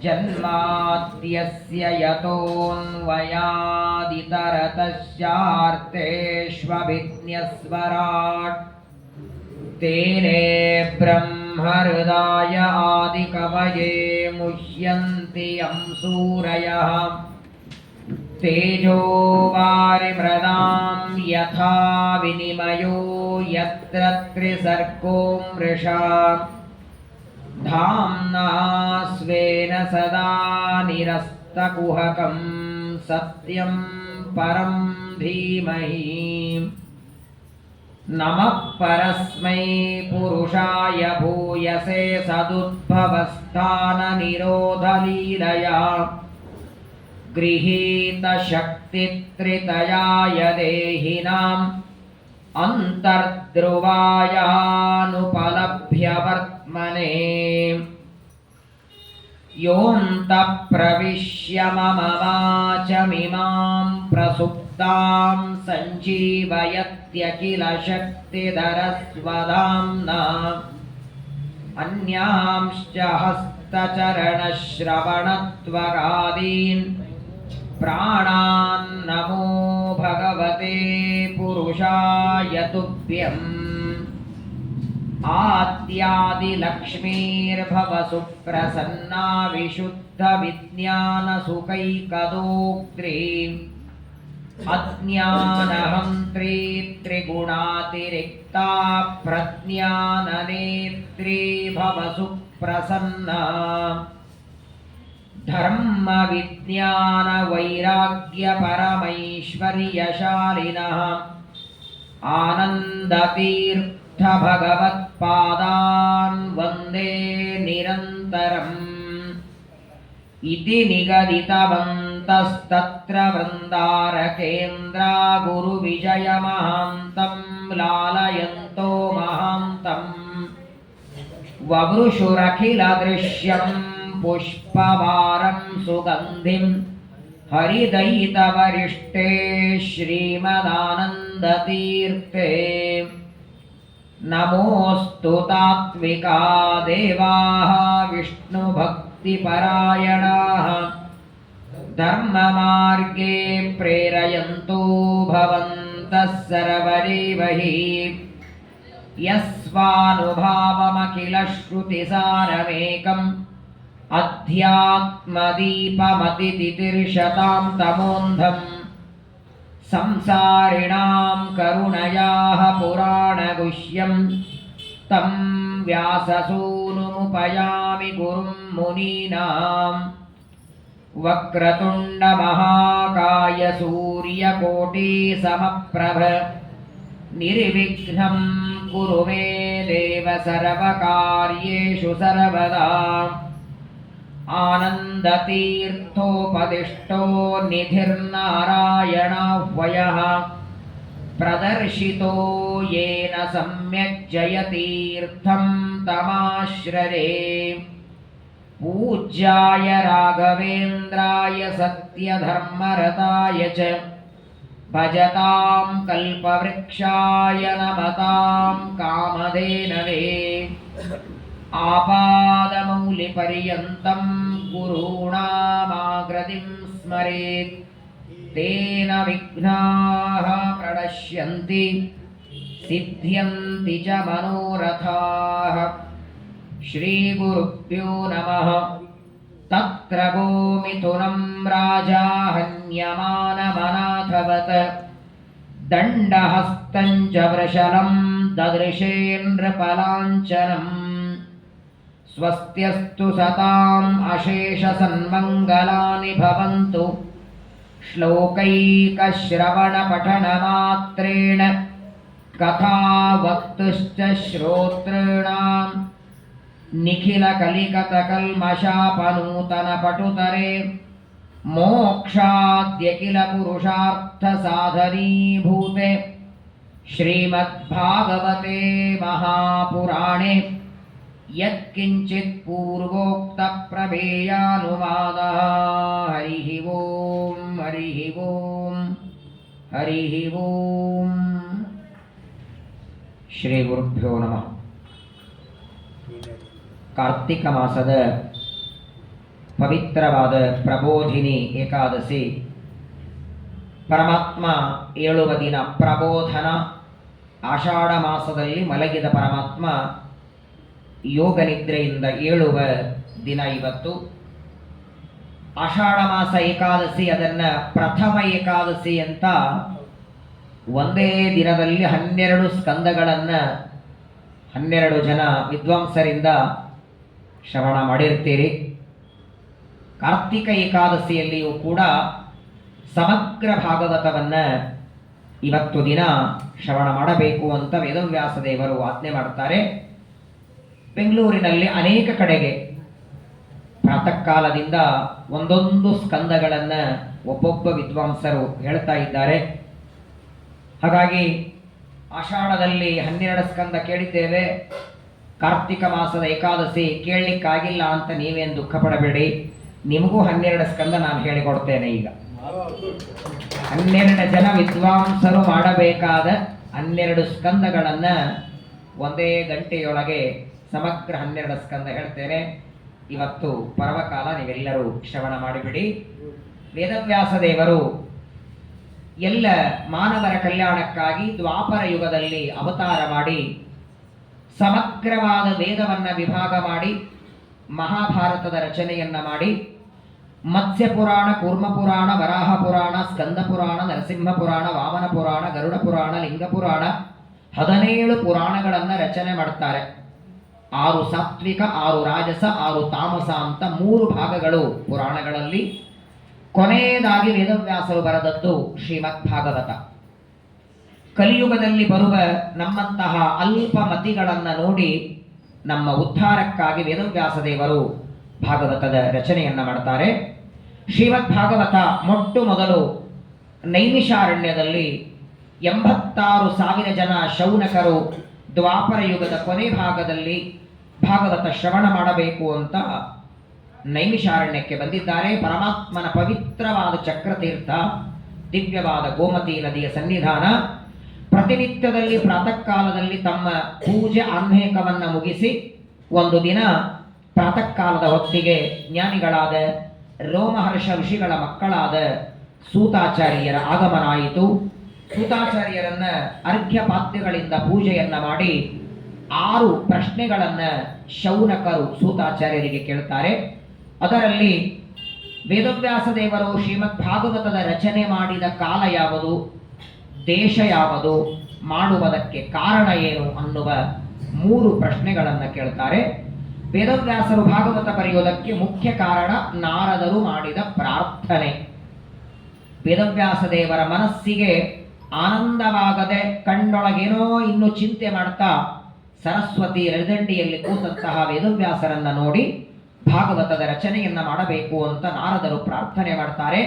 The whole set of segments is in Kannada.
जन्माद्यस्य यतोऽन्वयादितरतश्चार्थेष्वभिज्ञस्वराट् तेने ब्रह्महृदाय आदिकवये मुह्यन्ति यं सूरयः तेजो वारिमृदां यथा विनिमयो यत्र त्रिसर्गो मृषा धाम्ना स्वेन सदा निरस्तकुहकं सत्यं परं धीमहि नमः परस्मै पुरुषाय भूयसे सदुद्भवस्थाननिरोधलीलया गृहीतशक्तित्रितयाय देहिनाम् अन्तर्ध्रुवायानुपलभ्य वर्त्मने योऽन्तः प्रविश्य मम वाचमिमां प्रसुप्तां सञ्जीवयत्यखिलशक्तिधरस्वधाम्ना अन्यांश्च हस्तचरणश्रवणत्वगादीन् प्राणान्नमो भगवते पुरुषाय तुभ्यम् आद्यादिलक्ष्मीर्भव सुप्रसन्ना विशुद्धविज्ञानसुखैकदोक्त्री अज्ञानहन्त्री त्रिगुणातिरिक्ता प्रज्ञाननेत्री भव सुप्रसन्ना धर्म विज्ञान वैराग्य परमैश्वर्यशालिनः आनन्दतीर्थ भगवत्पादान् वन्दे निरन्तरम् इति निगदितवन्तस्तत्र वृन्दारकेन्द्रा गुरुविजयमहान्तं लालयन्तो महान्तम् ववृषुरखिलदृश्यम् पुष्पवारं सुगन्धिं हरिदयितवरिष्ठे श्रीमदानन्दतीर्थे नमोऽस्तु तात्विका देवाः विष्णुभक्तिपरायणाः धर्ममार्गे प्रेरयन्तो भवन्तः सर्वदेव हि यस्वानुभावमखिलश्रुतिसारमेकम् अध्यात्मदीपमतितितिर्षतां तमोन्धम् संसारिणां करुणयाः पुराणगुह्यं तं व्याससूनुमुपयामि गुरुं मुनीनां वक्रतुण्डमहाकाय सूर्यकोटिसमप्रभ निर्विघ्नं कुरु मे देव सर्वकार्येषु सर्वदा आनन्दतीर्थोपदिष्टो निधिर्नारायणाह्वयः प्रदर्शितो येन सम्यक् जयतीर्थं तमाश्रये पूज्याय राघवेन्द्राय सत्यधर्मरताय च भजतां कल्पवृक्षाय नमतां कामधेनवे आपादमौलिपर्यन्तं गुरूणामाकृतिं स्मरेत् तेन विघ्नाः प्रणश्यन्ति सिद्ध्यन्ति च मनोरथाः श्रीगुरुभ्यो नमः तत्र गोमिथुनं राजा हन्यमानमनाथवत् दण्डहस्तं च वृषलं ददृशेन्द्रपलाञ्चनम् स्वस्त्यस्तु सताम् अशेषसन्मङ्गलानि भवन्तु श्लोकैकश्रवणपठनमात्रेण कथावक्तुश्च श्रोतॄणां निखिलकलिकतकल्मषापनूतनपटुतरे मोक्षाद्यखिलपुरुषार्थसाधनीभूते श्रीमद्भागवते महापुराणे यत्किञ्चित् पूर्वोक्तप्रमेयानुवादः हरिः ओम् हरिः ओम् हरिः ओम् ಶ್ರೀ ಗುರುಭ್ಯೋ ನಮಃ. ಕಾರ್ತಿಕ ಮಾಸದ ಪವಿತ್ರವಾದ ಪ್ರಬೋಧಿನಿ ಏಕಾದಶಿ. ಪರಮಾತ್ಮ ಏಳುವ ದಿನ ಪ್ರಬೋಧನ. ಆಷಾಢ ಮಾಸದಲ್ಲಿ ಮಲಗಿದ ಪರಮಾತ್ಮ ಯೋಗ ನಿದ್ರೆಯಿಂದ ಏಳುವ ದಿನ ಇವತ್ತು. ಆಷಾಢ ಮಾಸ ಏಕಾದಶಿ, ಅದನ್ನು ಪ್ರಥಮ ಏಕಾದಶಿ ಅಂತ ಒಂದೇ ದಿನದಲ್ಲಿ 12 ಸ್ಕಂದಗಳನ್ನು 12 ಜನ ವಿದ್ವಾಂಸರಿಂದ ಶ್ರವಣ ಮಾಡಿರ್ತೀರಿ. ಕಾರ್ತಿಕ ಏಕಾದಶಿಯಲ್ಲಿಯೂ ಕೂಡ ಸಮಗ್ರ ಭಾಗವತವನ್ನು ಇವತ್ತು ದಿನ ಶ್ರವಣ ಮಾಡಬೇಕು ಅಂತ ವೇದವ್ಯಾಸ ದೇವರು ಆಜ್ಞೆ ಮಾಡ್ತಾರೆ. ಬೆಂಗಳೂರಿನಲ್ಲಿ ಅನೇಕ ಕಡೆಗೆ ಪ್ರಾತಃ ಕಾಲದಿಂದ ಒಂದೊಂದು ಸ್ಕಂದಗಳನ್ನು ಒಬ್ಬೊಬ್ಬ ವಿದ್ವಾಂಸರು ಹೇಳ್ತಾ ಇದ್ದಾರೆ. ಹಾಗಾಗಿ ಆಷಾಢದಲ್ಲಿ 12 ಸ್ಕಂದ ಕೇಳಿದ್ದೇವೆ, ಕಾರ್ತಿಕ ಮಾಸದ ಏಕಾದಶಿ ಕೇಳಲಿಕ್ಕಾಗಿಲ್ಲ ಅಂತ ನೀವೇನು ದುಃಖ ಪಡಬೇಡಿ. ನಿಮಗೂ 12 ಸ್ಕಂದ ನಾನು ಹೇಳಿಕೊಡ್ತೇನೆ. ಈಗ 12 ಜನ ವಿದ್ವಾಂಸರು ಮಾಡಬೇಕಾದ 12 ಸ್ಕಂದಗಳನ್ನು ಒಂದೇ ಗಂಟೆಯೊಳಗೆ ಸಮಗ್ರ 12 ಸ್ಕಂದ ಹೇಳ್ತೇನೆ. ಇವತ್ತು ಪರ್ವಕಾಲ, ನೀವೆಲ್ಲರೂ ಶ್ರವಣ ಮಾಡಿಬಿಡಿ. ವೇದವ್ಯಾಸ ದೇವರು ಎಲ್ಲ ಮಾನವರ ಕಲ್ಯಾಣಕ್ಕಾಗಿ ದ್ವಾಪರ ಯುಗದಲ್ಲಿ ಅವತಾರ ಮಾಡಿ ಸಮಗ್ರವಾದ ವೇದವನ್ನು ವಿಭಾಗ ಮಾಡಿ ಮಹಾಭಾರತದ ರಚನೆಯನ್ನ ಮಾಡಿ ಮತ್ಸ್ಯ ಪುರಾಣ, ಕೂರ್ಮ ಪುರಾಣ, ವರಾಹ ಪುರಾಣ, ಸ್ಕಂದ ಪುರಾಣ, ನರಸಿಂಹ ಪುರಾಣ, ವಾಮನ ಪುರಾಣ, ಗರುಡ ಪುರಾಣ, ಲಿಂಗ ಪುರಾಣ 17 ಪುರಾಣಗಳನ್ನು ರಚನೆ ಮಾಡ್ತಾರೆ. 6 ಸಾತ್ವಿಕ, 6 ರಾಜಸ, 6 ತಾಮಸ ಅಂತ 3 ಭಾಗಗಳು ಪುರಾಣಗಳಲ್ಲಿ. ಕೊನೆಯದಾಗಿ ವೇದವ್ಯಾಸರು ಬರೆದದ್ದು ಶ್ರೀಮದ್ ಭಾಗವತ. ಕಲಿಯುಗದಲ್ಲಿ ಬರುವ ನಮ್ಮಂತಹ ಅಲ್ಪ ಮತಿಗಳನ್ನು ನೋಡಿ ನಮ್ಮ ಉದ್ಧಾರಕ್ಕಾಗಿ ವೇದವ್ಯಾಸ ದೇವರು ಭಾಗವತದ ರಚನೆಯನ್ನ ಮಾಡ್ತಾರೆ. ಶ್ರೀಮದ್ ಭಾಗವತ ಮೊಟ್ಟ ಮೊದಲು ನೈಮಿಷಾರಣ್ಯದಲ್ಲಿ 86,000 ಜನ ಶೌನಕರು ದ್ವಾಪರ ಯುಗದ ಕೊನೆ ಭಾಗದಲ್ಲಿ ಭಾಗವತ ಶ್ರವಣ ಮಾಡಬೇಕು ಅಂತ ನೈಮಿಷಾರಣ್ಯಕ್ಕೆ ಬಂದಿದ್ದಾರೆ. ಪರಮಾತ್ಮನ ಪವಿತ್ರವಾದ ಚಕ್ರತೀರ್ಥ, ದಿವ್ಯವಾದ ಗೋಮತಿ ನದಿಯ ಸನ್ನಿಧಾನ. ಪ್ರತಿನಿತ್ಯದಲ್ಲಿ ಪ್ರಾತಃ ಕಾಲದಲ್ಲಿ ತಮ್ಮ ಪೂಜೆ ಆಹ್ನೇಕವನ್ನು ಮುಗಿಸಿ ಒಂದು ದಿನ ಪ್ರಾತಃ ಕಾಲದ ಹೊತ್ತಿಗೆ ಜ್ಞಾನಿಗಳಾದ ರೋಮಹರ್ಷ ಋಷಿಗಳ ಮಕ್ಕಳಾದ ಸೂತಾಚಾರ್ಯರ ಆಗಮನ ಆಯಿತು. ಸೂತಾಚಾರ್ಯರನ್ನ ಅರ್ಘ್ಯ ಪಾತ್ಯಗಳಿಂದ ಪೂಜೆಯನ್ನ ಮಾಡಿ 6 ಪ್ರಶ್ನೆಗಳನ್ನು ಶೌನಕರು ಸೂತಾಚಾರ್ಯರಿಗೆ ಕೇಳ್ತಾರೆ. ಅದರಲ್ಲಿ ವೇದವ್ಯಾಸ ದೇವರು ಶ್ರೀಮದ್ ಭಾಗವತದ ರಚನೆ ಮಾಡಿದ ಕಾಲ ಯಾವುದು, ದೇಶ ಯಾವುದು, ಮಾಡುವುದಕ್ಕೆ ಕಾರಣ ಏನು ಅನ್ನುವ 3 ಪ್ರಶ್ನೆಗಳನ್ನು ಕೇಳ್ತಾರೆ. ವೇದವ್ಯಾಸರು ಭಾಗವತ ಬರೆಯುವುದಕ್ಕೆ ಮುಖ್ಯ ಕಾರಣ ನಾರದರು ಮಾಡಿದ ಪ್ರಾರ್ಥನೆ. ವೇದವ್ಯಾಸ ದೇವರ ಮನಸ್ಸಿಗೆ ಆನಂದವಾಗದೆ ಕಣ್ಣೊಳಗೇನೋ ಇನ್ನು ಚಿಂತೆ ಮಾಡ್ತಾ ಸರಸ್ವತಿ ರಜದಂಡಿಯಲ್ಲಿ ಕೂತಂತಹ ವೇದವ್ಯಾಸರನ್ನ ನೋಡಿ ಭಾಗವತದ ರಚನೆಯನ್ನ ಮಾಡಬೇಕು ಅಂತ ನಾರದರು ಪ್ರಾರ್ಥನೆ ಮಾಡ್ತಾರೆ.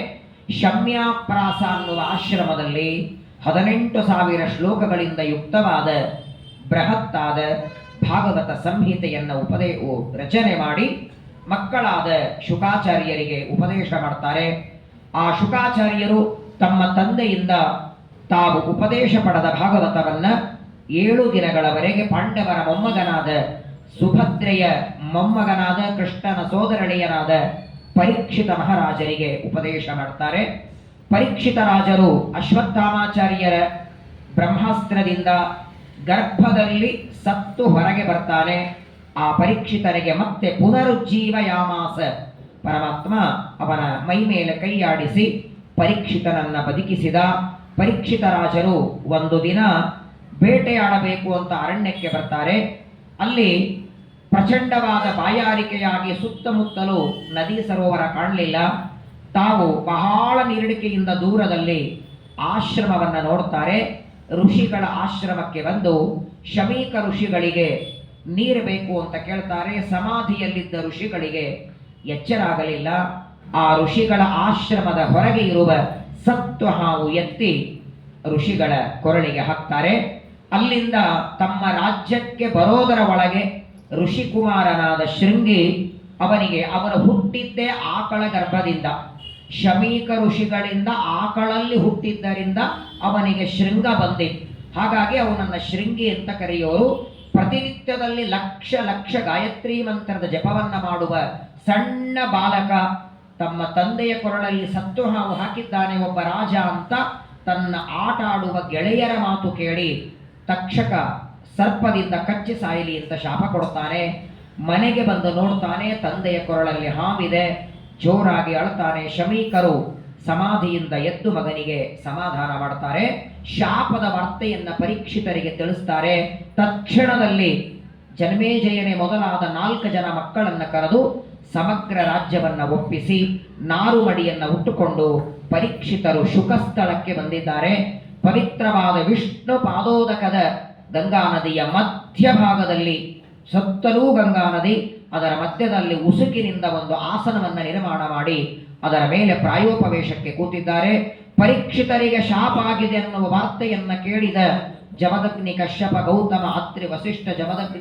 ಶಮ್ಯಾಪ್ರಾಸ ಅನ್ನುವ ಆಶ್ರಮದಲ್ಲಿ 18,000 ಶ್ಲೋಕಗಳಿಂದ ಯುಕ್ತವಾದ ಬೃಹತ್ತಾದ ಭಾಗವತ ಸಂಹಿತೆಯನ್ನು ರಚನೆ ಮಾಡಿ ಮಕ್ಕಳಾದ ಶುಕಾಚಾರ್ಯರಿಗೆ ಉಪದೇಶ ಮಾಡ್ತಾರೆ. ಆ ಶುಕಾಚಾರ್ಯರು ತಮ್ಮ ತಂದೆಯಿಂದ ತಾವು ಉಪದೇಶ ಪಡೆದ ಭಾಗವತವನ್ನ 7 ದಿನಗಳವರೆಗೆ ಪಾಂಡವರ ಮೊಮ್ಮಗನಾದ ಸುಭದ್ರೆಯ ಮೊಮ್ಮಗನಾದ ಕೃಷ್ಣನ ಸೋದರಳಿಯನಾದ ಪರೀಕ್ಷಿತ ಮಹಾರಾಜರಿಗೆ ಉಪದೇಶ ಮಾಡ್ತಾರೆ. ಪರೀಕ್ಷಿತ ರಾಜರು ಅಶ್ವತ್ಥಾಮಾಚಾರ್ಯರ ಬ್ರಹ್ಮಾಸ್ತ್ರದಿಂದ ಗರ್ಭದಲ್ಲಿ ಸತ್ತು ಹೊರಗೆ ಬರ್ತಾನೆ. ಆ ಪರೀಕ್ಷಿತನಿಗೆ ಮತ್ತೆ ಪುನರುಜ್ಜೀವಯಾಮಾಸ. ಪರಮಾತ್ಮ ಅವನ ಮೈ ಮೇಲೆ ಕೈಯಾಡಿಸಿ ಪರೀಕ್ಷಿತನನ್ನ ಬದುಕಿಸಿದ. ಪರೀಕ್ಷಿತ ರಾಜರು ಒಂದು ದಿನ ಬೇಟೆಯಾಡಬೇಕು ಅಂತ ಅರಣ್ಯಕ್ಕೆ ಬರ್ತಾರೆ. ಅಲ್ಲಿ ಪ್ರಚಂಡವಾದ ಬಾಯಾರಿಕೆಯಾಗಿ ಸುತ್ತಮುತ್ತಲೂ ನದಿ ಸರೋವರ ಕಾಣಲಿಲ್ಲ. ತಾವು ಬಹಳ ನೀರಡಿಕೆಯಿಂದ ದೂರದಲ್ಲಿ ಆಶ್ರಮವನ್ನು ನೋಡ್ತಾರೆ. ಋಷಿಗಳ ಆಶ್ರಮಕ್ಕೆ ಬಂದು ಶಮೀಕ ಋಷಿಗಳಿಗೆ ನೀರು ಬೇಕು ಅಂತ ಕೇಳ್ತಾರೆ. ಸಮಾಧಿಯಲ್ಲಿದ್ದ ಋಷಿಗಳಿಗೆ ಎಚ್ಚರ ಆಗಲಿಲ್ಲ. ಆ ಋಷಿಗಳ ಆಶ್ರಮದ ಹೊರಗೆ ಇರುವ ಸತ್ವ ಹಾವು ಎತ್ತಿ ಋಷಿಗಳ ಕೊರಳಿಗೆ ಹಾಕ್ತಾರೆ. ಅಲ್ಲಿಂದ ತಮ್ಮ ರಾಜ್ಯಕ್ಕೆ ಬರೋದರ ಒಳಗೆ ಋಷಿಕುಮಾರನಾದ ಶೃಂಗಿ ಅವನಿಗೆ ಅವನು ಹುಟ್ಟಿದ್ದೇ ಆಕಳ ಗರ್ಭದಿಂದ. ಶಮೀಕ ಋಷಿಗಳಿಂದ ಆಕಳಲ್ಲಿ ಹುಟ್ಟಿದ್ದರಿಂದ ಅವನಿಗೆ ಶೃಂಗ ಬಂದಿತ್ತು. ಹಾಗಾಗಿ ಅವನನ್ನು ಶೃಂಗಿ ಅಂತ ಕರೆಯೋರು. ಪ್ರತಿನಿತ್ಯದಲ್ಲಿ ಲಕ್ಷ ಲಕ್ಷ ಗಾಯತ್ರಿ ಮಂತ್ರದ ಜಪವನ್ನ ಮಾಡುವ ಸಣ್ಣ ಬಾಲಕ ತಮ್ಮ ತಂದೆಯ ಕೊರಳಲ್ಲಿ ಸತ್ತು ಹಾವು ಹಾಕಿದ್ದಾನೆ ಒಬ್ಬ ರಾಜ ಅಂತ ತನ್ನ ಆಟ ಆಡುವ ಗೆಳೆಯರ ಮಾತು ಕೇಳಿ ತಕ್ಷಕ ಸರ್ಪದಿಂದ ಕಚ್ಚಿ ಸಾಯಲಿ ಅಂತ ಶಾಪ ಕೊಡ್ತಾನೆ. ಮನೆಗೆ ಬಂದು ನೋಡ್ತಾನೆ, ತಂದೆಯ ಕೊರಳಲ್ಲಿ ಹಾವಿದೆ. ಜೋರಾಗಿ ಅಳ್ತಾನೆ. ಶಮೀಕರು ಸಮಾಧಿಯಿಂದ ಎದ್ದು ಮಗನಿಗೆ ಸಮಾಧಾನ ಮಾಡ್ತಾರೆ. ಶಾಪದ ವಾರ್ತೆಯನ್ನ ಪರೀಕ್ಷಿತರಿಗೆ ತಿಳಿಸ್ತಾರೆ. ತಕ್ಷಣದಲ್ಲಿ ಜನ್ಮೇಜಯನೇ ಮೊದಲಾದ 4 ಜನ ಮಕ್ಕಳನ್ನ ಕರೆದು ಸಮಗ್ರ ರಾಜ್ಯವನ್ನ ಒಪ್ಪಿಸಿ ನಾರುಮಡಿಯನ್ನ ಉಟ್ಟುಕೊಂಡು ಪರೀಕ್ಷಿತರು ಶುಕಸ್ಥಳಕ್ಕೆ ಬಂದಿದ್ದಾರೆ. ಪವಿತ್ರವಾದ ವಿಷ್ಣು ಪಾದೋದಕದ ಗಂಗಾ ನದಿಯ ಮಧ್ಯಭಾಗದಲ್ಲಿ, ಸುತ್ತಲೂ ಗಂಗಾ ನದಿ, ಅದರ ಮಧ್ಯದಲ್ಲಿ ಉಸುಕಿನಿಂದ ಒಂದು ಆಸನವನ್ನು ನಿರ್ಮಾಣ ಮಾಡಿ ಅದರ ಮೇಲೆ ಪ್ರಾಯೋಪವೇಶಕ್ಕೆ ಕೂತಿದ್ದಾರೆ. ಪರೀಕ್ಷಿತರಿಗೆ ಶಾಪ ಆಗಿದೆ ಅನ್ನುವ ವಾರ್ತೆಯನ್ನ ಕೇಳಿದ ಜಮದಗ್ನಿ, ಕಶ್ಯಪ, ಗೌತಮ, ಅತ್ರಿ, ವಸಿಷ್ಠ, ಜಮದಗ್ನಿ,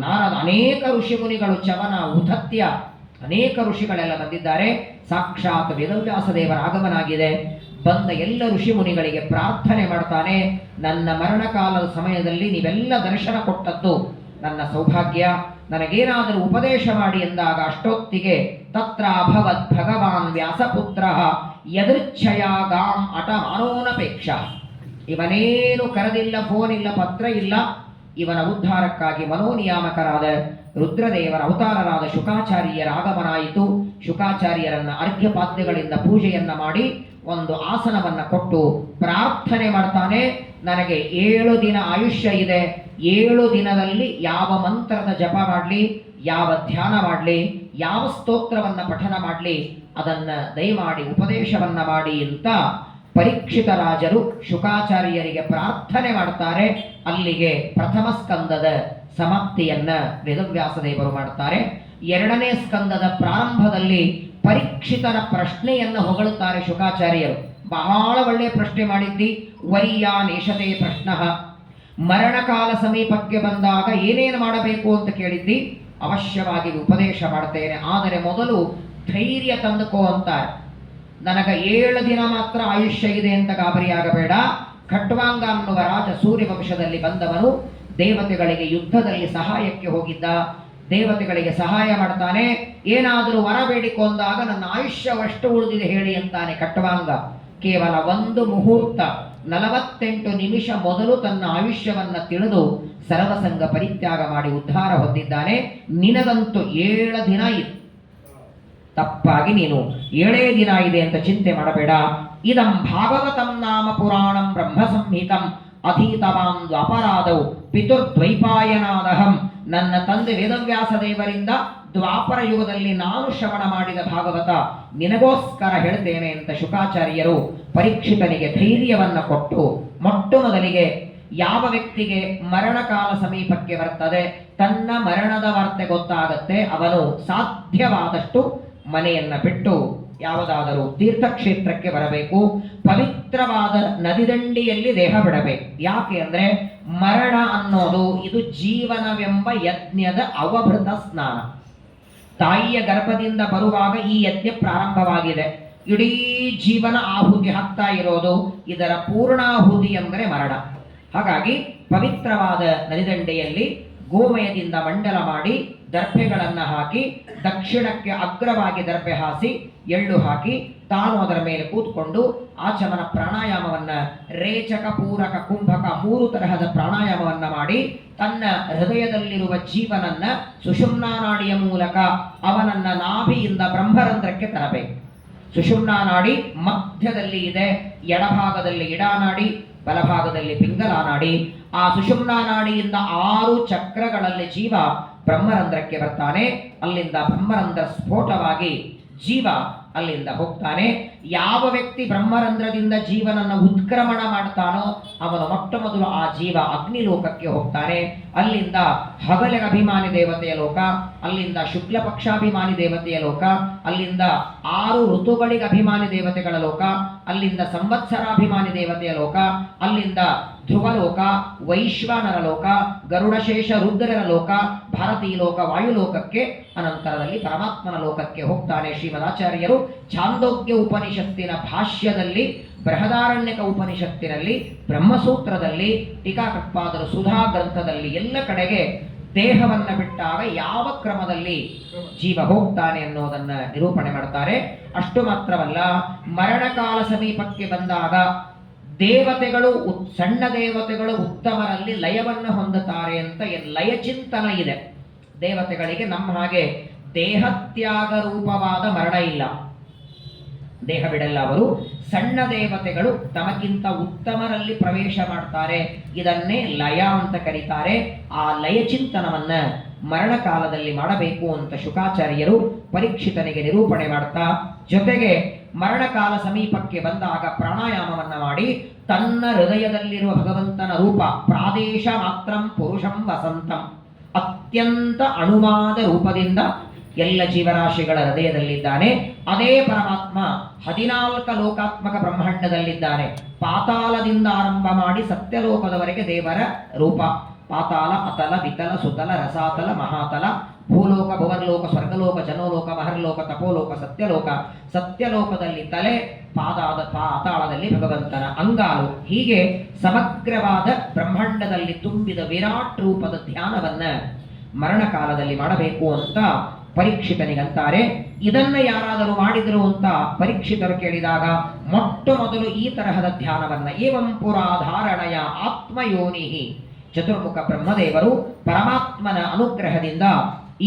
ನಾರದ, ಅನೇಕ ಋಷಿಮುನಿಗಳು, ಚವನ, ಉಧತ್ಯ, ಅನೇಕ ಋಷಿಗಳೆಲ್ಲ ಬಂದಿದ್ದಾರೆ. ಸಾಕ್ಷಾತ್ ವೇದವ್ಯಾಸ ದೇವರ ಆಗಮನಾಗಿದೆ. ಬಂದ ಎಲ್ಲ ಋಷಿಮುನಿಗಳಿಗೆ ಪ್ರಾರ್ಥನೆ ಮಾಡ್ತಾನೆ. ನನ್ನ ಮರಣಕಾಲದ ಸಮಯದಲ್ಲಿ ನೀವೆಲ್ಲ ದರ್ಶನ ಕೊಟ್ಟದ್ದು ನನ್ನ ಸೌಭಾಗ್ಯ. ನನಗೇನಾದರೂ ಉಪದೇಶ ಮಾಡಿ ಎಂದಾಗ ಅಷ್ಟೊತ್ತಿಗೆ ತತ್ರ ಅಭವತ್ ಭಗವಾನ್ ವ್ಯಾಸಪುತ್ರ ಯದೃಚ್ಛಯ ಗಾಂ ಅಟ ಮಾನೋನಪೇಕ್ಷ. ಇವನೇನು ಕರೆದಿಲ್ಲ, ಫೋನ್ ಇಲ್ಲ, ಪತ್ರ ಇಲ್ಲ. ಇವನ ಉದ್ಧಾರಕ್ಕಾಗಿ ಮನೋನಿಯಾಮಕರಾದ ರುದ್ರದೇವರ ಅವತಾರರಾದ ಶುಕಾಚಾರ್ಯರ ಆಗಮನಾಯಿತು. ಶುಕಾಚಾರ್ಯರನ್ನ ಅರ್ಘ್ಯಪಾದ್ಯಗಳಿಂದ ಪೂಜೆಯನ್ನ ಮಾಡಿ ಒಂದು ಆಸನವನ್ನ ಕೊಟ್ಟು ಪ್ರಾರ್ಥನೆ ಮಾಡ್ತಾನೆ. ನನಗೆ 7 ದಿನ ಆಯುಷ್ಯ ಇದೆ. 7 ದಿನದಲ್ಲಿ ಯಾವ ಮಂತ್ರದ ಜಪ ಮಾಡಲಿ, ಯಾವ ಧ್ಯಾನ ಮಾಡಲಿ, ಯಾವ ಸ್ತೋತ್ರವನ್ನ ಪಠನ ಮಾಡಲಿ, ಅದನ್ನ ದಯಮಾಡಿ ಉಪದೇಶವನ್ನ ಮಾಡಿ ಅಂತ ಪರೀಕ್ಷಿತ ರಾಜರು ಶುಕಾಚಾರ್ಯರಿಗೆ ಪ್ರಾರ್ಥನೆ ಮಾಡ್ತಾರೆ. ಅಲ್ಲಿಗೆ ಪ್ರಥಮ ಸ್ಕಂದದ ಸಮಾಪ್ತಿಯನ್ನ ವೇದವ್ಯಾಸ ದೇವರು ಮಾಡ್ತಾರೆ. 2ನೇ ಸ್ಕಂದದ ಪ್ರಾರಂಭದಲ್ಲಿ ಪರೀಕ್ಷಿತರ ಪ್ರಶ್ನೆಯನ್ನು ಹೊಗಳುತ್ತಾರೆ ಶುಕಾಚಾರ್ಯರು. ಬಹಳ ಒಳ್ಳೆಯ ಪ್ರಶ್ನೆ ಮಾಡಿದ್ದಿ. ವರಿಯಾ ನೇಷತೆ ಪ್ರಶ್ನ. ಮರಣಕಾಲ ಸಮೀಪಕ್ಕೆ ಬಂದಾಗ ಏನೇನು ಮಾಡಬೇಕು ಅಂತ ಕೇಳಿದ್ದಿ. ಅವಶ್ಯವಾಗಿ ಉಪದೇಶ ಮಾಡ್ತೇನೆ, ಆದರೆ ಮೊದಲು ಧೈರ್ಯ ತಂದುಕೋ ಅಂತಾರೆ. ನನಗೆ 7 ದಿನ ಮಾತ್ರ ಆಯುಷ್ಯ ಇದೆ ಅಂತ ಗಾಬರಿಯಾಗಬೇಡ. ಖಟ್ವಾಂಗ ಅನ್ನುವ ರಾಜ ಸೂರ್ಯವಂಶದಲ್ಲಿ ಬಂದವನು. ದೇವತೆಗಳಿಗೆ ಯುದ್ಧದಲ್ಲಿ ಸಹಾಯಕ್ಕೆ ಹೋಗಿದ್ದ. ದೇವತೆಗಳಿಗೆ ಸಹಾಯ ಮಾಡ್ತಾನೆ. ಏನಾದರೂ ವರ ಬೇಡಿಕೊಂಡಾಗ ನನ್ನ ಆಯುಷ್ಯವಷ್ಟು ಉಳಿದಿದೆ ಹೇಳಿ ಅಂತಾನೆ ಖಟ್ವಾಂಗ. ಕೇವಲ 1 ಮುಹೂರ್ತ 48 ನಿಮಿಷ ಮೊದಲು ತನ್ನ ಆಯುಷ್ಯವನ್ನ ತಿಳಿದು ಸರ್ವಸಂಗ ಪರಿತ್ಯಾಗ ಮಾಡಿ ಉದ್ಧಾರ ಹೊಂದಿದ್ದಾನೆ. ನಿನಗಂತೂ 7 ದಿನ ಇದೆ, ತಪ್ಪಾಗಿ ನೀನು 7 ದಿನ ಇದೆ ಅಂತ ಚಿಂತೆ ಮಾಡಬೇಡ. ಇದಂ ಭಾಗವತಂ ನಾಮ ಪುರಾಣಂ ಬ್ರಹ್ಮ ಸಂಹಿತಂ ಅಧೀತವಾನ್ ದ್ವಾಪರಾದೌ ಪಿತುರ್ದ್ವೈಪಾಯನಾದಹಂ. ನನ್ನ ತಂದೆ ವೇದವ್ಯಾಸ ದೇವರಿಂದ ದ್ವಾಪರ ಯುಗದಲ್ಲಿ ನಾನು ಶ್ರವಣ ಮಾಡಿದ ಭಾಗವತ ನಿನಗೋಸ್ಕರ ಹೇಳ್ತೇನೆ ಅಂತ ಶುಕಾಚಾರ್ಯರು ಪರೀಕ್ಷಿತನಿಗೆ ಧೈರ್ಯವನ್ನ ಕೊಟ್ಟು, ಮೊಟ್ಟ ಮೊದಲಿಗೆ ಯಾವ ವ್ಯಕ್ತಿಗೆ ಮರಣಕಾಲ ಸಮೀಪಕ್ಕೆ ಬರ್ತದೆ, ತನ್ನ ಮರಣದ ವಾರ್ತೆ ಗೊತ್ತಾಗತ್ತೆ, ಅವನು ಸಾಧ್ಯವಾದಷ್ಟು ಮನೆಯನ್ನ ಬಿಟ್ಟು ಯಾವುದಾದರೂ ತೀರ್ಥಕ್ಷೇತ್ರಕ್ಕೆ ಬರಬೇಕು. ಪವಿತ್ರವಾದ ನದಿದಂಡಿಯಲ್ಲಿ ದೇಹ ಬಿಡಬೇಕು. ಯಾಕೆ ಅಂದ್ರೆ ಮರಣ ಅನ್ನೋದು ಇದು ಜೀವನವೆಂಬ ಯಜ್ಞದ ಅವಭೃತ ಸ್ನಾನ. ತಾಯಿಯ ಗರ್ಭದಿಂದ ಬರುವಾಗ ಈ ಯಜ್ಞ ಪ್ರಾರಂಭವಾಗಿದೆ. ಇಡೀ ಜೀವನ ಆಹುತಿ ಹಾಕ್ತಾ ಇರೋದು. ಇದರ ಪೂರ್ಣಾಹುತಿ ಅಂದರೆ ಮರಣ. ಹಾಗಾಗಿ ಪವಿತ್ರವಾದ ನದಿದಂಡೆಯಲ್ಲಿ ಗೋಮಯದಿಂದ ಮಂಡಲ ಮಾಡಿ ದರ್ಭೆಗಳನ್ನು ಹಾಕಿ, ದಕ್ಷಿಣಕ್ಕೆ ಅಗ್ರವಾಗಿ ದರ್ಭೆ ಹಾಸಿ ಎಳ್ಳು ಹಾಕಿ ತಾನು ಅದರ ಮೇಲೆ ಕೂತ್ಕೊಂಡು ಆಚಮನ ಪ್ರಾಣಾಯಾಮವನ್ನ, ರೇಚಕ, ಪೂರಕ, ಕುಂಭಕ 3 ತರಹದ ಪ್ರಾಣಾಯಾಮವನ್ನ ಮಾಡಿ ತನ್ನ ಹೃದಯದಲ್ಲಿರುವ ಜೀವನನ್ನ ಸುಷುಮ್ನಾ ನಾಡಿಯ ಮೂಲಕ ಅವನನ್ನ ನಾಭಿಯಿಂದ ಬ್ರಹ್ಮರಂಧ್ರಕ್ಕೆ ತರಬೇಕು. ಸುಷುಮ್ನಾ ನಾಡಿ ಮಧ್ಯದಲ್ಲಿ ಇದೆ. ಎಡಭಾಗದಲ್ಲಿ ಇಡಾನಾಡಿ, ಬಲಭಾಗದಲ್ಲಿ ಪಿಂಗಲಾ ನಾಡಿ. ಆ ಸುಷುಮ್ನಾ ನಾಡಿಯಿಂದ 6 ಚಕ್ರಗಳಲ್ಲಿ ಜೀವ ಬ್ರಹ್ಮರಂಧ್ರಕ್ಕೆ ಬರ್ತಾನೆ. ಅಲ್ಲಿಂದ ಬ್ರಹ್ಮರಂಧ್ರ ಸ್ಫೋಟವಾಗಿ ಜೀವ ಅಲ್ಲಿಂದ ಹೋಗ್ತಾನೆ. ಯಾವ ವ್ಯಕ್ತಿ ಬ್ರಹ್ಮರಂಧ್ರದಿಂದ ಜೀವನನ್ನು ಉತ್ಕ್ರಮಣ ಮಾಡ್ತಾನೋ ಅವನು ಮೊಟ್ಟ ಮೊದಲು ಆ ಜೀವ ಅಗ್ನಿಲೋಕಕ್ಕೆ ಹೋಗ್ತಾನೆ. ಅಲ್ಲಿಂದ ಹಗಲಿನ ಅಭಿಮಾನಿ ದೇವತೆಯ ಲೋಕ, ಅಲ್ಲಿಂದ ಶುಕ್ಲ ಪಕ್ಷಾಭಿಮಾನಿ ದೇವತೆಯ ಲೋಕ, ಅಲ್ಲಿಂದ 6 ಋತುಗಳಿಗೆ ಅಭಿಮಾನಿ ದೇವತೆಗಳ ಲೋಕ, ಅಲ್ಲಿಂದ ಸಂವತ್ಸರಾಭಿಮಾನಿ ದೇವತೆಯ ಲೋಕ, ಅಲ್ಲಿಂದ ಧ್ರುವಲೋಕ, ವೈಶ್ವಾನರ ಲೋಕ, ಗರುಡಶೇಷ ರುದ್ರರ ಲೋಕ, ಭಾರತೀ ಲೋಕ, ವಾಯುಲೋಕಕ್ಕೆ, ಅನಂತರದಲ್ಲಿ ಪರಮಾತ್ಮನ ಲೋಕಕ್ಕೆ ಹೋಗ್ತಾನೆ. ಶ್ರೀಮದಾಚಾರ್ಯರು ಛಾಂದೋಗ್ಯ ಉಪನಿಷತ್ತಿನ ಭಾಷ್ಯದಲ್ಲಿ, ಬೃಹದಾರಣ್ಯಕ ಉಪನಿಷತ್ತಿನಲ್ಲಿ, ಬ್ರಹ್ಮಸೂತ್ರದಲ್ಲಿ, ಟೀಕಾಕೃತ್ಪಾದರು ಸುಧಾ ಗ್ರಂಥದಲ್ಲಿ ಎಲ್ಲ ಕಡೆಗೆ ದೇಹವನ್ನು ಬಿಟ್ಟಾಗ ಯಾವ ಕ್ರಮದಲ್ಲಿ ಜೀವ ಹೋಗ್ತಾನೆ ಅನ್ನೋದನ್ನ ನಿರೂಪಣೆ ಮಾಡ್ತಾರೆ. ಅಷ್ಟು ಮಾತ್ರವಲ್ಲ, ಮರಣಕಾಲ ಸಮೀಪಕ್ಕೆ ಬಂದಾಗ ದೇವತೆಗಳು, ಸಣ್ಣ ದೇವತೆಗಳು ಉತ್ತಮರಲ್ಲಿ ಲಯವನ್ನು ಹೊಂದುತ್ತಾರೆ ಅಂತ ಲಯ ಚಿಂತನ ಇದೆ. ದೇವತೆಗಳಿಗೆ ನಮ್ಮ ಹಾಗೆ ದೇಹತ್ಯಾಗ ರೂಪವಾದ ಮರಣ ಇಲ್ಲ, ದೇಹ ಬಿಡಲ್ಲ ಅವರು. ಸಣ್ಣ ದೇವತೆಗಳು ತಮಗಿಂತ ಉತ್ತಮರಲ್ಲಿ ಪ್ರವೇಶ ಮಾಡ್ತಾರೆ, ಇದನ್ನೇ ಲಯ ಅಂತ ಕರೀತಾರೆ. ಆ ಲಯ ಚಿಂತನವನ್ನ ಮರಣ ಕಾಲದಲ್ಲಿ ಮಾಡಬೇಕು ಅಂತ ಶುಕಾಚಾರ್ಯರು ಪರೀಕ್ಷಿತನಿಗೆ ನಿರೂಪಣೆ ಮಾಡ್ತಾ, ಜೊತೆಗೆ ಮರಣಕಾಲ ಸಮೀಪಕ್ಕೆ ಬಂದಾಗ ಪ್ರಾಣಾಯಾಮವನ್ನ ಮಾಡಿ ತನ್ನ ಹೃದಯದಲ್ಲಿರುವ ಭಗವಂತನ ರೂಪ ಪ್ರಾದೇಶ ಮಾತ್ರಂ ಪುರುಷಂ ವಸಂತಂ, ಅತ್ಯಂತ ಅಣುವಾದ ರೂಪದಿಂದ ಎಲ್ಲ ಜೀವರಾಶಿಗಳ ಹೃದಯದಲ್ಲಿದ್ದಾನೆ. ಅದೇ ಪರಮಾತ್ಮ 14 ಲೋಕಾತ್ಮಕ ಬ್ರಹ್ಮಾಂಡದಲ್ಲಿದ್ದಾನೆ. ಪಾತಾಳದಿಂದ ಆರಂಭ ಮಾಡಿ ಸತ್ಯಲೋಕದವರೆಗೆ ದೇವರ ರೂಪ. ಪಾತಾಳ, ಅತಲ, ವಿತಲ, ಸುತಲ, ರಸಾತಲ, ಮಹಾತಲ, ಭೂಲೋಕ, ಭುವರ್ಲೋಕ, ಸ್ವರ್ಗಲೋಕ, ಜನೋಲೋಕ, ಮಹರ್ಲೋಕ, ತಪೋಲೋಕ, ಸತ್ಯಲೋಕ. ಸತ್ಯಲೋಕದಲ್ಲಿ ತಲೆ, ಪಾತಾಳದಲ್ಲಿ ಭಗವಂತನ ಅಂಗಾಲು. ಹೀಗೆ ಸಮಗ್ರವಾದ ಬ್ರಹ್ಮಾಂಡದಲ್ಲಿ ತುಂಬಿದ ವಿರಾಟ್ ರೂಪದ ಧ್ಯಾನವನ್ನ ಮರಣಕಾಲದಲ್ಲಿ ಮಾಡಬೇಕು ಅಂತ ಪರೀಕ್ಷಿತನಿಗಂತಾರೆ. ಇದನ್ನ ಯಾರಾದರೂ ಮಾಡಿದರು ಅಂತ ಪರೀಕ್ಷಿತರು ಕೇಳಿದಾಗ, ಮೊಟ್ಟ ಮೊದಲು ಈ ತರಹದ ಧ್ಯಾನವನ್ನ ಏವಂ ಪುರಾಧಾರಣಯ ಆತ್ಮಯೋನಿಹಿ, ಚತುರ್ಮುಖ ಬ್ರಹ್ಮದೇವರು ಪರಮಾತ್ಮನ ಅನುಗ್ರಹದಿಂದ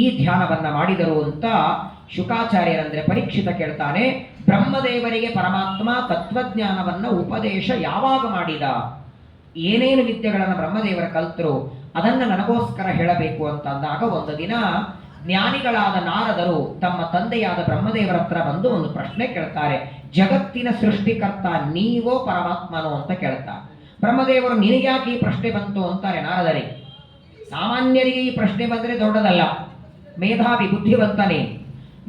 ಈ ಧ್ಯಾನವನ್ನ ಮಾಡಿದರು ಅಂತ ಶುಕಾಚಾರ್ಯರಂದ್ರೆ ಪರೀಕ್ಷಿತ ಕೇಳ್ತಾನೆ. ಬ್ರಹ್ಮದೇವರಿಗೆ ಪರಮಾತ್ಮ ತತ್ವಜ್ಞಾನವನ್ನ ಉಪದೇಶ ಯಾವಾಗ ಮಾಡಿದ, ಏನೇನು ವಿದ್ಯೆಗಳನ್ನು ಬ್ರಹ್ಮದೇವರ ಕಲ್ತರು ಅದನ್ನ ನನಗೋಸ್ಕರ ಹೇಳಬೇಕು ಅಂತ ಅಂದಾಗ, ಒಂದು ದಿನ ಜ್ಞಾನಿಗಳಾದ ನಾರದರು ತಮ್ಮ ತಂದೆಯಾದ ಬ್ರಹ್ಮದೇವರ ಹತ್ರ ಬಂದು ಒಂದು ಪ್ರಶ್ನೆ ಕೇಳ್ತಾರೆ. ಜಗತ್ತಿನ ಸೃಷ್ಟಿಕರ್ತ ನೀವೋ ಪರಮಾತ್ಮನೋ ಅಂತ ಕೇಳ್ತಾರೆ. ಬ್ರಹ್ಮದೇವರು ನಿನಗ್ಯಾಕೆ ಈ ಪ್ರಶ್ನೆ ಬಂತು ಅಂತಾರೆ ನಾರದರಿಗೆ. ಸಾಮಾನ್ಯರಿಗೆ ಈ ಪ್ರಶ್ನೆ ಬಂದರೆ ದೊಡ್ಡದಲ್ಲ, ಮೇಧಾವಿ ಬುದ್ಧಿವಂತನೇ.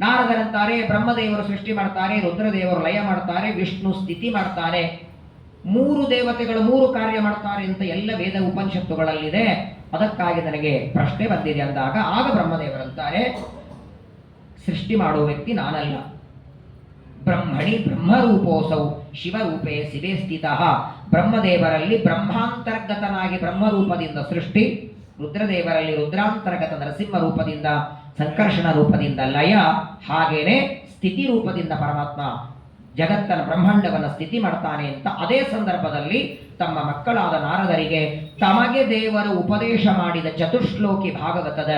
ನಾರದರಂತಾರೆ, ಬ್ರಹ್ಮದೇವರು ಸೃಷ್ಟಿ ಮಾಡ್ತಾರೆ, ರುದ್ರದೇವರು ಲಯ ಮಾಡ್ತಾರೆ, ವಿಷ್ಣು ಸ್ಥಿತಿ ಮಾಡ್ತಾರೆ, 3 ದೇವತೆಗಳು 3 ಕಾರ್ಯ ಮಾಡ್ತಾರೆ ಅಂತ ಎಲ್ಲ ವೇದ ಉಪನಿಷತ್ತುಗಳಲ್ಲಿದೆ, ಅದಕ್ಕಾಗಿ ನನಗೆ ಪ್ರಶ್ನೆ ಬಂದಿದೆ ಅಂದಾಗ, ಆಗ ಬ್ರಹ್ಮದೇವರಂತಾರೆ, ಸೃಷ್ಟಿ ಮಾಡುವ ವ್ಯಕ್ತಿ ನಾನಲ್ಲ, ಬ್ರಹ್ಮಣಿ ಬ್ರಹ್ಮರೂಪೋಸೌ ಶಿವರೂಪೇ ಶಿವೇ ಸ್ಥಿತಃ. ಬ್ರಹ್ಮದೇವರಲ್ಲಿ ಬ್ರಹ್ಮಾಂತರ್ಗತನಾಗಿ ಬ್ರಹ್ಮರೂಪದಿಂದ ಸೃಷ್ಟಿ, ರುದ್ರದೇವರಲ್ಲಿ ರುದ್ರಾಂತರ್ಗತ ನರಸಿಂಹ ರೂಪದಿಂದ ಸಂಕರ್ಷಣ ರೂಪದಿಂದ ಲಯ, ಹಾಗೇನೆ ಸ್ಥಿತಿ ರೂಪದಿಂದ ಪರಮಾತ್ಮ ಜಗತ್ತನ ಬ್ರಹ್ಮಾಂಡವನ್ನು ಸ್ಥಿತಿ ಮಾಡ್ತಾನೆ ಅಂತ ಅದೇ ಸಂದರ್ಭದಲ್ಲಿ ತಮ್ಮ ಮಕ್ಕಳಾದ ನಾರದರಿಗೆ ತಮಗೆ ದೇವರು ಉಪದೇಶ ಮಾಡಿದ ಚತುಶ್ಲೋಕಿ ಭಾಗವತದ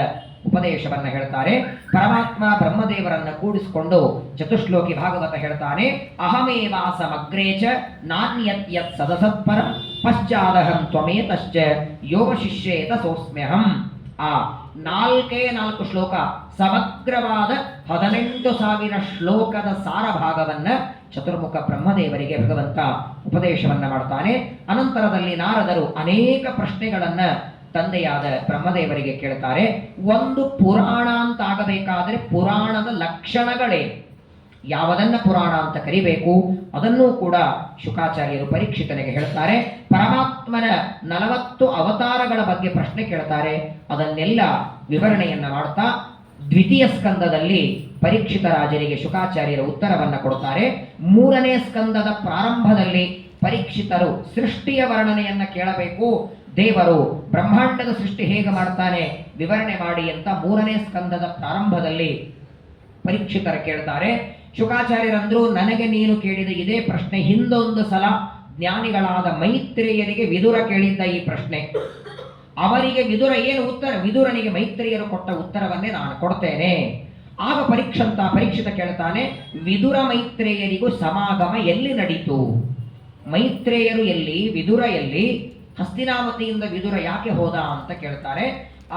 ಉಪದೇಶವನ್ನ ಹೇಳ್ತಾರೆ. ಪರಮಾತ್ಮ ಬ್ರಹ್ಮದೇವರನ್ನ ಕೂಡಿಸಿಕೊಂಡು ಚತುಶ್ಲೋಕಿ ಭಾಗವತ ಹೇಳ್ತಾನೆ. ಅಹಮೇವಾ ಸಮಗ್ರೇಚ ನಾನ್ಯತ್ ಯತ್ ಸದಸತ್ಪರ ಪಶ್ಚಾದಹಂ ತ್ವಮೇತಶ್ಚ ಯೋಗ ಶಿಷ್ಯೇತ ಸೋಸ್ಮ್ಯಹಂ. ಆ 4 ಶ್ಲೋಕ ಸಮಗ್ರವಾದ 18,000 ಶ್ಲೋಕದ ಸಾರ ಭಾಗವನ್ನ ಚತುರ್ಮುಖ ಬ್ರಹ್ಮದೇವರಿಗೆ ಭಗವಂತ ಉಪದೇಶವನ್ನ ಮಾಡ್ತಾನೆ. ಅನಂತರದಲ್ಲಿ ನಾರದರು ಅನೇಕ ಪ್ರಶ್ನೆಗಳನ್ನ ತಂದೆಯಾದ ಬ್ರಹ್ಮದೇವರಿಗೆ ಕೇಳ್ತಾರೆ. ಒಂದು ಪುರಾಣ ಅಂತ ಆಗಬೇಕಾದ್ರೆ ಪುರಾಣದ ಲಕ್ಷಣಗಳೇ, ಯಾವುದನ್ನ ಪುರಾಣ ಅಂತ ಕರಿಬೇಕು ಅದನ್ನೂ ಕೂಡ ಶುಕಾಚಾರ್ಯರು ಪರೀಕ್ಷಿತನಿಗೆ ಹೇಳ್ತಾರೆ. ಪರಮಾತ್ಮನ 40 ಅವತಾರಗಳ ಬಗ್ಗೆ ಪ್ರಶ್ನೆ ಕೇಳ್ತಾರೆ. ಅದನ್ನೆಲ್ಲ ವಿವರಣೆಯನ್ನ ಮಾಡ್ತಾ ದ್ವಿತೀಯ ಸ್ಕಂದದಲ್ಲಿ ಪರೀಕ್ಷಿತ ರಾಜರಿಗೆ ಶುಕಾಚಾರ್ಯರ ಉತ್ತರವನ್ನ ಕೊಡ್ತಾರೆ. 3ನೇ ಸ್ಕಂದದ ಪ್ರಾರಂಭದಲ್ಲಿ ಪರೀಕ್ಷಿತರು ಸೃಷ್ಟಿಯ ವರ್ಣನೆಯನ್ನ ಕೇಳಬೇಕು. ದೇವರು ಬ್ರಹ್ಮಾಂಡದ ಸೃಷ್ಟಿ ಹೇಗೆ ಮಾಡ್ತಾನೆ ವಿವರಣೆ ಮಾಡಿ ಅಂತ 3ನೇ ಸ್ಕಂದದ ಪ್ರಾರಂಭದಲ್ಲಿ ಪರೀಕ್ಷಿತರ ಕೇಳ್ತಾರೆ. ಶುಕಾಚಾರ್ಯರಂದ್ರು, ನನಗೆ ನೀನು ಕೇಳಿದ ಇದೇ ಪ್ರಶ್ನೆ ಹಿಂದೊಂದು ಸಲ ಜ್ಞಾನಿಗಳಾದ ಮೈತ್ರೇಯರಿಗೆ ವಿದುರ ಕೇಳಿದ್ದ ಈ ಪ್ರಶ್ನೆ. ಅವರಿಗೆ ವಿದುರ ಏನು ಉತ್ತರ, ವಿದುರನಿಗೆ ಮೈತ್ರೇಯರು ಕೊಟ್ಟ ಉತ್ತರವನ್ನೇ ನಾನು ಕೊಡ್ತೇನೆ. ಆಗ ಪರೀಕ್ಷಿತ ಕೇಳ್ತಾನೆ, ವಿದುರ ಮೈತ್ರೇಯರಿಗೂ ಸಮಾಗಮ ಎಲ್ಲಿ ನಡೀತು? ಮೈತ್ರೇಯರು ಎಲ್ಲಿ, ವಿದುರ ಎಲ್ಲಿ? ಹಸ್ತಿನಾವತಿಯಿಂದ ವಿದುರ ಯಾಕೆ ಹೋದ ಅಂತ ಕೇಳ್ತಾರೆ.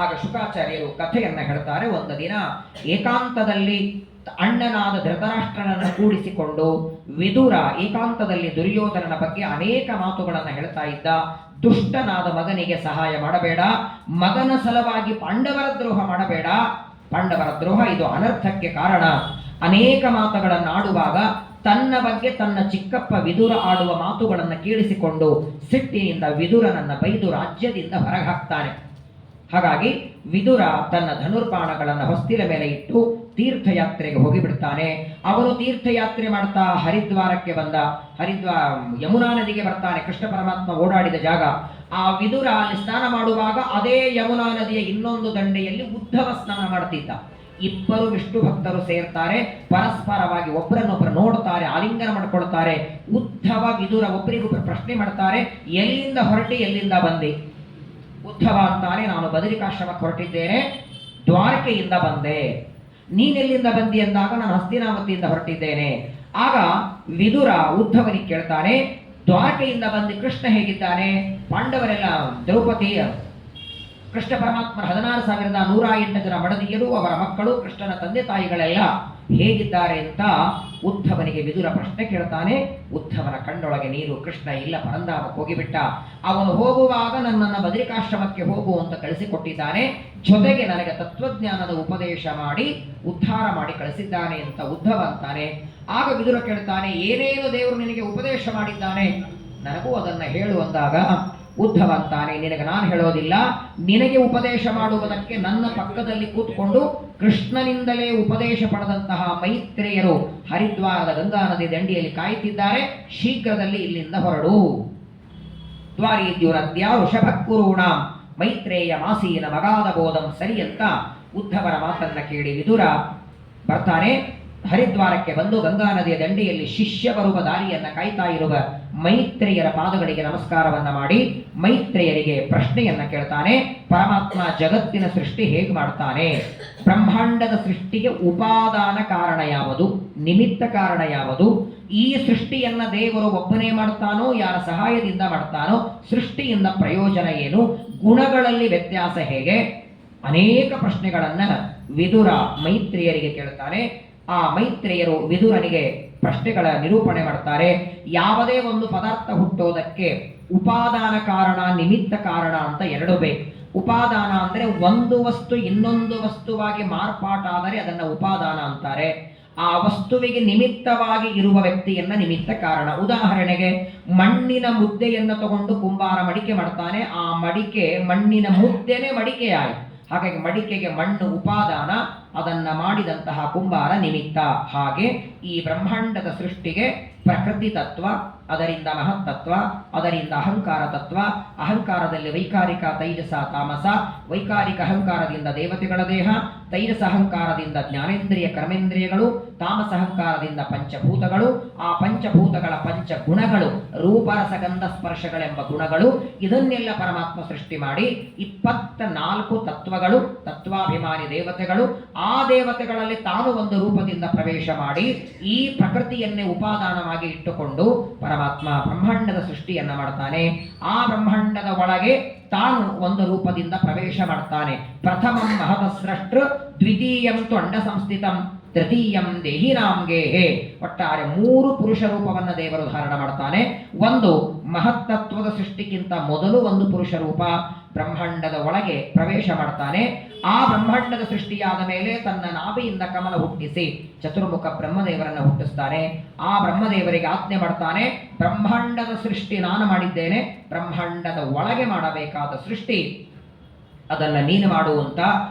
ಆಗ ಶುಕಾಚಾರ್ಯರು ಕಥೆಯನ್ನ ಹೇಳ್ತಾರೆ. ಒಂದು ದಿನ ಏಕಾಂತದಲ್ಲಿ ಅಣ್ಣನಾದ ಧೃತರಾಷ್ಟ್ರನನ್ನು ಕೂಡಿಸಿಕೊಂಡು ವಿದುರ ಏಕಾಂತದಲ್ಲಿ ದುರ್ಯೋಧನನ ಬಗ್ಗೆ ಅನೇಕ ಮಾತುಗಳನ್ನು ಹೇಳ್ತಾ ಇದ್ದ. ದುಷ್ಟನಾದ ಮಗನಿಗೆ ಸಹಾಯ ಮಾಡಬೇಡ, ಮಗನ ಸಲುವಾಗಿ ಪಾಂಡವರ ದ್ರೋಹ ಮಾಡಬೇಡ, ಪಾಂಡವರ ದ್ರೋಹ ಇದು ಅನರ್ಥಕ್ಕೆ ಕಾರಣ. ಅನೇಕ ಮಾತುಗಳನ್ನು ಆಡುವಾಗ ತನ್ನ ಬಗ್ಗೆ ತನ್ನ ಚಿಕ್ಕಪ್ಪ ವಿದುರ ಆಡುವ ಮಾತುಗಳನ್ನು ಕೇಳಿಸಿಕೊಂಡು ಸಿಟ್ಟಿನಿಂದ ವಿದುರನನ್ನ ಬೈದು ರಾಜ್ಯದಿಂದ ಹೊರಗೆ ಹಾಕ್ತಾನೆ. ಹಾಗಾಗಿ ವಿದುರ ತನ್ನ ಧನುರ್ಬಾಣಗಳನ್ನು ಹೊಸ್ತಿಲ ಮೇಲೆ ಇಟ್ಟು ತೀರ್ಥಯಾತ್ರೆಗೆ ಹೋಗಿಬಿಡ್ತಾನೆ. ಅವನು ತೀರ್ಥಯಾತ್ರೆ ಮಾಡ್ತಾ ಹರಿದ್ವಾರಕ್ಕೆ ಬಂದ. ಯಮುನಾ ನದಿಗೆ ಬರ್ತಾನೆ, ಕೃಷ್ಣ ಪರಮಾತ್ಮ ಓಡಾಡಿದ ಜಾಗ. ಆ ವಿದುರ ಅಲ್ಲಿ ಸ್ನಾನ ಮಾಡುವಾಗ ಅದೇ ಯಮುನಾ ನದಿಯ ಇನ್ನೊಂದು ದಂಡೆಯಲ್ಲಿ ಉದ್ಧವ ಸ್ನಾನ ಮಾಡ್ತಿದ್ದ. ಇಬ್ಬರು ವಿಷ್ಣು ಭಕ್ತರು ಸೇರ್ತಾರೆ, ಪರಸ್ಪರವಾಗಿ ಒಬ್ಬರನ್ನೊಬ್ಬರು ನೋಡ್ತಾರೆ, ಆಲಿಂಗನ ಮಾಡ್ಕೊಳ್ತಾರೆ. ಉದ್ಧವ ವಿದುರ ಒಬ್ಬರಿಗೊಬ್ಬರು ಪ್ರಶ್ನೆ ಮಾಡ್ತಾರೆ, ಎಲ್ಲಿಂದ ಹೊರಟಿ, ಎಲ್ಲಿಂದ ಬಂದೆ? ಉದ್ಧವ ಅಂತಾನೆ, ನಾನು ಬದರಿಕಾಶ್ರಮಕ್ಕೆ ಹೊರಟಿದ್ದೇನೆ, ದ್ವಾರಕೆಯಿಂದ ಬಂದೆ. ನೀನೆಲ್ಲಿಂದ ಬಂದಿ ಎಂದಾಗ, ನಾನು ಹಸ್ತಿನಾವತಿಯಿಂದ ಹೊರಟಿದ್ದೇನೆ. ಆಗ ವಿದುರ ಉದ್ಧವನಿಗೆ ಕೇಳ್ತಾನೆ, ದ್ವಾರಕೆಯಿಂದ ಬಂದು ಕೃಷ್ಣ ಹೇಗಿದ್ದಾನೆ? ಪಾಂಡವರೆಲ್ಲ, ದ್ರೌಪದಿ, ಕೃಷ್ಣ ಪರಮಾತ್ಮರ 16,108 ಜನ ಮಡದಿಯರು, ಅವರ ಮಕ್ಕಳು, ಕೃಷ್ಣನ ತಂದೆ ತಾಯಿಗಳೆಲ್ಲ ಹೇಗಿದ್ದಾರೆ ಅಂತ ಉದ್ಧವನಿಗೆ ವಿದುರ ಪ್ರಶ್ನೆ ಕೇಳ್ತಾನೆ. ಉದ್ಧವನ ಕಣ್ಣೊಳಗೆ ನೀರು. ಕೃಷ್ಣ ಇಲ್ಲ, ಪರಂಧಾಮಕ್ಕೆ ಹೋಗಿಬಿಟ್ಟ. ಅವನು ಹೋಗುವಾಗ ನನ್ನನ್ನು ಬದರಿಕಾಶ್ರಮಕ್ಕೆ ಹೋಗು ಅಂತ ಕಳಿಸಿಕೊಟ್ಟಿದ್ದಾನೆ, ಜೊತೆಗೆ ನನಗೆ ತತ್ವಜ್ಞಾನದ ಉಪದೇಶ ಮಾಡಿ ಉದ್ಧಾರ ಮಾಡಿ ಕಳಿಸಿದ್ದಾನೆ ಅಂತ ಉದ್ಧವ ಅಂತಾನೆ. ಆಗ ವಿದುರ ಕೇಳ್ತಾನೆ, ಏನೇನು ದೇವರು ನಿನಗೆ ಉಪದೇಶ ಮಾಡಿದ್ದಾನೆ, ನನಗೂ ಅದನ್ನ ಹೇಳು ಅಂದಾಗ ಉದ್ಧವ ಅಂತಾನೆ, ನಿನಗೆ ನಾನು ಹೇಳೋದಿಲ್ಲ, ನಿನಗೆ ಉಪದೇಶ ಮಾಡುವುದಕ್ಕೆ ನನ್ನ ಪಕ್ಕದಲ್ಲಿ ಕೂತ್ಕೊಂಡು ಕೃಷ್ಣನಿಂದಲೇ ಉಪದೇಶ ಪಡೆದಂತಹ ಮೈತ್ರೇಯರು ಹರಿದ್ವಾರದ ಗಂಗಾ ನದಿ ದಂಡಿಯಲ್ಲಿ ಕಾಯುತ್ತಿದ್ದಾರೆ, ಶೀಘ್ರದಲ್ಲಿ ಇಲ್ಲಿಂದ ಹೊರಡು. ದ್ವಾರೀದ್ಯುರದ್ಯ ವೃಷಭಕ್ಕುರೂಣ ಮೈತ್ರೇಯ ಮಾಸೀನ ಮಗಾದ ಬೋಧಂ ಸರಿ ಅಂತ ಉದ್ಧವರ ಮಾತನ್ನ ಕೇಳಿ ವಿದುರ ಬರ್ತಾನೆ. ಹರಿದ್ವಾರಕ್ಕೆ ಬಂದು ಗಂಗಾ ನದಿಯ ದಂಡೆಯಲ್ಲಿ ಶಿಷ್ಯ ಬರುವ ದಾರಿಯನ್ನ ಕಾಯ್ತಾ ಇರುವ ಮೈತ್ರೇಯರ ಪಾದಗಳಿಗೆ ನಮಸ್ಕಾರವನ್ನ ಮಾಡಿ ಮೈತ್ರೇಯರಿಗೆ ಪ್ರಶ್ನೆಯನ್ನ ಕೇಳ್ತಾನೆ. ಪರಮಾತ್ಮ ಜಗತ್ತಿನ ಸೃಷ್ಟಿ ಹೇಗೆ ಮಾಡ್ತಾನೆ? ಬ್ರಹ್ಮಾಂಡದ ಸೃಷ್ಟಿಗೆ ಉಪಾದಾನ ಕಾರಣ ಯಾವುದು, ನಿಮಿತ್ತ ಕಾರಣ ಯಾವುದು? ಈ ಸೃಷ್ಟಿಯನ್ನ ದೇವರು ಒಬ್ಬನೇ ಮಾಡ್ತಾನೋ, ಯಾರ ಸಹಾಯದಿಂದ ಮಾಡ್ತಾನೋ? ಸೃಷ್ಟಿಯಿಂದ ಪ್ರಯೋಜನ ಏನು? ಗುಣಗಳಲ್ಲಿ ವ್ಯತ್ಯಾಸ ಹೇಗೆ? ಅನೇಕ ಪ್ರಶ್ನೆಗಳನ್ನ ವಿದುರ ಮೈತ್ರೇಯರಿಗೆ ಕೇಳ್ತಾನೆ. ಆ ಮೈತ್ರೇಯರು ವಿದುರನಿಗೆ ಪ್ರಶ್ನೆಗಳ ನಿರೂಪಣೆ ಮಾಡ್ತಾರೆ. ಯಾವುದೇ ಒಂದು ಪದಾರ್ಥ ಹುಟ್ಟೋದಕ್ಕೆ ಉಪಾದಾನ ಕಾರಣ, ನಿಮಿತ್ತ ಕಾರಣ ಅಂತ ಎರಡು ಬೇಕು. ಉಪಾದಾನ ಅಂದ್ರೆ ಒಂದು ವಸ್ತು ಇನ್ನೊಂದು ವಸ್ತುವಾಗಿ ಮಾರ್ಪಾಟಾದರೆ ಅದನ್ನ ಉಪಾದಾನ ಅಂತಾರೆ. ಆ ವಸ್ತುವಿಗೆ ನಿಮಿತ್ತವಾಗಿ ಇರುವ ವ್ಯಕ್ತಿಯನ್ನ ನಿಮಿತ್ತ ಕಾರಣ. ಉದಾಹರಣೆಗೆ ಮಣ್ಣಿನ ಮುದ್ದೆಯನ್ನು ತಗೊಂಡು ಕುಂಬಾರ ಮಡಿಕೆ ಮಾಡ್ತಾನೆ, ಆ ಮಡಿಕೆ ಮಣ್ಣಿನ ಮುದ್ದೆನೇ ಮಡಿಕೆಯಾಯಿತು. ಹಾಗಾಗಿ ಮಡಿಕೆಗೆ ಮಣ್ಣು ಉಪಾದಾನ, ಅದನ್ನ ಮಾಡಿದಂತಹ ಕುಂಬಾರ ನಿಮಿತ್ತ. ಹಾಗೆ ಈ ಬ್ರಹ್ಮಾಂಡದ ಸೃಷ್ಟಿಗೆ ಪ್ರಕೃತಿ ತತ್ವ, ಅದರಿಂದ ಮಹತ್ತತ್ವ, ಅದರಿಂದ ಅಹಂಕಾರ ತತ್ವ, ಅಹಂಕಾರದಲ್ಲಿ ವೈಕಾರಿಕ ತೈಜಸ ತಾಮಸ, ವೈಕಾರಿಕ ಅಹಂಕಾರದಿಂದ ದೇವತೆಗಳ ದೇಹ, ತೈಜಸ ಅಹಂಕಾರದಿಂದ ಜ್ಞಾನೇಂದ್ರಿಯ ಕರ್ಮೇಂದ್ರಿಯಗಳು, ತಾಮಸ ಅಹಂಕಾರದಿಂದ ಪಂಚಭೂತಗಳು, ಆ ಪಂಚಭೂತಗಳ ಪಂಚಗುಣಗಳು, ರೂಪರಸಗಂಧ ಸ್ಪರ್ಶಗಳೆಂಬ ಗುಣಗಳು. ಇದನ್ನೆಲ್ಲ ಪರಮಾತ್ಮ ಸೃಷ್ಟಿ ಮಾಡಿ 24 ತತ್ವಗಳು, ತತ್ವಾಭಿಮಾನಿ ದೇವತೆಗಳು, ಆ ದೇವತೆಗಳಲ್ಲಿ ತಾನು ಒಂದು ರೂಪದಿಂದ ಪ್ರವೇಶ ಮಾಡಿ ಈ ಪ್ರಕೃತಿಯನ್ನೇ ಉಪಾದಾನವಾಗಿ ಇಟ್ಟುಕೊಂಡು ಪರಮಾತ್ಮ ಬ್ರಹ್ಮಾಂಡದ ಸೃಷ್ಟಿಯನ್ನ ಮಾಡ್ತಾನೆ. ಆ ಬ್ರಹ್ಮಾಂಡದ ಒಳಗೆ ತಾನು ಒಂದು ರೂಪದಿಂದ ಪ್ರವೇಶ ಮಾಡ್ತಾನೆ. ಪ್ರಥಮಂ ಮಹತಸ್ರಷ್ಟೃ, ದ್ವಿತೀಯಂ ತು ಅಂಡ ಸಂಸ್ಥಿತಂ, ತೃತೀಯಂ ದೇಹಿನಾಂಗೇಹೇ. ಒಟ್ಟಾರೆ 3 ಪುರುಷ ರೂಪವನ್ನ ದೇವರು ಧಾರಣ ಮಾಡ್ತಾನೆ. ಒಂದು ಮಹತ್ತತ್ವದ ಸೃಷ್ಟಿಗಿಂತ ಮೊದಲು ಒಂದು ಪುರುಷ ರೂಪ ಬ್ರಹ್ಮಾಂಡದ ಒಳಗೆ ಪ್ರವೇಶ ಮಾಡ್ತಾನೆ. ಆ ಬ್ರಹ್ಮಾಂಡದ ಸೃಷ್ಟಿಯಾದ ಮೇಲೆ ತನ್ನ ನಾಭಿಯಿಂದ ಕಮಲ ಹುಟ್ಟಿಸಿ ಚತುರ್ಮುಖ ಬ್ರಹ್ಮದೇವರನ್ನ ಹುಟ್ಟಿಸ್ತಾನೆ. ಆ ಬ್ರಹ್ಮದೇವರಿಗೆ ಆಜ್ಞೆ ಮಾಡ್ತಾನೆ, ಬ್ರಹ್ಮಾಂಡದ ಸೃಷ್ಟಿ ನಾನು ಮಾಡಿದ್ದೇನೆ, ಬ್ರಹ್ಮಾಂಡದ ಒಳಗೆ ಮಾಡಬೇಕಾದ ಸೃಷ್ಟಿ ಅದನ್ನ ನೀನು ಮಾಡುವಂತ.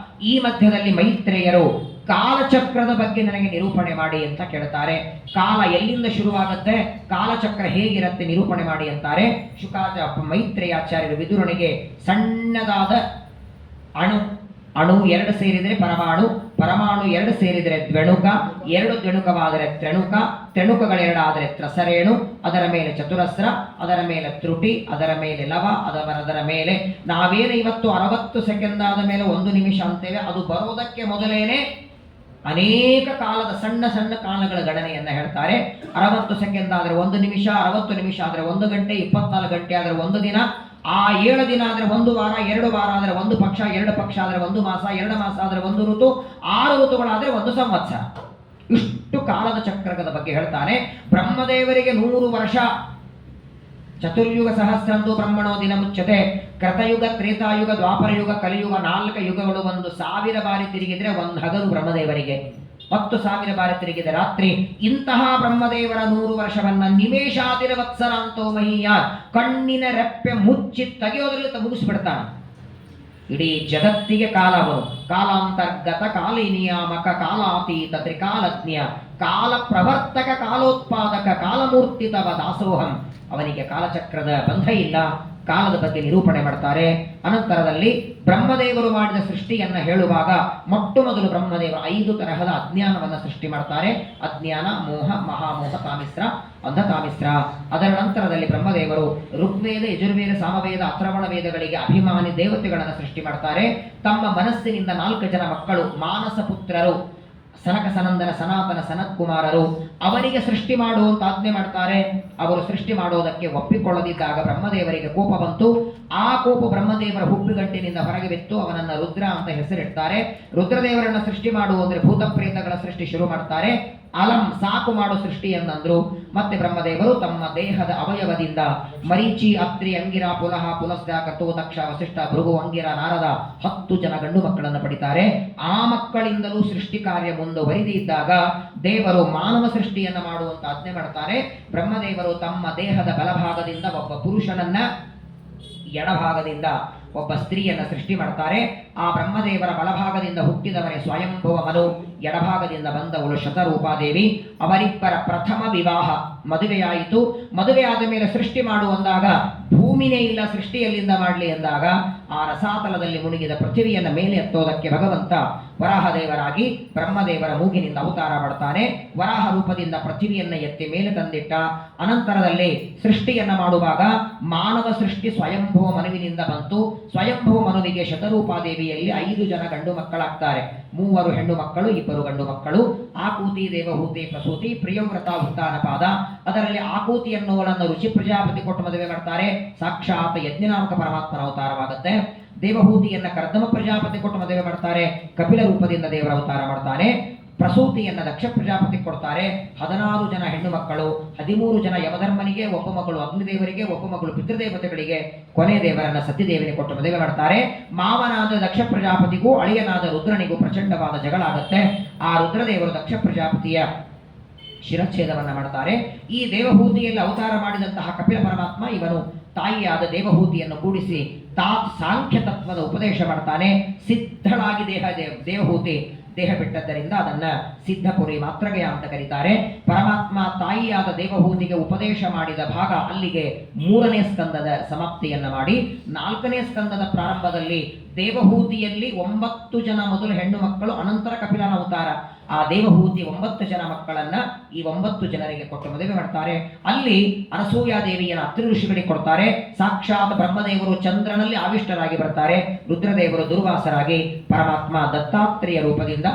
ಈ ಮಧ್ಯದಲ್ಲಿ ಮೈತ್ರೇಯರು ಕಾಲಚಕ್ರದ ಬಗ್ಗೆ ನನಗೆ ನಿರೂಪಣೆ ಮಾಡಿ ಅಂತ ಕೇಳ್ತಾರೆ. ಕಾಲ ಎಲ್ಲಿಂದ ಶುರುವಾಗುತ್ತೆ, ಕಾಲಚಕ್ರ ಹೇಗಿರುತ್ತೆ ನಿರೂಪಣೆ ಮಾಡಿ ಅಂತಾರೆ. ಮೈತ್ರೇಯಾಚಾರ್ಯರು ವಿದುರನಿಗೆ ಸಣ್ಣದಾದ ಅಣು 2 ಸೇರಿದರೆ ಪರಮಾಣು, ಪರಮಾಣು 2 ಸೇರಿದರೆ ದ್ವೆಣುಕ, 2 ದ್ವೆಣುಕವಾದರೆ ತ್ರೆಣುಕ, ತ್ರೆಣುಕಗಳೆರಡಾದರೆ ತ್ರಸರೇಣು, ಅದರ ಮೇಲೆ ಚತುರಸ್ರ, ಅದರ ಮೇಲೆ ತ್ರುಟಿ, ಅದರ ಮೇಲೆ ಲವ, ಅದರ ಮೇಲೆ ನಾವೇನು ಇವತ್ತು 60 ಸೆಕೆಂಡ್ ಆದ ಮೇಲೆ 1 ನಿಮಿಷ ಅಂತೇವೆ, ಅದು ಬರೋದಕ್ಕೆ ಮೊದಲೇನೆ ಅನೇಕ ಕಾಲದ ಸಣ್ಣ ಸಣ್ಣ ಕಾಲಗಳ ಗಣನೆಯನ್ನ ಹೇಳ್ತಾರೆ. 60 ಸೆಕೆಂಡ್ ಆದರೆ 1 ನಿಮಿಷ, 60 ನಿಮಿಷ ಆದರೆ 1 ಗಂಟೆ, 24 ಗಂಟೆ ಆದರೆ 1 ದಿನ, ಆ 7 ದಿನ ಆದರೆ 1 ವಾರ, 2 ವಾರ ಆದರೆ 1 ಪಕ್ಷ, 2 ಪಕ್ಷ ಆದರೆ 1 ಮಾಸ, 2 ಮಾಸ ಆದರೆ 1 ಋತು, 6 ಋತುಗಳಾದರೆ 1 ಸಂವತ್ಸರ. ಇಷ್ಟು ಕಾಲದ ಚಕ್ರದ ಬಗ್ಗೆ ಹೇಳ್ತಾನೆ. ಬ್ರಹ್ಮದೇವರಿಗೆ 100 ವರ್ಷ. ಚತುರ್ಯುಗ ಸಹಸ್ರಂದು ಬ್ರಹ್ಮಣೋ ದಿನ ಮುಚ್ಚತೆ. ಕೃತಯುಗ, ತ್ರೇತಾಯುಗ, ದ್ವಾಪರಯುಗ, ಕಲಿಯುಗ 4 ಯುಗಗಳು 1000 ಬಾರಿ ತಿರುಗಿದ್ರೆ 1 ಹಗಲು ಬ್ರಹ್ಮದೇವರಿಗೆ. 10,000 ಬಾರಿ ತಿರುಗಿದ ರಾತ್ರಿ. ಇಂತಹ ಬ್ರಹ್ಮದೇವರ 100 ವರ್ಷವನ್ನ ನಿಮೇಷಾದಿರವತ್ಸರಾಂತೋ ಮಹೀಯಾತ್, ಕಣ್ಣಿನ ರೆಪ್ಪೆ ಮುಚ್ಚಿ ತೆಗೆಯೋದ್ರಲ್ಲಿ ಮುಗಿಸ್ಬಿಡ್ತಾನೆ. ಇಡೀ ಜಗತ್ತಿಗೆ ಕಾಲವನು, ಕಾಲಾಂತರ್ಗತ ಕಾಲಿ ನಿಯಾಮಕ ಕಾಲಾತೀತ ತ್ರಿಕಾಲಜ್ಞ ಕಾಲ ಪ್ರವರ್ತಕ ಕಾಲೋತ್ಪಾದಕ ಕಾಲಮೂರ್ತಿ ತವ ದಾಸೋಹಂ. ಅವನಿಗೆ ಕಾಲಚಕ್ರದ ಬಂಧ ಇಲ್ಲ. ಕಾಲದ ಬಗ್ಗೆ ನಿರೂಪಣೆ ಮಾಡ್ತಾರೆ. ಅನಂತರದಲ್ಲಿ ಬ್ರಹ್ಮದೇವರು ಮಾಡಿದ ಸೃಷ್ಟಿಯನ್ನ ಹೇಳುವಾಗ ಮೊಟ್ಟ ಮೊದಲು ಬ್ರಹ್ಮದೇವರು 5 ತರಹದ ಅಜ್ಞಾನವನ್ನ ಸೃಷ್ಟಿ ಮಾಡ್ತಾರೆ. ಅಜ್ಞಾನ, ಮೋಹ, ಮಹಾಮೋಹ, ತಾಮಿಸ್ರ, ಅಂಧತಾಮಿಸ್ರ. ಅದರ ನಂತರದಲ್ಲಿ ಬ್ರಹ್ಮದೇವರು ಋಗ್ವೇದ, ಯಜುರ್ವೇದ, ಸಾಮವೇದ, ಅಥರ್ವಣ ವೇದಗಳಿಗೆ ಅಭಿಮಾನಿ ದೇವತೆಗಳನ್ನು ಸೃಷ್ಟಿ ಮಾಡ್ತಾರೆ. ತಮ್ಮ ಮನಸ್ಸಿನಿಂದ 4 ಜನ ಮಕ್ಕಳು ಮಾನಸ ಪುತ್ರರು, ಸನಕ ಸನಂದನ ಸನಾತನ ಸನತ್ಕುಮಾರರು, ಅವರಿಗೆ ಸೃಷ್ಟಿ ಮಾಡುವಂತ ಆಜ್ಞೆ ಮಾಡ್ತಾರೆ. ಅವರು ಸೃಷ್ಟಿ ಮಾಡೋದಕ್ಕೆ ಒಪ್ಪಿಕೊಳ್ಳದಿದ್ದಾಗ ಬ್ರಹ್ಮದೇವರಿಗೆ ಕೋಪ ಬಂತು. ಆ ಕೋಪ ಬ್ರಹ್ಮದೇವರ ಹುಬ್ಬುಗಂಟಿನಿಂದ ಹೊರಗೆ ಬಿತ್ತು. ಅವನನ್ನ ರುದ್ರ ಅಂತ ಹೆಸರಿಡ್ತಾರೆ. ರುದ್ರದೇವರನ್ನ ಸೃಷ್ಟಿ ಮಾಡುವಂದ್ರೆ ಭೂತ ಪ್ರೇತಗಳ ಸೃಷ್ಟಿ ಶುರು ಮಾಡ್ತಾರೆ. ಅಲಂ, ಸಾಕು ಮಾಡು ಸೃಷ್ಟಿಯನ್ನಂದ್ರು. ಮತ್ತೆ ಬ್ರಹ್ಮದೇವರು ತಮ್ಮ ದೇಹದ ಅವಯವದಿಂದ ಮರೀಚಿ, ಅತ್ರಿ, ಅಂಗಿರ, ಪುಲಹ, ಪುಲಸ್ತ್ಯ, ಕಟು, ದಕ್ಷ, ವಸಿಷ್ಠ, ಭೃಗು, ಅಂಗಿರ, ನಾರದ 10 ಜನ ಗಂಡು ಮಕ್ಕಳನ್ನು ಪಡಿತಾರೆ. ಆ ಮಕ್ಕಳಿಂದಲೂ ಸೃಷ್ಟಿ ಕಾರ್ಯ ಮುಂದುವರಿದಿದ್ದಾಗ ದೇವರು ಮಾನವ ಸೃಷ್ಟಿಯನ್ನ ಮಾಡುವಂತ ಆಜ್ಞೆ ಮಾಡ್ತಾರೆ. ಬ್ರಹ್ಮದೇವರು ತಮ್ಮ ದೇಹದ ಬಲಭಾಗದಿಂದ ಒಬ್ಬ ಪುರುಷನನ್ನ, ಎಡಭಾಗದಿಂದ ಒಬ್ಬ ಸ್ತ್ರೀಯನ್ನ ಸೃಷ್ಟಿ ಮಾಡ್ತಾರೆ. ಆ ಬ್ರಹ್ಮದೇವರ ಬಲಭಾಗದಿಂದ ಹುಟ್ಟಿದವರೇ ಸ್ವಯಂಭುವ ಮನು, ಎಡಭಾಗದಿಂದ ಬಂದವಳು ಶತರೂಪಾದೇವಿ. ಅವರಿಬ್ಬರ ಪ್ರಥಮ ವಿವಾಹ, ಮದುವೆಯಾಯಿತು. ಮದುವೆಯಾದ ಮೇಲೆ ಸೃಷ್ಟಿ ಮಾಡುವಂದಾಗ ಭೂಮಿನೇ ಇಲ್ಲ, ಸೃಷ್ಟಿಯಲ್ಲಿಂದ ಮಾಡಲಿ ಎಂದಾಗ ಆ ರಸಾತಲದಲ್ಲಿ ಮುಳುಗಿದ ಪೃಥ್ವಿಯನ್ನ ಮೇಲೆ ಎತ್ತೋದಕ್ಕೆ ಭಗವಂತ ವರಾಹದೇವರಾಗಿ ಬ್ರಹ್ಮದೇವರ ಮೂಗಿನಿಂದ ಅವತಾರ ಮಾಡ್ತಾನೆ. ವರಾಹ ರೂಪದಿಂದ ಪೃಥ್ವಿಯನ್ನ ಎತ್ತಿ ಮೇಲೆ ತಂದಿಟ್ಟ. ಅನಂತರದಲ್ಲಿ ಸೃಷ್ಟಿಯನ್ನ ಮಾಡುವಾಗ ಮಾನವ ಸೃಷ್ಟಿ ಸ್ವಯಂಭುವ ಮನುವಿನಿಂದ ಬಂತು. ಸ್ವಯಂಭುವ ಮನುವಿಗೆ ಶತರೂಪಾದೇವಿಯಲ್ಲಿ 5 ಜನ ಗಂಡು ಮಕ್ಕಳಾಗ್ತಾರೆ. 3 ಹೆಣ್ಣು ಮಕ್ಕಳು, 2 ಗಂಡು ಮಕ್ಕಳು. ಆಕೂತಿ, ದೇವಹೂತಿ, ಪ್ರಸೂತಿ, ಪ್ರಿಯವ್ರತ, ಉತ್ತಾನಪಾದ. ಅದರಲ್ಲಿ ಆಕೂತಿ ಎನ್ನುವಳನ್ನು ಋಷಿ ಪ್ರಜಾಪತಿ ಕೊಟ್ಟು ಮದುವೆ ಮಾಡ್ತಾರೆ. ಸಾಕ್ಷಾತ್ ಯಜ್ಞನಾಮಕ ಪರಮಾತ್ಮನ ಅವತಾರವಾಗುತ್ತೆ. ದೇವಹೂತಿಯನ್ನ ಕರ್ದಮ ಪ್ರಜಾಪತಿ ಕೊಟ್ಟು ಮದುವೆ ಮಾಡ್ತಾರೆ. ಕಪಿಲ ರೂಪದಿಂದ ದೇವರ ಅವತಾರ ಮಾಡ್ತಾನೆ. ಪ್ರಸೂತಿಯನ್ನ ದಕ್ಷ ಪ್ರಜಾಪತಿ ಕೊಡ್ತಾರೆ. 16 ಜನ ಹೆಣ್ಣು ಮಕ್ಕಳು, 13 ಜನ ಯಮಧರ್ಮನಿಗೆ, ಒಬ್ಬ ಮಗಳು ಅಗ್ನಿದೇವರಿಗೆ, ಒಬ್ಬ ಮಗಳು ಪಿತೃದೇವತೆಗಳಿಗೆ, ಕೊನೆ ದೇವರನ್ನ ಸತಿದೇವನಿಗೆ ಕೊಟ್ಟು ಮದುವೆ ಮಾಡ್ತಾರೆ. ಮಾವನಾದ ದಕ್ಷ ಪ್ರಜಾಪತಿಗೂ ಅಳಿಯನಾದ ರುದ್ರನಿಗೂ ಪ್ರಚಂಡವಾದ ಜಗಳ ಆಗುತ್ತೆ. ಆ ರುದ್ರದೇವರು ದಕ್ಷ ಪ್ರಜಾಪತಿಯ ಶಿರಚ್ಛೇದವನ್ನ ಮಾಡ್ತಾರೆ. ಈ ದೇವಹೂತಿಯಲ್ಲಿ ಅವತಾರ ಮಾಡಿದಂತಹ ಕಪಿಲ ಪರಮಾತ್ಮ ಇವನು ತಾಯಿಯಾದ ದೇವಹೂತಿಯನ್ನು ಕೂಡಿಸಿ ಸಾಂಖ್ಯ ತತ್ವದ ಉಪದೇಶ ಮಾಡ್ತಾನೆ. ಸಿದ್ಧಳಾಗಿ ದೇವಹೂತಿ ದೇಹ ಬಿಟ್ಟದ್ದರಿಂದ ಅದನ್ನ ಸಿದ್ಧಪುರಿ ಮಾತ್ರಗೆಯ ಅಂತ ಕರೀತಾರೆ. ಪರಮಾತ್ಮ ತಾಯಿಯಾದ ದೇವಹೂತಿಗೆ ಉಪದೇಶ ಮಾಡಿದ ಭಾಗ ಅಲ್ಲಿಗೆ 3ನೇ ಸ್ಕಂದದ ಸಮಾಪ್ತಿಯನ್ನ ಮಾಡಿ 4ನೇ ಸ್ಕಂದದ ಪ್ರಾರಂಭದಲ್ಲಿ ದೇವಹೂತಿಯಲ್ಲಿ 9 ಜನ ಮೊದಲು ಹೆಣ್ಣು ಮಕ್ಕಳು, ಅನಂತರ ಕಪಿಲನ ಅವತಾರ. ಆ ದೇವಹೂತಿ 9 ಜನ ಮಕ್ಕಳನ್ನ ಈ 9 ಜನರಿಗೆ ಕೊಟ್ಟು ಮದುವೆ ಮಾಡ್ತಾರೆ. ಅಲ್ಲಿ ಅನಸೂಯಾದೇವಿಯನ್ನು ಅತ್ರಿ ಋಷಿಗಳಿಗೆ ಕೊಡ್ತಾರೆ. ಸಾಕ್ಷಾತ್ ಬ್ರಹ್ಮದೇವರು ಚಂದ್ರನಲ್ಲಿ ಆವಿಷ್ಟರಾಗಿ ಬರ್ತಾರೆ. ರುದ್ರದೇವರು ದುರ್ವಾಸರಾಗಿ, ಪರಮಾತ್ಮ ದತ್ತಾತ್ರೇಯ ರೂಪದಿಂದ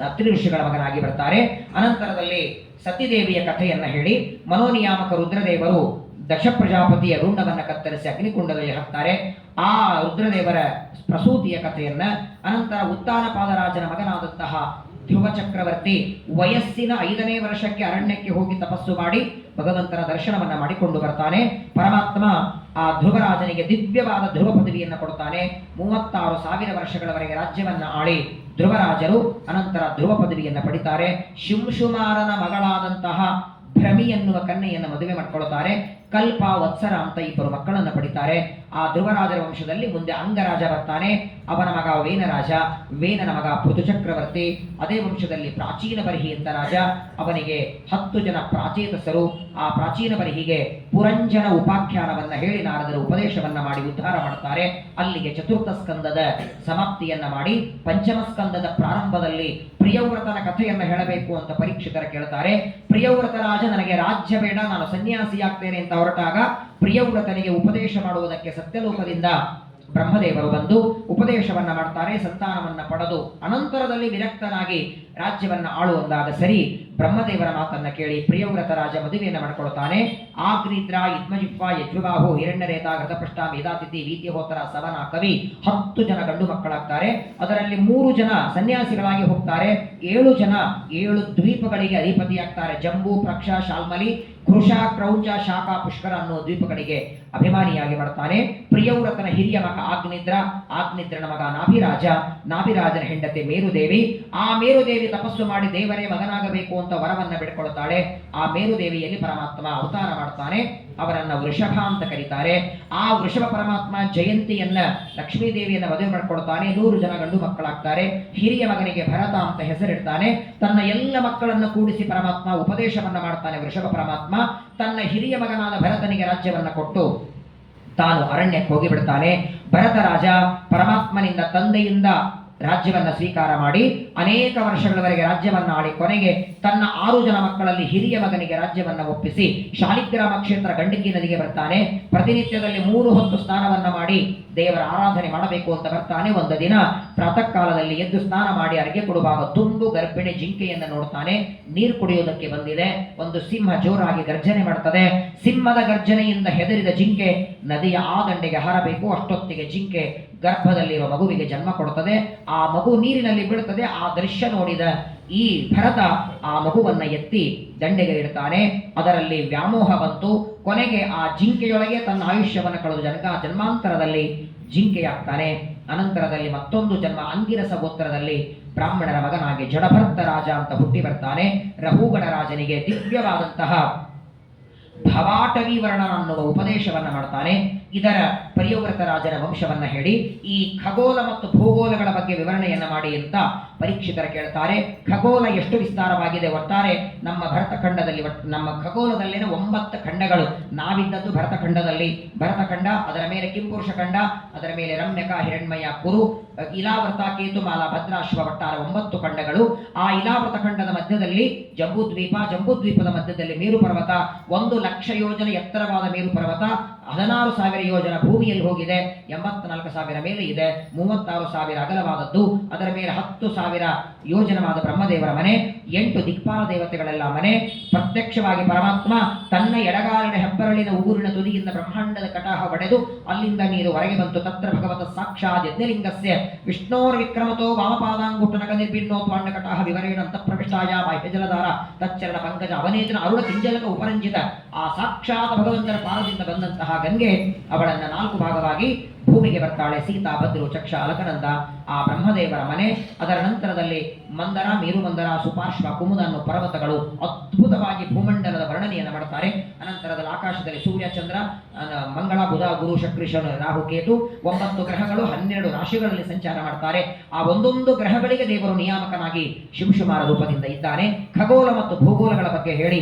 ಅತ್ರಿ ಋಷಿಗಳ ಮಗನಾಗಿ ಬರ್ತಾರೆ. ಅನಂತರದಲ್ಲಿ ಸತಿದೇವಿಯ ಕಥೆಯನ್ನ ಹೇಳಿ ಮನೋನಿಯಾಮಕ ರುದ್ರದೇವರು ದಕ್ಷ ಪ್ರಜಾಪತಿಯ ರುಂಡವನ್ನ ಕತ್ತರಿಸಿ ಅಗ್ನಿಕುಂಡದಲ್ಲಿ ಹಾಕ್ತಾರೆ. ಆ ರುದ್ರದೇವರ ಪ್ರಸೂತಿಯ ಕಥೆಯನ್ನ, ಅನಂತರ ಉತ್ತಾನಪಾದರಾಜನ ಮಗನಾದಂತಹ ಧ್ರುವ ಚಕ್ರವರ್ತಿ ವಯಸ್ಸಿನ 5ನೇ ವರ್ಷಕ್ಕೆ ಅರಣ್ಯಕ್ಕೆ ಹೋಗಿ ತಪಸ್ಸು ಮಾಡಿ ಭಗವಂತನ ದರ್ಶನವನ್ನ ಮಾಡಿಕೊಂಡು ಬರ್ತಾನೆ. ಪರಮಾತ್ಮ ಆ ಧ್ರುವರಾಜನಿಗೆ ದಿವ್ಯವಾದ ಧ್ರುವ ಪದವಿಯನ್ನು ಕೊಡ್ತಾನೆ. 36,000 ವರ್ಷಗಳವರೆಗೆ ರಾಜ್ಯವನ್ನ ಆಳಿ ಧ್ರುವರಾಜರು ಅನಂತರ ಧ್ರುವ ಪದವಿಯನ್ನು ಪಡಿತಾರೆ. ಶಿಂಶುಮಾರನ ಮಗಳಾದಂತಹ ಭ್ರಮಿ ಎನ್ನುವ ಕನ್ಯೆಯನ್ನು ಮದುವೆ ಮಾಡಿಕೊಳ್ಳುತ್ತಾರೆ. ಕಲ್ಪ, ವತ್ಸರ ಅಂತ 2 ಮಕ್ಕಳನ್ನು ಪಡಿತಾರೆ. ಆ ಧ್ರುವರಾಜರ ವಂಶದಲ್ಲಿ ಮುಂದೆ ಅಂಗರಾಜ ಬರ್ತಾನೆ. ಅವನ ಮಗ ವೇನರಾಜ, ವೇನನ ಮಗ ಪೃಥು ಚಕ್ರವರ್ತಿ. ಅದೇ ವಂಶದಲ್ಲಿ ಪ್ರಾಚೀನ ಬರಿಹಿ ಅಂತ ರಾಜ, ಅವನಿಗೆ 10 ಜನ ಪ್ರಾಚೇತಸರು. ಆ ಪ್ರಾಚೀನ ಬರಿಹಿಗೆ ಪುರಂಜನ ಉಪಾಖ್ಯಾನವನ್ನ ಹೇಳಿ ನಾರದರು ಉಪದೇಶವನ್ನ ಮಾಡಿ ಉದ್ಧಾರ ಮಾಡುತ್ತಾರೆ. ಅಲ್ಲಿಗೆ 4ಥ ಸ್ಕಂದದ ಸಮಾಪ್ತಿಯನ್ನ ಮಾಡಿ 5ಮ ಸ್ಕಂದದ ಪ್ರಾರಂಭದಲ್ಲಿ ಪ್ರಿಯವ್ರತನ ಕಥೆಯನ್ನ ಹೇಳಬೇಕು ಅಂತ ಪರೀಕ್ಷಿತರ ಕೇಳ್ತಾರೆ. ಪ್ರಿಯವ್ರತ ರಾಜ ನನಗೆ ರಾಜ್ಯ ಬೇಡ, ನಾನು ಸನ್ಯಾಸಿಯಾಗ್ತೇನೆ ಅಂತ ಹೊರಟಾಗ ಪ್ರಿಯವ್ರತನಿಗೆ ಉಪದೇಶ ಮಾಡುವುದಕ್ಕೆ ಸತ್ಯಲೋಕದಿಂದ ಬ್ರಹ್ಮದೇವರು ಬಂದು ಉಪದೇಶವನ್ನ ಮಾಡ್ತಾರೆ. ಸಂತಾನವನ್ನ ಪಡೆದು ಅನಂತರದಲ್ಲಿ ವಿರಕ್ತನಾಗಿ ರಾಜ್ಯವನ್ನ ಆಳುವಂದಾಗ ಸರಿ ಬ್ರಹ್ಮದೇವರ ಮಾತನ್ನ ಕೇಳಿ ಪ್ರಿಯವ್ರತ ರಾಜ ಮದುವೆಯನ್ನು ಮಾಡಿಕೊಳ್ತಾನೆ. ಆಗ್ನಿದ್ರ ಯುದ್ಮಜಿಹ್ವ ಯಜ್ವಾಹು ಹಿರಣ್ಯರೇತ ಘೃತಪೃಷ್ಠ ಮೇಧಾತಿಥಿ ವೀತ್ಯಹೋತರ ಸವನ ಕವಿ 10 ಜನ ಗಂಡು ಮಕ್ಕಳಾಗ್ತಾರೆ. ಅದರಲ್ಲಿ 3 ಜನ ಸನ್ಯಾಸಿಗಳಾಗಿ ಹೋಗ್ತಾರೆ. 7 ಜನ 7 ದ್ವೀಪಗಳಿಗೆ ಅಧಿಪತಿಯಾಗ್ತಾರೆ. ಜಂಬೂ, ಪ್ರಕ್ಷ, ಶಾಲ್ಮಲಿ, ಕೃಷ, ಕ್ರೌಂಚ, ಶಾಖ, ಪುಷ್ಕರ ಅನ್ನೋ ದ್ವೀಪಗಳಿಗೆ ಅಭಿಮಾನಿಯಾಗಿ ಮಾಡ್ತಾನೆ. ಪ್ರಿಯವ್ರತನ ಹಿರಿಯ ಮಗ ಆಗ್ನಿದ್ರನ ಮಗ ನಾಭಿರಾಜನ ಹೆಂಡತಿ ಮೇರುದೇವಿ. ಆ ಮೇರುದೇವಿ ತಪಸ್ಸು ಮಾಡಿ ದೇವರೇ ಮಗನಾಗಬೇಕು ಅಂತ ವರವನ್ನ ಬಿಡ್ಕೊಳ್ತಾಳೆ. ಆ ಮೇರುದೇವಿಯಲ್ಲಿ ಪರಮಾತ್ಮ ಅವತಾರ ಮಾಡ್ತಾನೆ. ಅವರನ್ನ ವೃಷಭ ಅಂತ ಕರೀತಾರೆ. ಆ ವೃಷಭ ಪರಮಾತ್ಮ ಜಯಂತಿಯನ್ನ ಲಕ್ಷ್ಮೀದೇವಿಯನ್ನ ಮದುವೆ ಮಾಡ್ಕೊಳ್ತಾನೆ. 100 ಜನ ಗಂಡು ಮಕ್ಕಳಾಗ್ತಾರೆ. ಹಿರಿಯ ಮಗನಿಗೆ ಭರತ ಅಂತ ಹೆಸರಿಡ್ತಾನೆ. ತನ್ನ ಎಲ್ಲ ಮಕ್ಕಳನ್ನು ಕೂಡಿಸಿ ಪರಮಾತ್ಮ ಉಪದೇಶವನ್ನ ಮಾಡ್ತಾನೆ. ವೃಷಭ ಪರಮಾತ್ಮ ತನ್ನ ಹಿರಿಯ ಮಗನಾದ ಭರತನಿಗೆ ರಾಜ್ಯವನ್ನ ಕೊಟ್ಟು ತಾನು ಅರಣ್ಯಕ್ಕೆ ಹೋಗಿಬಿಡ್ತಾನೆ. ಭರತ ರಾಜ ಪರಮಾತ್ಮನಿಂದ ತಂದೆಯಿಂದ ರಾಜ್ಯವನ್ನ ಸ್ವೀಕಾರ ಮಾಡಿ ಅನೇಕ ವರ್ಷಗಳವರೆಗೆ ರಾಜ್ಯವನ್ನ ಆಳಿ ಕೊನೆಗೆ ತನ್ನ 6 ಜನ ಮಕ್ಕಳಲ್ಲಿ ಹಿರಿಯ ಮಗನಿಗೆ ರಾಜ್ಯವನ್ನ ಒಪ್ಪಿಸಿ ಶಾಲಿಗ್ರಾಮ ಕ್ಷೇತ್ರ ಗಂಡಕಿ ನದಿಗೆ ಬರ್ತಾನೆ. ಪ್ರತಿನಿತ್ಯದಲ್ಲಿ 3 ಹೊತ್ತು ಸ್ನಾನವನ್ನ ಮಾಡಿ ದೇವರ ಆರಾಧನೆ ಮಾಡಬೇಕು ಅಂತ ಬರ್ತಾನೆ. ಒಂದು ದಿನ ಪ್ರಾತಃ ಕಾಲದಲ್ಲಿ ಎದ್ದು ಸ್ನಾನ ಮಾಡಿ ಅರ್ಘ್ಯ ಕೊಡುವಾಗ ತುಂಬು ಗರ್ಭಿಣಿ ಜಿಂಕೆಯನ್ನು ನೋಡ್ತಾನೆ. ನೀರು ಕುಡಿಯುವುದಕ್ಕೆ ಬಂದಿದೆ. ಒಂದು ಸಿಂಹ ಜೋರಾಗಿ ಗರ್ಜನೆ ಮಾಡ್ತದೆ. ಸಿಂಹದ ಗರ್ಜನೆಯಿಂದ ಹೆದರಿದ ಜಿಂಕೆ ನದಿಯ ಆ ದಂಡೆಗೆ ಹಾರಬೇಕು. ಅಷ್ಟೊತ್ತಿಗೆ ಜಿಂಕೆ ಗರ್ಭದಲ್ಲಿರುವ ಮಗುವಿಗೆ ಜನ್ಮ ಕೊಡುತ್ತದೆ. ಆ ಮಗು ನೀರಿನಲ್ಲಿ ಬೀಳುತ್ತದೆ. ಆ ದೃಶ್ಯ ನೋಡಿದ ಈ ಭರತ ಆ ಮಗುವನ್ನ ಎತ್ತಿ ದಂಡೆಗೆ ಇಡ್ತಾನೆ. ಅದರಲ್ಲಿ ವ್ಯಾಮೋಹ ಬಂತು. ಕೊನೆಗೆ ಆ ಜಿಂಕೆಯೊಳಗೆ ತನ್ನ ಆಯುಷ್ಯವನ್ನು ಕಳೆದು ಜನ್ಮಾಂತರದಲ್ಲಿ ಜಿಂಕೆಯಾಗ್ತಾನೆ. ಅನಂತರದಲ್ಲಿ ಮತ್ತೊಂದು ಜನ್ಮ ಅಂಗಿರಸ ಗೋತ್ರದಲ್ಲಿ ಬ್ರಾಹ್ಮಣರ ಮಗನಾಗಿ ಜಡಭರ್ತ ರಾಜ ಅಂತ ಹುಟ್ಟಿ ಬರ್ತಾನೆ. ರಘುಗಣ ರಾಜನಿಗೆ ದಿವ್ಯವಾದಂತಹ ಭವಾಟವಿ ವರ್ಣ ಅನ್ನುವ ಉಪದೇಶವನ್ನ ಮಾಡ್ತಾನೆ. ಇದರ ಪ್ರಿಯವ್ರತ ರಾಜನ ವಂಶವನ್ನ ಹೇಳಿ ಈ ಖಗೋಲ ಮತ್ತು ಭೂಗೋಲಗಳ ಬಗ್ಗೆ ವಿವರಣೆಯನ್ನ ಮಾಡಿ ಅಂತ ಪರೀಕ್ಷಿತರ ಕೇಳ್ತಾರೆ. ಖಗೋಲ ಎಷ್ಟು ವಿಸ್ತಾರವಾಗಿದೆ? ಒಟ್ಟಾರೆ ನಮ್ಮ ಭರತಖಂಡದಲ್ಲಿ ನಮ್ಮ ಖಗೋಲದಲ್ಲಿನ 9 ಖಂಡಗಳು. ನಾವಿದ್ದದ್ದು ಭರತಖಂಡದಲ್ಲಿ. ಭರತಖಂಡ, ಅದರ ಮೇಲೆ ಕಿಂಪುರುಷ ಖಂಡ, ಅದರ ಮೇಲೆ ರಮ್ಯಕ, ಹಿರಣ್ಮಯ, ಕುರು, ಇಲಾವೃತ, ಕೇತುಮಾಲ, ಭದ್ರಾಶ್ವ, ಒಟ್ಟಾರೆ 9 ಖಂಡಗಳು. ಆ ಇಲಾವೃತ ಖಂಡದ ಮಧ್ಯದಲ್ಲಿ ಜಂಬೂದ್ವೀಪದ ಮಧ್ಯದಲ್ಲಿ ಮೇರು ಪರ್ವತ, 1,00,000 ಯೋಜನೆ ಎತ್ತರವಾದ ಮೇರು ಪರ್ವತ, 16,000 ಯೋಜನ ಭೂಮಿಯಲ್ಲಿ ಹೋಗಿದೆ, 84,000 ಮೇಲೆ ಇದೆ, 36,000 ಅಗಲವಾದದ್ದು. ಅದರ ಮೇಲೆ 10,000 ಯೋಜನವಾದ ಬ್ರಹ್ಮದೇವರ ಮನೆ, 8 ದಿಕ್ಪಾಲ ದೇವತೆಗಳೆಲ್ಲ ಮನೆ. ಪ್ರತ್ಯಕ್ಷವಾಗಿ ಪರಮಾತ್ಮ ತನ್ನ ಎಡಗಾಲಿನ ಹೆಬ್ಬರಳಿನ ಉಗುರಿನ ತುದಿಯಿಂದ ಬ್ರಹ್ಮಾಂಡದ ಕಟಾಹ ಒಡೆದು ಅಲ್ಲಿಂದ ನೀರು ಹೊರಗೆ ಬಂತು. ತತ್ರ ಭಗವತ ಸಾಕ್ಷಾತ್ ಯಜ್ಞಲಿಂಗಸ್ಯ ವಿಷ್ಣೋರ್ ವಿಕ್ರಮತೋ ವಾಮಪಾದಾಂಗುಟ್ಟನಕ ನಿರ್ಭಿನ್ನೋ ತ್ವಾಂಡ ಕಟಾಹ ವಿವರೇಣ ಅಂತ ಪ್ರವಿಷ್ಟಾಯ ಬಾಹ್ಯಜಲಧಾರ ತಚ್ಚರಣ ಪಂಕಜ ಅವನೇತನ ಅರುಣ ಕಿಂಜಲಕ ಉಪರಂಜಿತ. ಆ ಸಾಕ್ಷಾತ್ ಭಗವಂತನ ಪಾದದಿಂದ ಬಂದಂತಹ ಗಂಗೆ ಅವಳನ್ನ 4 ಭಾಗವಾಗಿ ಭೂಮಿಗೆ ಬರ್ತಾಳೆ. ಸೀತಾ, ಭದ್ರು, ಚಕ್ಷ, ಅಲಕನಂದ ಆ ಬ್ರಹ್ಮದೇವರ ಮನೆ. ಅದರ ನಂತರದಲ್ಲಿ ಮಂದರ, ಮೇರುಮಂದರ, ಸುಪಾರ್ಶ್ವ, ಕುಮುದ ಅನ್ನೋ ಪರ್ವತಗಳು ಅದ್ಭುತವಾಗಿ ಭೂಮಂಡಲದ ವರ್ಣನೆಯನ್ನು ಮಾಡುತ್ತಾರೆ. ಅನಂತರದಲ್ಲಿ ಆಕಾಶದಲ್ಲಿ ಸೂರ್ಯ, ಚಂದ್ರ, ಮಂಗಳ, ಬುಧ, ಗುರು, ಶುಕ್ರ, ಶನಿ, ರಾಹು, ಕೇತು 9 ಗ್ರಹಗಳು 12 ರಾಶಿಗಳಲ್ಲಿ ಸಂಚಾರ ಮಾಡ್ತಾರೆ. ಆ ಒಂದೊಂದು ಗ್ರಹಗಳಿಗೆ ದೇವರು ನಿಯಾಮಕನಾಗಿ ಶಿವಶುಮಾರ ರೂಪದಿಂದ ಇದ್ದಾನೆ. ಖಗೋಲ ಮತ್ತು ಭೂಗೋಲಗಳ ಬಗ್ಗೆ ಹೇಳಿ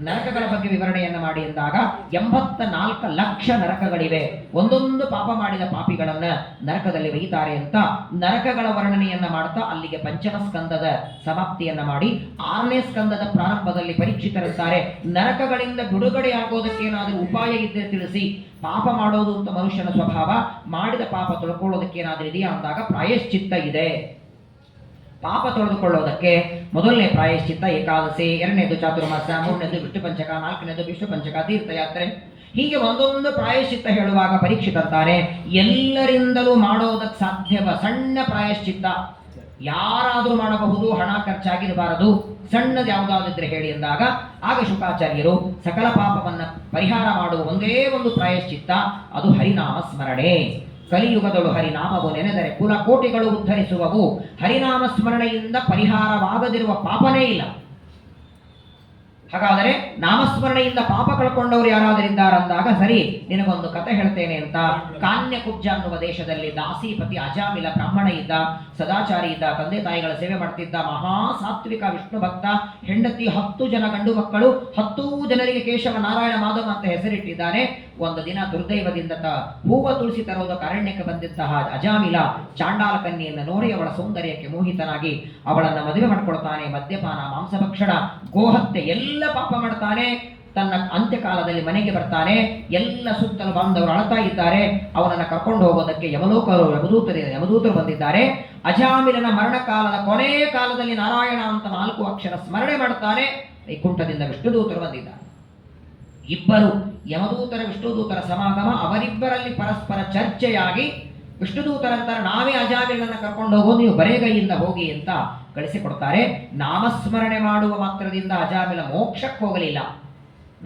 ನರಕಗಳ ಬಗ್ಗೆ ವಿವರಣೆಯನ್ನ ಮಾಡಿ ಎಂದಾಗ 84 ಲಕ್ಷ ನರಕಗಳಿವೆ. ಒಂದೊಂದು ಪಾಪ ಮಾಡಿದ ಪಾಪಿಗಳನ್ನ ನರಕದಲ್ಲಿ ಒಯ್ಯುತ್ತಾರೆ ಅಂತ ನರಕಗಳ ವರ್ಣನೆಯನ್ನ ಮಾಡ್ತಾ ಅಲ್ಲಿಗೆ 5ನೇ ಸ್ಕಂದದ ಸಮಾಪ್ತಿಯನ್ನ ಮಾಡಿ 6ನೇ ಸ್ಕಂದದ ಪ್ರಾರಂಭದಲ್ಲಿ ಪರೀಕ್ಷಿತರಂತಾರೆ, ನರಕಗಳಿಂದ ಬಿಡುಗಡೆಯಾಗೋದಕ್ಕೆ ಏನಾದರೂ ಉಪಾಯ ಇದ್ದರೆ ತಿಳಿಸಿ. ಪಾಪ ಮಾಡೋದು ಅಂತ ಮನುಷ್ಯನ ಸ್ವಭಾವ, ಮಾಡಿದ ಪಾಪ ತೊಳ್ಕೊಳ್ಳೋದಕ್ಕೆ ಏನಾದರೂ ಇದೆಯಾ ಅಂದಾಗ ಪ್ರಾಯಶ್ಚಿತ್ತ ಇದೆ. ಪಾಪ ತೊಳೆದುಕೊಳ್ಳೋದಕ್ಕೆ ಮೊದಲನೇ ಪ್ರಾಯಶ್ಚಿತ್ತ ಏಕಾದಶಿ, 2ನೇದು ಚಾತುರ್ಮಾಸ, 3ನೇದು ವಿಷ್ಣು ಪಂಚಕ, 4ನೇದು ವಿಷ್ಣು ಪಂಚಕ, ತೀರ್ಥಯಾತ್ರೆ. ಹೀಗೆ ಒಂದೊಂದು ಪ್ರಾಯಶ್ಚಿತ್ತ ಹೇಳುವಾಗ ಪರೀಕ್ಷಿತಂತಾನೆ, ಎಲ್ಲರಿಂದಲೂ ಮಾಡೋದಕ್ಕೆ ಸಾಧ್ಯವ ಸಣ್ಣ ಪ್ರಾಯಶ್ಚಿತ್ತ ಯಾರಾದರೂ ಮಾಡಬಹುದು, ಹಣ ಖರ್ಚಾಗಿರಬಾರದು, ಸಣ್ಣದು ಯಾವುದಾದಿದ್ರೆ ಹೇಳಿ ಎಂದಾಗ ಆಗ ಶುಕಾಚಾರ್ಯರು ಸಕಲ ಪಾಪವನ್ನ ಪರಿಹಾರ ಮಾಡುವ ಒಂದೇ ಒಂದು ಪ್ರಾಯಶ್ಚಿತ್ತ, ಅದು ಹರಿನಾಮ ಸ್ಮರಣೆ. ಕಲಿಯುಗದಳು ಹರಿನಾಮವು ನೆನೆದರೆ ಕುಲ ಕೋಟಿಗಳು ಉದ್ಧರಿಸುವವು. ಹರಿನಾಮ ಸ್ಮರಣೆಯಿಂದ ಪರಿಹಾರವಾಗದಿರುವ ಪಾಪನೇ ಇಲ್ಲ. ಹಾಗಾದರೆ ನಾಮಸ್ಮರಣೆಯಿಂದ ಪಾಪ ಕಳ್ಕೊಂಡವರು ಯಾರಾದರಿದ್ದಾರಂದಾಗ ಸರಿ, ನಿನಗೊಂದು ಕತೆ ಹೇಳ್ತೇನೆ ಅಂತ ಕಾನ್ಯಕುಬ್ಜ ಅನ್ನುವ ದೇಶದಲ್ಲಿ ದಾಸೀಪತಿ ಅಜಾಮಿಲ ಬ್ರಾಹ್ಮಣ ಇದ್ದ, ಸದಾಚಾರಿ ಇದ್ದ, ತಂದೆ ತಾಯಿಗಳ ಸೇವೆ ಮಾಡ್ತಿದ್ದ, ಮಹಾ ಸಾತ್ವಿಕ ವಿಷ್ಣು ಭಕ್ತ. ಹೆಂಡತಿ 10 ಜನ ಗಂಡು ಮಕ್ಕಳು, 10 ಜನರಿಗೆ ಕೇಶವ, ನಾರಾಯಣ, ಮಾಧವ ಅಂತ ಹೆಸರಿಟ್ಟಿದ್ದಾನೆ. ಒಂದು ದಿನ ದುರ್ದೈವದಿಂದ ಹೂವ ತುಳಸಿ ತರೋದಕ್ಕೆ ಅರಣ್ಯಕ್ಕೆ ಬಂದಿದ್ದ ಅಜಾಮಿಲ ಚಾಂಡಾಲ ಕನ್ಯೆಯನ್ನು ನೋಡಿ ಅವಳ ಸೌಂದರ್ಯಕ್ಕೆ ಮೋಹಿತನಾಗಿ ಅವಳನ್ನು ಮದುವೆ ಮಾಡಿಕೊಳ್ತಾನೆ. ಮದ್ಯಪಾನ, ಮಾಂಸಭಕ್ಷಣ, ಗೋಹತ್ಯೆ ಎಲ್ಲ ಪಾಪ ಮಾಡ್ತಾನೆ. ತನ್ನ ಅಂತ್ಯಕಾಲದಲ್ಲಿ ಮನೆಗೆ ಬರ್ತಾನೆ. ಎಲ್ಲ ಸುತ್ತಲೂ ಬಾಂಧವರು ಅಳತಾ ಇದ್ದಾರೆ. ಅವನನ್ನು ಕರ್ಕೊಂಡು ಹೋಗೋದಕ್ಕೆ ಯಮದೂತರು ಬಂದಿದ್ದಾರೆ. ಅಜಾಮಿಲನ ಮರಣಕಾಲದ ಕೊನೆಯ ಕಾಲದಲ್ಲಿ ನಾರಾಯಣ ಅಂತ 4 ಅಕ್ಷರ ಸ್ಮರಣೆ ಮಾಡ್ತಾನೆ. ವೈಕುಂಠದಿಂದ ವಿಷ್ಣುದೂತರು ಬಂದಿದ್ದಾರೆ. ಇಬ್ಬರು ಯಮದೂತರ ವಿಷ್ಣುದೂತರ ಸಮಾಗಮ, ಅವರಿಬ್ಬರಲ್ಲಿ ಪರಸ್ಪರ ಚರ್ಚೆಯಾಗಿ ವಿಷ್ಣುದೂತರಂತರ ನಾವೇ ಅಜಾಮಿಲನನ್ನು ಕರ್ಕೊಂಡು ಹೋಗೋ, ನೀವು ಬರೇಗೈಯಿಂದ ಹೋಗಿ ಅಂತ ಕಳಿಸಿಕೊಡ್ತಾರೆ. ನಾಮಸ್ಮರಣೆ ಮಾಡುವ ಮಾತ್ರದಿಂದ ಅಜಾಮಿಲ ಮೋಕ್ಷಕ್ಕೆ ಹೋಗಲಿಲ್ಲ.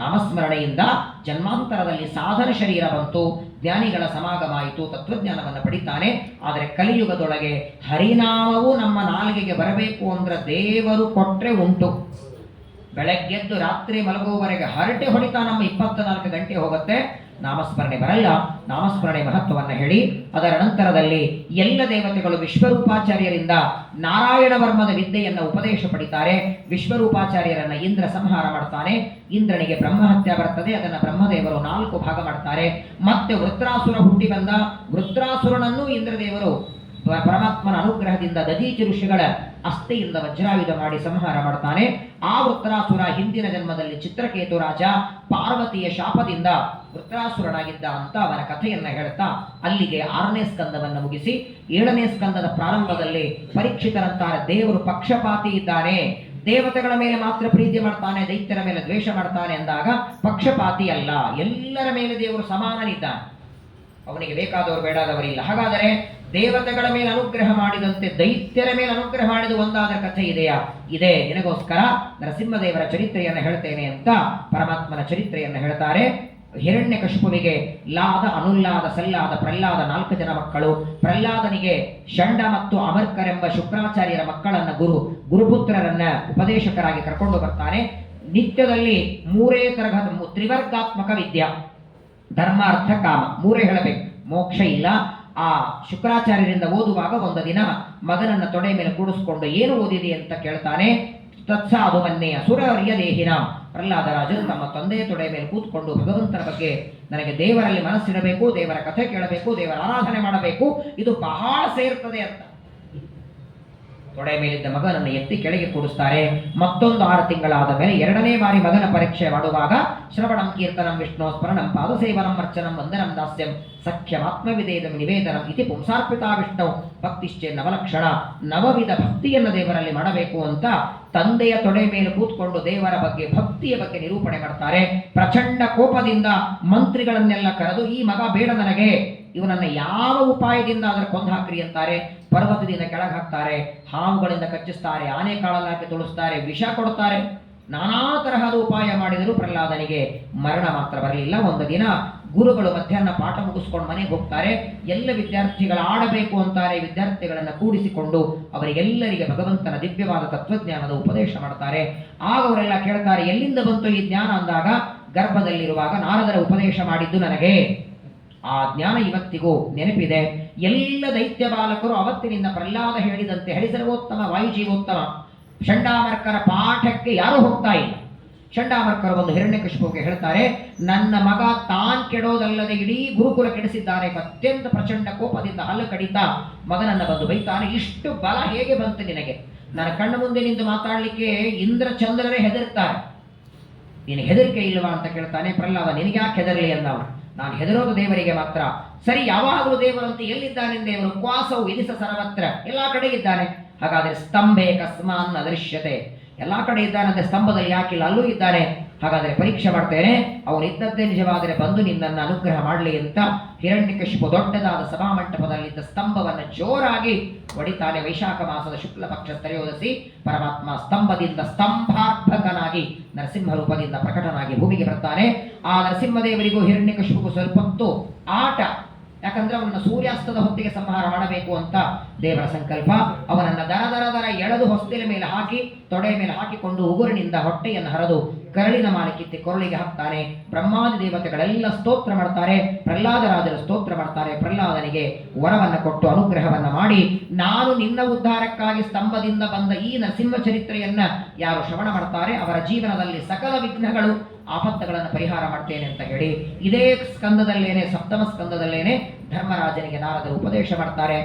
ನಾಮಸ್ಮರಣೆಯಿಂದ ಜನ್ಮಾಂತರದಲ್ಲಿ ಸಾಧನ ಶರೀರ ಬಂತು, ಜ್ಞಾನಿಗಳ ಸಮಾಗಮ ಆಯಿತು, ತತ್ವಜ್ಞಾನವನ್ನು ಪಡಿತಾನೆ. ಆದರೆ ಕಲಿಯುಗದೊಳಗೆ ಹರಿನಾಮವು ನಮ್ಮ ನಾಲಿಗೆಗೆ ಬರಬೇಕು ಅಂದ್ರೆ ದೇವರು ಕೊಟ್ರೆ ಉಂಟು. ಬೆಳಗ್ಗೆದ್ದು ರಾತ್ರಿ ಮಲಗುವವರೆಗೆ ಹರಟೆ ಹೊಡಿತಾ ನಮ್ಮ 24 ಗಂಟೆ ಹೋಗುತ್ತೆ, ನಾಮಸ್ಮರಣೆ ಬರಲ್ಲ. ನಾಮಸ್ಮರಣೆ ಮಹತ್ವವನ್ನು ಹೇಳಿ ಅದರ ನಂತರದಲ್ಲಿ ಎಲ್ಲ ದೇವತೆಗಳು ವಿಶ್ವರೂಪಾಚಾರ್ಯರಿಂದ ನಾರಾಯಣ ವರ್ಮದ ವಿದ್ಯೆಯನ್ನು ಉಪದೇಶ ಪಡಿತಾರೆ. ವಿಶ್ವರೂಪಾಚಾರ್ಯರನ್ನ ಇಂದ್ರ ಸಂಹಾರ ಮಾಡ್ತಾನೆ. ಇಂದ್ರನಿಗೆ ಬ್ರಹ್ಮಹತ್ಯ ಬರ್ತದೆ. ಅದನ್ನು ಬ್ರಹ್ಮದೇವರು 4 ಭಾಗ ಮಾಡ್ತಾರೆ. ಮತ್ತೆ ವೃತ್ರಾಸುರ ಹುಟ್ಟಿ ಬಂದ. ವೃತ್ರಾಸುರನನ್ನು ಇಂದ್ರದೇವರು ಪರಮಾತ್ಮನ ಅನುಗ್ರಹದಿಂದ ದದೀಚಿ ಋಷಿಗಳ ಅಸ್ಥಿಯಿಂದ ವಜ್ರಾಯುಧ ಮಾಡಿ ಸಂಹಾರ ಮಾಡ್ತಾನೆ. ಆ ವೃತ್ರಾಸುರ ಹಿಂದಿನ ಜನ್ಮದಲ್ಲಿ ಚಿತ್ರಕೇತು ರಾಜ ಪಾರ್ವತಿಯ ಶಾಪದಿಂದ ವೃತ್ರಾಸುರನಾಗಿದ್ದ ಅಂತ ಅವನ ಕಥೆಯನ್ನ ಹೇಳ್ತಾ ಅಲ್ಲಿಗೆ 6ನೇ ಸ್ಕಂದವನ್ನು ಮುಗಿಸಿ 7ನೇ ಸ್ಕಂದದ ಪ್ರಾರಂಭದಲ್ಲಿ ಪರೀಕ್ಷಿತರಂತಾರೆ ದೇವರು ಪಕ್ಷಪಾತಿ ಇದ್ದಾನೆ, ದೇವತೆಗಳ ಮೇಲೆ ಮಾತ್ರ ಪ್ರೀತಿ ಮಾಡ್ತಾನೆ, ದೈತ್ಯರ ಮೇಲೆ ದ್ವೇಷ ಮಾಡ್ತಾನೆ ಅಂದಾಗ ಪಕ್ಷಪಾತಿ ಅಲ್ಲ, ಎಲ್ಲರ ಮೇಲೆ ದೇವರು ಸಮಾನನಿದ್ದಾನೆ, ಅವನಿಗೆ ಬೇಕಾದವರು ಬೇಡಾದವರಿಲ್ಲ. ಹಾಗಾದರೆ ದೇವತೆಗಳ ಮೇಲೆ ಅನುಗ್ರಹ ಮಾಡಿದಂತೆ ದೈತ್ಯರ ಮೇಲೆ ಅನುಗ್ರಹ ಮಾಡಿದ ಒಂದಾದ ಕಥೆ ಇದೆಯಾ? ಇದೆ. ನಿನಗೋಸ್ಕರ ನರಸಿಂಹದೇವರ ಚರಿತ್ರೆಯನ್ನು ಹೇಳ್ತೇನೆ ಅಂತ ಪರಮಾತ್ಮನ ಚರಿತ್ರೆಯನ್ನು ಹೇಳ್ತಾರೆ. ಹಿರಣ್ಯಕಶಿಪುವಿಗೆ ಲಾದ, ಅನುಲ್ಲಾದ, ಸಲ್ಲಾದ, ಪ್ರಹ್ಲಾದ 4 ಜನ ಮಕ್ಕಳು. ಪ್ರಹ್ಲಾದನಿಗೆ ಷಂಡ ಮತ್ತು ಅಮರ್ಕರೆಂಬ ಶುಕ್ರಾಚಾರ್ಯರ ಮಕ್ಕಳನ್ನ ಗುರುಪುತ್ರರನ್ನ ಉಪದೇಶಕರಾಗಿ ಕರ್ಕೊಂಡು ಬರ್ತಾನೆ. ನಿತ್ಯದಲ್ಲಿ 3 ತರಹದ ತ್ರಿವರ್ಗಾತ್ಮಕ ವಿದ್ಯಾ, ಧರ್ಮ ಅರ್ಥ ಕಾಮ 3 ಹೇಳಬೇಕು, ಮೋಕ್ಷ ಇಲ್ಲ. ಆ ಶುಕ್ರಾಚಾರ್ಯರಿಂದ ಓದುವಾಗ ಒಂದು ದಿನ ಮಗನನ್ನ ತೊಡೆ ಮೇಲೆ ಕೂಡಿಸ್ಕೊಂಡು ಏನು ಓದಿದೆ ಅಂತ ಕೇಳ್ತಾನೆ. ತತ್ಸಾಧು ಮನ್ನೆ ಅಸುರರ್ಯ ದೇಹಿನ. ಪ್ರಹ್ಲಾದರಾಜರು ತಮ್ಮ ತಂದೆಯ ತೊಡೆ ಮೇಲೆ ಕೂತ್ಕೊಂಡು ಭಗವಂತನ ಬಗ್ಗೆ ನನಗೆ ದೇವರಲ್ಲಿ ಮನಸ್ಸಿಡಬೇಕು, ದೇವರ ಕಥೆ ಕೇಳಬೇಕು, ದೇವರ ಆರಾಧನೆ ಮಾಡಬೇಕು, ಇದು ಬಹಳ ಸೇರ್ತದೆ ಅಂತ ತೊಡೆ ಮೇಲಿದ್ದ ಮಗನನ್ನು ಎತ್ತಿ ಕೆಳಗೆ ಕೂಡಿಸ್ತಾರೆ. ಮತ್ತೊಂದು 6 ತಿಂಗಳಾದ ಮೇಲೆ 2ನೇ ಬಾರಿ ಮಗನ ಪರೀಕ್ಷೆ ಮಾಡುವಾಗ ಶ್ರವಣಂ ಕೀರ್ತನಂ ವಿಷ್ಣು ಸ್ಮರಣಂ ಪಾದಸೇವನಂ ಅರ್ಚನಂ ವಂದನಂ ದಾಸ್ಯಂ ಸಖ್ಯಮಾತ್ಮವಿದೇದಂ ನಿವೇದನಂ ಇತಿ ಪುಂಸಾರ್ಪಿತಾ ವಿಷ್ಣು ಭಕ್ತಿಶ್ಚೇ ನವಲಕ್ಷಣ. ನವವಿಧ ಭಕ್ತಿಯನ್ನು ದೇವರಲ್ಲಿ ಮಾಡಬೇಕು ಅಂತ ತಂದೆಯ ತೊಡೆ ಮೇಲೆ ಕೂತ್ಕೊಂಡು ದೇವರ ಬಗ್ಗೆ ಭಕ್ತಿಯ ಬಗ್ಗೆ ನಿರೂಪಣೆ ಮಾಡ್ತಾರೆ. ಪ್ರಚಂಡ ಕೋಪದಿಂದ ಮಂತ್ರಿಗಳನ್ನೆಲ್ಲ ಕರೆದು ಈ ಮಗ ಬೇಡ ನನಗೆ, ಇವನನ್ನ ಯಾವ ಉಪಾಯದಿಂದ ಅದರ ಕೊಂದು ಹಾಕ್ರಿ ಅಂತಾರೆ. ಪರ್ವತದಿಂದ ಕೆಳಗೆ ಹಾಕ್ತಾರೆ, ಹಾವುಗಳಿಂದ ಕಚ್ಚಿಸ್ತಾರೆ, ಆನೆ ಕಾಳಲ್ಲಿ ಹಾಕಿ ತುಳಿಸ್ತಾರೆ, ವಿಷ ಕೊಡ್ತಾರೆ, ನಾನಾ ತರಹದ ಉಪಾಯ ಮಾಡಿದರೂ ಪ್ರಹ್ಲಾದನಿಗೆ ಮರಣ ಮಾತ್ರ ಬರಲಿಲ್ಲ. ಒಂದು ದಿನ ಗುರುಗಳು ಮಧ್ಯಾಹ್ನ ಪಾಠ ಮುಗಿಸ್ಕೊಂಡು ಮನೆಗೆ ಹೋಗ್ತಾರೆ. ಎಲ್ಲ ವಿದ್ಯಾರ್ಥಿಗಳು ಆಡಬೇಕು ಅಂತಾರೆ. ವಿದ್ಯಾರ್ಥಿಗಳನ್ನು ಕೂಡಿಸಿಕೊಂಡು ಅವರಿಗೆಲ್ಲರಿಗೆ ಭಗವಂತನ ದಿವ್ಯವಾದ ತತ್ವಜ್ಞಾನದ ಉಪದೇಶ ಮಾಡ್ತಾರೆ. ಆಗ ಅವರೆಲ್ಲ ಕೇಳ್ತಾರೆ, ಎಲ್ಲಿಂದ ಬಂತು ಈ ಜ್ಞಾನ ಅಂದಾಗ, ಗರ್ಭದಲ್ಲಿರುವಾಗ ನಾರದರ ಉಪದೇಶ ಮಾಡಿದ್ದು ನನಗೆ. ಆ ಜ್ಞಾನ ಇವತ್ತಿಗೂ ನೆನಪಿದೆ. ಎಲ್ಲ ದೈತ್ಯ ಬಾಲಕರು ಅವತ್ತಿನಿಂದ ಪ್ರಹ್ಲಾದ ಹೇಳಿದಂತೆ ಹರಿಸರ್ವೋತ್ತಮ ವಾಯುಜೀವೋತ್ತಮ ಷಂಡಾಮರ್ಕರ ಪಾಠಕ್ಕೆ ಯಾರೂ ಹೋಗ್ತಾ ಇಲ್ಲ. ಷಂಡಾಮರ್ಕರು ಒಂದು ಹಿರಣ್ಯಕಶಿಪುವಿಗೆ ಹೇಳ್ತಾರೆ, ನನ್ನ ಮಗ ತಾನ್ ಕೆಡೋದಲ್ಲದೆ ಇಡೀ ಗುರುಕುಲ ಕೆಡಿಸಿದ್ದಾನೆ. ಅತ್ಯಂತ ಪ್ರಚಂಡ ಕೋಪದಿಂದ ಹಲ್ಲು ಕಡಿತಾ ಮಗನನ್ನ ಬಂದು ಬೈತಾನೆ, ಇಷ್ಟು ಬಲ ಹೇಗೆ ಬಂತು ನಿನಗೆ? ನನ್ನ ಕಣ್ಣು ಮುಂದೆ ನಿಂತು ಮಾತಾಡಲಿಕ್ಕೆ ಇಂದ್ರ ಚಂದ್ರರೇ ಹೆದರ್ತಾರೆ, ನೀನು ಹೆದರಿಕೆ ಇಲ್ವಾ ಅಂತ ಕೇಳ್ತಾನೆ. ಪ್ರಹ್ಲಾದ, ನಿನಗೆ ಯಾಕೆ ಹೆದರಲಿ ಅಂದವ. ನಾನು ಹೆದರೋದು ದೇವರಿಗೆ ಮಾತ್ರ. ಸರಿ, ಯಾವಾಗಲೂ ದೇವರಂತ ಎಲ್ಲಿದ್ದಾನೆ ದೇವರು? ಕ್ವಾಸವು ಇದಿಸ ಸರ್ವತ್ರ, ಎಲ್ಲಾ ಕಡೆ ಇದ್ದಾನೆ. ಹಾಗಾದ್ರೆ ಸ್ತಂಭೆ ಕಸ್ಮಾನ್ ಅದೃಶ್ಯತೆ, ಎಲ್ಲಾ ಕಡೆ ಇದ್ದಾನಂತೆ, ಸ್ತಂಭದಲ್ಲಿ ಯಾಕಿಲ್ಲ? ಅಲ್ಲೂ ಇದ್ದಾನೆ. ಹಾಗಾದ್ರೆ ಪರೀಕ್ಷೆ ಮಾಡ್ತೇನೆ, ಅವನು ಇದ್ದದ್ದೇ ನಿಜವಾದರೆ ಬಂದು ನಿನ್ನನ್ನು ಅನುಗ್ರಹ ಮಾಡಲಿ ಅಂತ ಹಿರಣ್ಯಕಶಿಪು ದೊಡ್ಡದಾದ ಸಭಾಮಂಟಪದಲ್ಲಿದ್ದ ಸ್ತಂಭವನ್ನು ಜೋರಾಗಿ ಹೊಡಿತಾನೆ. ವೈಶಾಖ ಮಾಸದ ಶುಕ್ಲ ಪಕ್ಷ ತ್ರಯೋದಶಿ ಪರಮಾತ್ಮ ಸ್ತಂಭದಿಂದ ಸ್ತಂಭಾರ್ಭಕನಾಗಿ ನರಸಿಂಹ ರೂಪದಿಂದ ಪ್ರಕಟನಾಗಿ ಭೂಮಿಗೆ ಬರ್ತಾನೆ. ಆ ನರಸಿಂಹದೇವರಿಗೂ ಹಿರಣ್ಯಕಶಿಪುಗೂ ಸ್ವಲ್ಪ ಹೊತ್ತು ಆಟ, ಯಾಕಂದ್ರೆ ಅವನನ್ನು ಸೂರ್ಯಾಸ್ತದ ಹೊತ್ತಿಗೆ ಸಂಹಾರ ಮಾಡಬೇಕು ಅಂತ ದೇವರ ಸಂಕಲ್ಪ. ಅವನನ್ನ ದರ ಎಳೆದು ಹೊಸ್ತಿಲ ಮೇಲೆ ಹಾಕಿ ತೊಡೆ ಮೇಲೆ ಹಾಕಿಕೊಂಡು ಉಗುರಿನಿಂದ ಹೊಟ್ಟೆಯನ್ನು ಹರಿದು ಕರಳಿನ ಮಾಲೆ ಕಿತ್ತಿ ಕೊರಳಿಗೆ ಹಾಕ್ತಾನೆ. ಬ್ರಹ್ಮಾದಿ ದೇವತೆಗಳೆಲ್ಲ ಸ್ತೋತ್ರ ಮಾಡ್ತಾರೆ, ಪ್ರಹ್ಲಾದರಾಜರು ಸ್ತೋತ್ರ ಮಾಡ್ತಾರೆ. ಪ್ರಹ್ಲಾದನಿಗೆ ವರವನ್ನು ಕೊಟ್ಟು ಅನುಗ್ರಹವನ್ನ ಮಾಡಿ, ನಾನು ನಿನ್ನ ಉದ್ಧಾರಕ್ಕಾಗಿ ಸ್ತಂಭದಿಂದ ಬಂದ ಈ ನರಸಿಂಹ ಚರಿತ್ರೆಯನ್ನ ಯಾರು ಶ್ರವಣ ಮಾಡ್ತಾರೆ ಅವರ ಜೀವನದಲ್ಲಿ ಸಕಲ ವಿಘ್ನಗಳು ಆಪತ್ತುಗಳನ್ನು ಪರಿಹಾರ ಮಾಡ್ತೇನೆ ಅಂತ ಹೇಳಿ ಇದೇ ಸ್ಕಂದದಲ್ಲೇನೆ, 7ಮ ಸ್ಕಂದದಲ್ಲೇನೆ ಧರ್ಮರಾಜನಿಗೆ ನಾರದರು ಉಪದೇಶ ಮಾಡ್ತಾರೆ.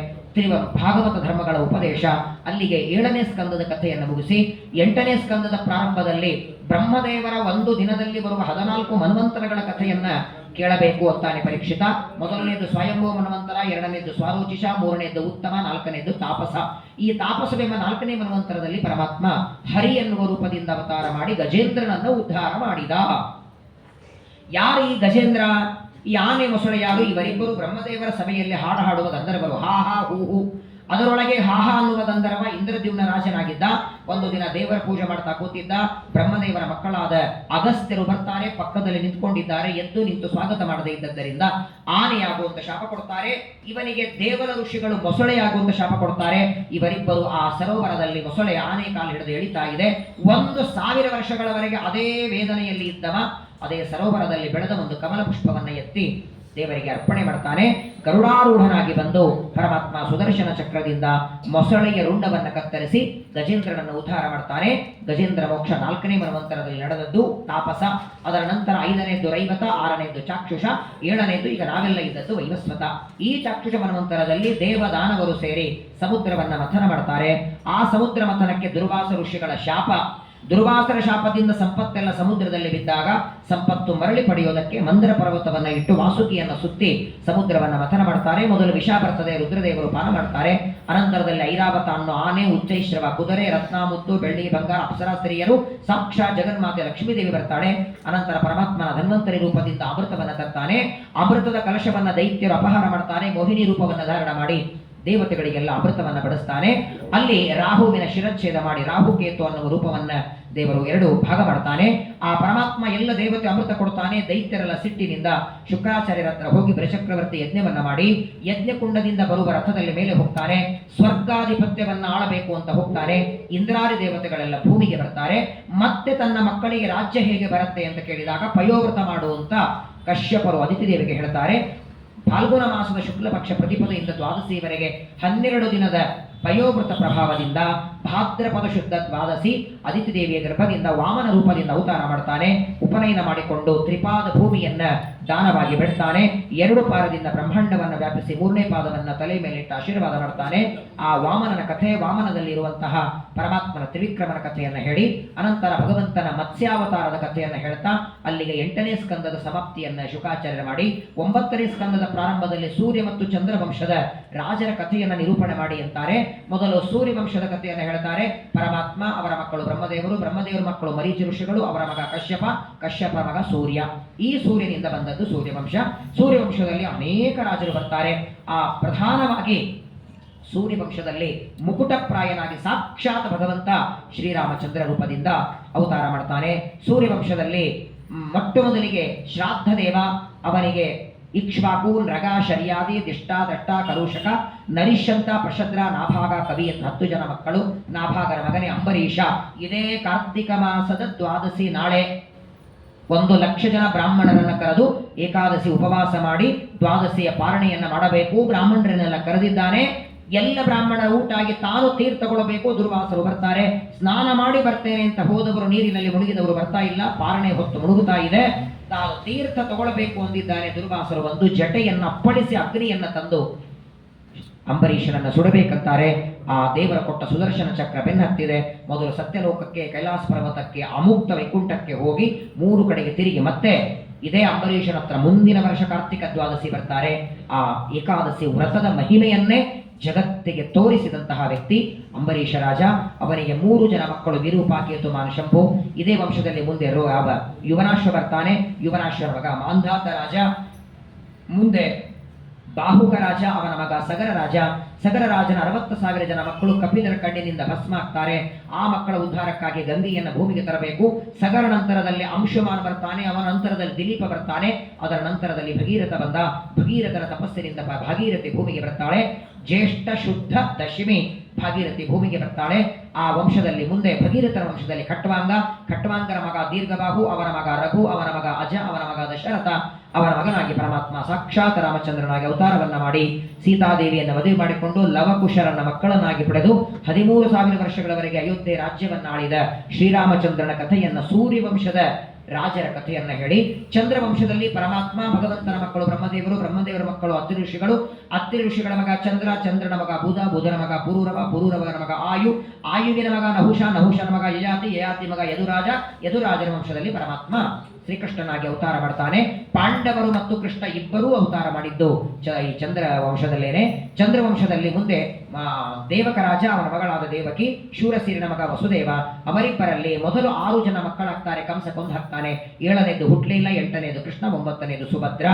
ಭಾಗವತ ಧರ್ಮಗಳ ಉಪದೇಶ. ಅಲ್ಲಿಗೆ 7ನೇ ಸ್ಕಂದದ ಕಥೆಯನ್ನು ಮುಗಿಸಿ 8ನೇ ಸ್ಕಂದದ ಪ್ರಾರಂಭದಲ್ಲಿ ಬ್ರಹ್ಮದೇವರ ಒಂದು ದಿನದಲ್ಲಿ ಬರುವ 14 ಮನ್ವಂತರಗಳ ಕಥೆಯನ್ನ ಕೇಳಬೇಕು ಅಂತಾನೆ ಪರೀಕ್ಷಿತ. ಮೊದಲನೇದು ಸ್ವಯಂಭೂ ಮನ್ವಂತರ, 2ನೇದು ಸ್ವಾರೋಚಿಷ, 3ನೇದು ಉತ್ತಮ, 4ನೇದು ತಾಪಸ. ಈ ತಾಪಸವೆಂಬ 4ನೇ ಮನ್ವಂತರದಲ್ಲಿ ಪರಮಾತ್ಮ ಹರಿ ಎನ್ನುವ ರೂಪದಿಂದ ಅವತಾರ ಮಾಡಿ ಗಜೇಂದ್ರನನ್ನು ಉದ್ಧಾರ ಮಾಡಿದ. ಯಾರು ಈ ಗಜೇಂದ್ರ? ಈ ಆನೆ ಮೊಸಳೆ ಯಾರು? ಇವರಿಬ್ಬರು ಬ್ರಹ್ಮದೇವರ ಸಭೆಯಲ್ಲಿ ಹಾಡು ಹಾಡುವ ಗಂಧರ್ವರು. ಹಾ ಹಾ ಹೂ ಹೂ. ಅದರೊಳಗೆ ಹಾಹಾ ಅನ್ನುವ ಗಂಧರ್ವ ಇಂದ್ರದ್ಯುಮ್ನ ರಾಜನಾಗಿದ್ದ. ಒಂದು ದಿನ ದೇವರ ಪೂಜೆ ಮಾಡ್ತಾ ಕೂತಿದ್ದ. ಬ್ರಹ್ಮದೇವರ ಮಕ್ಕಳಾದ ಅಗಸ್ತ್ಯರು ಬರ್ತಾರೆ, ಪಕ್ಕದಲ್ಲಿ ನಿಂತ್ಕೊಂಡಿದ್ದಾರೆ. ಎದ್ದು ನಿಂತು ಸ್ವಾಗತ ಮಾಡದೇ ಇದ್ದದ್ದರಿಂದ ಆನೆಯಾಗುವಂತ ಶಾಪ ಕೊಡ್ತಾರೆ. ಇವನಿಗೆ ದೇವರ ಋಷಿಗಳು ಮೊಸಳೆಯಾಗುವಂತ ಶಾಪ ಕೊಡ್ತಾರೆ. ಇವರಿಬ್ಬರು ಆ ಸರೋವರದಲ್ಲಿ ಮೊಸಳೆ ಆನೆ ಕಾಲು ಹಿಡಿದು ಎಳಿತಾ ಇದೆ. 1000 ವರ್ಷಗಳವರೆಗೆ ಅದೇ ವೇದನೆಯಲ್ಲಿ ಇದ್ದವ ಅದೇ ಸರೋವರದಲ್ಲಿ ಬೆಳೆದ ಒಂದು ಕಮಲ ಪುಷ್ಪವನ್ನ ಎತ್ತಿ ದೇವರಿಗೆ ಅರ್ಪಣೆ ಮಾಡ್ತಾನೆ. ಗರುಡಾರೂಢನಾಗಿ ಬಂದು ಪರಮಾತ್ಮ ಸುದರ್ಶನ ಚಕ್ರದಿಂದ ಮೊಸಳೆಯ ರುಂಡವನ್ನು ಕತ್ತರಿಸಿ ಗಜೇಂದ್ರನನ್ನು ಉದ್ಧಾರ ಮಾಡ್ತಾನೆ. ಗಜೇಂದ್ರ ಮೋಕ್ಷ 4ನೇ ಮನ್ವಂತರದಲ್ಲಿ ನಡೆದದ್ದು ತಾಪಸ. ಅದರ ನಂತರ 5ನೇದು ರೈವತ, 6ನೇದು ಚಾಕ್ಷುಷ, 7ನೇದು ಈಗ ನಾವೆಲ್ಲ ಇದ್ದದ್ದು ವೈವಸ್ವತ. ಈ ಚಾಕ್ಷುಷ ಮನ್ವಂತರದಲ್ಲಿ ದೇವದಾನವರು ಸೇರಿ ಸಮುದ್ರವನ್ನ ಮಥನ ಮಾಡ್ತಾರೆ. ಆ ಸಮುದ್ರ ಮಥನಕ್ಕೆ ದುರ್ವಾಸ ಋಷಿಗಳ ಶಾಪ. ದುರ್ವಾಸರ ಶಾಪದಿಂದ ಸಂಪತ್ತೆಲ್ಲ ಸಮುದ್ರದಲ್ಲಿ ಬಿದ್ದಾಗ ಸಂಪತ್ತು ಮರಳಿ ಪಡೆಯೋದಕ್ಕೆ ಮಂದರ ಪರ್ವತವನ್ನ ಇಟ್ಟು ವಾಸುಕಿಯನ್ನು ಸುತ್ತಿ ಸಮುದ್ರವನ್ನ ಮಥನ ಮಾಡ್ತಾರೆ. ಮೊದಲು ವಿಷ ಬರ್ತದೆ, ರುದ್ರದೇವರು ಪಾನ ಮಾಡ್ತಾರೆ. ಅನಂತರದಲ್ಲಿ ಐರಾವತ ಅನ್ನೋ ಆನೆ, ಉಚ್ಚೈಶ್ರವ ಕುದುರೆ, ರತ್ನಾಮುತ್ತು, ಬೆಳ್ಳಿ ಬಂಗಾರ, ಅಪ್ಸರಾ ಸ್ತ್ರೀಯರು, ಸಾಕ್ಷಾತ್ ಜಗನ್ಮಾತೆ ಲಕ್ಷ್ಮೀದೇವಿ ಬರ್ತಾಳೆ. ಅನಂತರ ಪರಮಾತ್ಮನ ಧನ್ವಂತರಿ ರೂಪದಿಂದ ಅಮೃತವನ್ನ ತರ್ತಾನೆ. ಅಮೃತದ ಕಲಶವನ್ನ ದೈತ್ಯರು ಅಪಹಾರ ಮಾಡ್ತಾನೆ. ಮೋಹಿನಿ ರೂಪವನ್ನ ಧಾರಣ ಮಾಡಿ ದೇವತೆಗಳಿಗೆಲ್ಲ ಅಮೃತವನ್ನ ಬಡಿಸ್ತಾನೆ. ಅಲ್ಲಿ ರಾಹುವಿನ ಶಿರಚ್ಛೇದ ಮಾಡಿ ರಾಹುಕೇತು ಅನ್ನುವ ರೂಪವನ್ನ ದೇವರು 2 ಭಾಗ ಮಾಡ್ತಾನೆ. ಆ ಪರಮಾತ್ಮ ಎಲ್ಲ ದೇವತೆ ಅಮೃತ ಕೊಡ್ತಾನೆ. ದೈತ್ಯರೆಲ್ಲ ಸಿಟ್ಟಿನಿಂದ ಶುಕ್ರಾಚಾರ್ಯರ ಹತ್ರ ಹೋಗಿ ಬೃಹಚಕ್ರವರ್ತಿ ಯಜ್ಞವನ್ನ ಮಾಡಿ ಯಜ್ಞಕುಂಡದಿಂದ ಬರುವ ರಥದಲ್ಲಿ ಮೇಲೆ ಹೋಗ್ತಾನೆ. ಸ್ವರ್ಗಾಧಿಪತ್ಯವನ್ನ ಆಳಬೇಕು ಅಂತ ಹೋಗ್ತಾನೆ. ಇಂದ್ರಾದಿ ದೇವತೆಗಳೆಲ್ಲ ಭೂಮಿಗೆ ಬರ್ತಾರೆ. ಮತ್ತೆ ತನ್ನ ಮಕ್ಕಳಿಗೆ ರಾಜ್ಯ ಹೇಗೆ ಬರುತ್ತೆ ಅಂತ ಕೇಳಿದಾಗ ಪಯೋವ್ರತ ಮಾಡುವಂತ ಕಶ್ಯಪರು ಅದಿತಿ ದೇವಿಗೆ ಹೇಳ್ತಾರೆ. ಫಾಲ್ಗುಣ ಮಾಸದ ಶುಕ್ಲ ಪಕ್ಷ ಪ್ರತಿಪದೆಯಿಂದ ದ್ವಾದಶಿಯವರೆಗೆ 12 ದಿನದ ಪಯೋವೃತ ಪ್ರಭಾವದಿಂದ ಭಾದ್ರಪದ ಶುದ್ಧ ದ್ವಾದಶಿ ಅದಿತಿ ದೇವಿಯ ಗರ್ಭದಿಂದ ವಾಮನ ರೂಪದಿಂದ ಅವತಾರ ಮಾಡ್ತಾನೆ. ಉಪನಯನ ಮಾಡಿಕೊಂಡು ತ್ರಿಪಾದ ಭೂಮಿಯನ್ನ ದಾನವಾಗಿ ಬಿಡ್ತಾನೆ. 2 ಪಾದದಿಂದ ಬ್ರಹ್ಮಾಂಡವನ್ನ ವ್ಯಾಪಿಸಿ 3ನೇ ಪಾದವನ್ನ ತಲೆ ಮೇಲಿಟ್ಟು ಆಶೀರ್ವಾದ ಮಾಡ್ತಾನೆ. ಆ ವಾಮನನ ಕಥೆ, ವಾಮನದಲ್ಲಿರುವಂತಹ ಪರಮಾತ್ಮನ ತ್ರಿವಿಕ್ರಮನ ಕಥೆಯನ್ನ ಹೇಳಿ ಅನಂತರ ಭಗವಂತನ ಮತ್ಸ್ಯಾವತಾರದ ಕಥೆಯನ್ನ ಹೇಳ್ತಾ ಅಲ್ಲಿಗೆ 8ನೇ ಸ್ಕಂದದ ಸಮಾಪ್ತಿಯನ್ನ ಶುಕಾಚಾರ್ಯ ಮಾಡಿ 9ನೇ ಸ್ಕಂದದ ಪ್ರಾರಂಭದಲ್ಲಿ ಸೂರ್ಯ ಮತ್ತು ಚಂದ್ರ ವಂಶದ ರಾಜರ ಕಥೆಯನ್ನ ನಿರೂಪಣೆ ಮಾಡಿ ಅಂತಾರೆ. ಮೊದಲು ಸೂರ್ಯ ವಂಶದ ಕಥೆಯನ್ನು ಹೇಳ್ತಾರೆ. ಪರಮಾತ್ಮ, ಅವರ ಮಕ್ಕಳು ಬ್ರಹ್ಮದೇವರು, ಬ್ರಹ್ಮದೇವರ ಮಕ್ಕಳು ಮರೀಚಿ ಋಷಿಗಳು, ಅವರ ಮಗ ಕಶ್ಯಪ, ಕಶ್ಯಪ ಮಗ ಸೂರ್ಯ. ಈ ಸೂರ್ಯನಿಂದ ಬಂದದ್ದು ಸೂರ್ಯವಂಶ. ಸೂರ್ಯವಂಶದಲ್ಲಿ ಅನೇಕ ರಾಜರು ಬರ್ತಾರೆ. ಆ ಪ್ರಧಾನವಾಗಿ ಸೂರ್ಯವಂಶದಲ್ಲಿ ಮುಕುಟಪ್ರಾಯನಾಗಿ ಸಾಕ್ಷಾತ್ ಭಗವಂತ ಶ್ರೀರಾಮಚಂದ್ರ ರೂಪದಿಂದ ಅವತಾರ ಮಾಡ್ತಾನೆ. ಸೂರ್ಯವಂಶದಲ್ಲಿ ಮೊಟ್ಟ ಮೊದಲಿಗೆ ಶ್ರಾದ್ದ ದೇವ, ಅವನಿಗೆ ಇಕ್ಷ್ವಾಕು, ನೃಗ, ಶರ್ಯಾದಿ, ದಿಷ್ಟ, ದಟ್ಟ, ಕಲುಷಕ, ನರಿಷ್ಯಂತ, ಪ್ರಶದ್ರ, ನಾಭಾಗ, ಕವಿ ಅಂತ 10 ಜನ ಮಕ್ಕಳು. ನಾಭಾಗರ ಮಗನೇ ಅಂಬರೀಷ. ಇದೇ ಕಾರ್ತಿಕ ಮಾಸದ ದ್ವಾದಶಿ ನಾಳೆ 1,00,000 ಜನ ಬ್ರಾಹ್ಮಣರನ್ನ ಕರೆದು ಏಕಾದಶಿ ಉಪವಾಸ ಮಾಡಿ ದ್ವಾದಶಿಯ ಪಾರಣೆಯನ್ನ ಮಾಡಬೇಕು. ಬ್ರಾಹ್ಮಣರನ್ನೆಲ್ಲ ಕರೆದಿದ್ದಾನೆ. ಎಲ್ಲ ಬ್ರಾಹ್ಮಣರ ಊಟ ಆಗಿ ತಾನು ತೀರ್ಥ ತಗೊಳ್ಳಬೇಕು. ದುರ್ವಾಸರು ಬರ್ತಾರೆ. ಸ್ನಾನ ಮಾಡಿ ಬರ್ತೇನೆ ಅಂತ ಹೋದವರು ನೀರಿನಲ್ಲಿ ಮುಳುಗಿದವರು ಬರ್ತಾ ಇಲ್ಲ. ಪಾರಣೆ ಹೊತ್ತು ಮುಳುಗುತ್ತಾ ಇದೆ. ತಾನು ತೀರ್ಥ ತಗೊಳ್ಳಬೇಕು ಅಂದಿದ್ದಾನೆ. ದುರ್ವಾಸರು ಒಂದು ಜಟೆಯನ್ನ ಅಪ್ಪಳಿಸಿ ಅಗ್ನಿಯನ್ನ ತಂದು ಅಂಬರೀಷನನ್ನ ಸುಡಬೇಕಂತಾರೆ. ಆ ದೇವರ ಕೊಟ್ಟ ಸುದರ್ಶನ ಚಕ್ರ ಬೆನ್ನತ್ತಿದೆ. ಮೊದಲು ಸತ್ಯಲೋಕಕ್ಕೆ, ಕೈಲಾಸ ಪರ್ವತಕ್ಕೆ, ಅಮುಕ್ತ ವೈಕುಂಠಕ್ಕೆ ಹೋಗಿ 3 ಕಡೆಗೆ ತಿರುಗಿ ಮತ್ತೆ ಇದೇ ಅಂಬರೀಷನ ಹತ್ರ ಮುಂದಿನ ವರ್ಷ ಕಾರ್ತಿಕ ದ್ವಾದಶಿ ಬರ್ತಾರೆ. ಆ ಏಕಾದಶಿ ವ್ರತದ ಮಹಿಮೆಯನ್ನೇ ಜಗತ್ತಿಗೆ ತೋರಿಸಿದಂತಹ ವ್ಯಕ್ತಿ ಅಂಬರೀಷ ರಾಜ. ಅವನಿಗೆ 3 ಜನ ಮಕ್ಕಳು, ವಿರೂಪ, ಕೇತುಮಾನ, ಶಂಭು. ಇದೇ ವಂಶದಲ್ಲಿ ಮುಂದೆ ಯುವನಾಶ್ವ ಬರ್ತಾನೆ. ಯುವನಾಶ್ವರ ಮಗ ಮಾಂಧಾತ ರಾಜ. ಮುಂದೆ ಬಾಹುಕ ರಾಜ, ಅವನ ಮಗ ಸಗರ ರಾಜ. ಸಗರ ರಾಜನ 60,000 ಜನ ಮಕ್ಕಳು ಕಪಿಲರ ಕಣ್ಣಿನಿಂದ ಭಸ್ಮ ಆಗ್ತಾರೆ. ಆ ಮಕ್ಕಳ ಉದ್ಧಾರಕ್ಕಾಗಿ ಗಂಗೆಯನ್ನು ಭೂಮಿಗೆ ತರಬೇಕು. ಸಗರ ನಂತರದಲ್ಲಿ ಅಂಶುಮಾನ್ ಬರ್ತಾನೆ. ಅವನ ನಂತರದಲ್ಲಿ ದಿಲೀಪ ಬರ್ತಾನೆ. ಅದರ ನಂತರದಲ್ಲಿ ಭಗೀರಥ ಬಂದ. ಭಗೀರಥನ ತಪಸ್ಸಿನಿಂದ ಭಾಗೀರಥಿ ಭೂಮಿಗೆ ಬರ್ತಾಳೆ. ಜ್ಯೇಷ್ಠ ಶುದ್ಧ ದಶಮಿ ಭಾಗೀರಥಿ ಭೂಮಿಗೆ ಬರ್ತಾಳೆ. ಆ ವಂಶದಲ್ಲಿ ಮುಂದೆ ಭಗೀರಥನ ವಂಶದಲ್ಲಿ ಖಟ್ವಾಂಗ, ಖಟ್ವಾಂಗರ ಮಗ ದೀರ್ಘಬಾಹು, ಅವನ ಮಗ ರಘು, ಅವನ ಮಗ ಅಜ, ಅವನ ಮಗ ದಶರಥ. ಅವನ ಮಗನಾಗಿ ಪರಮಾತ್ಮ ಸಾಕ್ಷಾತ್ ರಾಮಚಂದ್ರನಾಗಿ ಅವತಾರವನ್ನ ಮಾಡಿ ಸೀತಾದೇವಿಯನ್ನು ಮದುವೆ ಮಾಡಿಕೊಂಡು ಲವಕುಶರನ್ನ ಮಕ್ಕಳನ್ನಾಗಿ ಪಡೆದು 13,000 ವರ್ಷಗಳವರೆಗೆ ಅಯೋಧ್ಯೆ ರಾಜ್ಯವನ್ನ ಆಳಿದ ಶ್ರೀರಾಮಚಂದ್ರನ ಕಥೆಯನ್ನ ಸೂರ್ಯವಂಶದ ರಾಜರ ಕಥೆಯನ್ನ ಹೇಳಿ ಚಂದ್ರವಂಶದಲ್ಲಿ ಪರಮಾತ್ಮ ಭಗವಂತನ ಮಕ್ಕಳು ಬ್ರಹ್ಮದೇವರು, ಬ್ರಹ್ಮದೇವರ ಮಕ್ಕಳು ಅತ್ರಿ ಋಷಿಗಳು, ಅತ್ರಿ ಋಷಿಗಳ ಮಗ ಚಂದ್ರ, ಚಂದ್ರನ ಮಗ ಬುಧ, ಬುಧನ ಮಗ ಪುರೂರವ, ಪುರೂರವನ ಮಗ ಆಯು, ಆಯುವಿನ ಮಗ ನಹುಷ, ನಹುಷನ ಮಗ ಯಯಾತಿ, ಯಯಾತಿ ಮಗ ಯದುರಾಜ, ಯದುರಾಜನ ವಂಶದಲ್ಲಿ ಪರಮಾತ್ಮ ಶ್ರೀಕೃಷ್ಣನಾಗಿ ಅವತಾರ ಮಾಡ್ತಾನೆ. ಪಾಂಡವರು ಮತ್ತು ಕೃಷ್ಣ ಇಬ್ಬರೂ ಅವತಾರ ಮಾಡಿದ್ದು ಈ ಚಂದ್ರ ವಂಶದಲ್ಲೇನೆ. ಚಂದ್ರವಂಶದಲ್ಲಿ ಮುಂದೆ ದೇವಕ ರಾಜ, ಅವನ ಮಗಳಾದ ದೇವಕಿ, ಶೂರಸೀರನ ಮಗ ವಸುದೇವ, ಅವರಿಬ್ಬರಲ್ಲಿ ಮೊದಲು 6 ಜನ ಮಕ್ಕಳಾಗ್ತಾರೆ. ಕಂಸ ಕೊಂದು ಹಾಕ್ತಾನೆ. 7ನೇದು ಹುಟ್ಲಿಲ್ಲ, 8ನೇದು ಕೃಷ್ಣ, 9ನೇದು ಸುಭದ್ರ.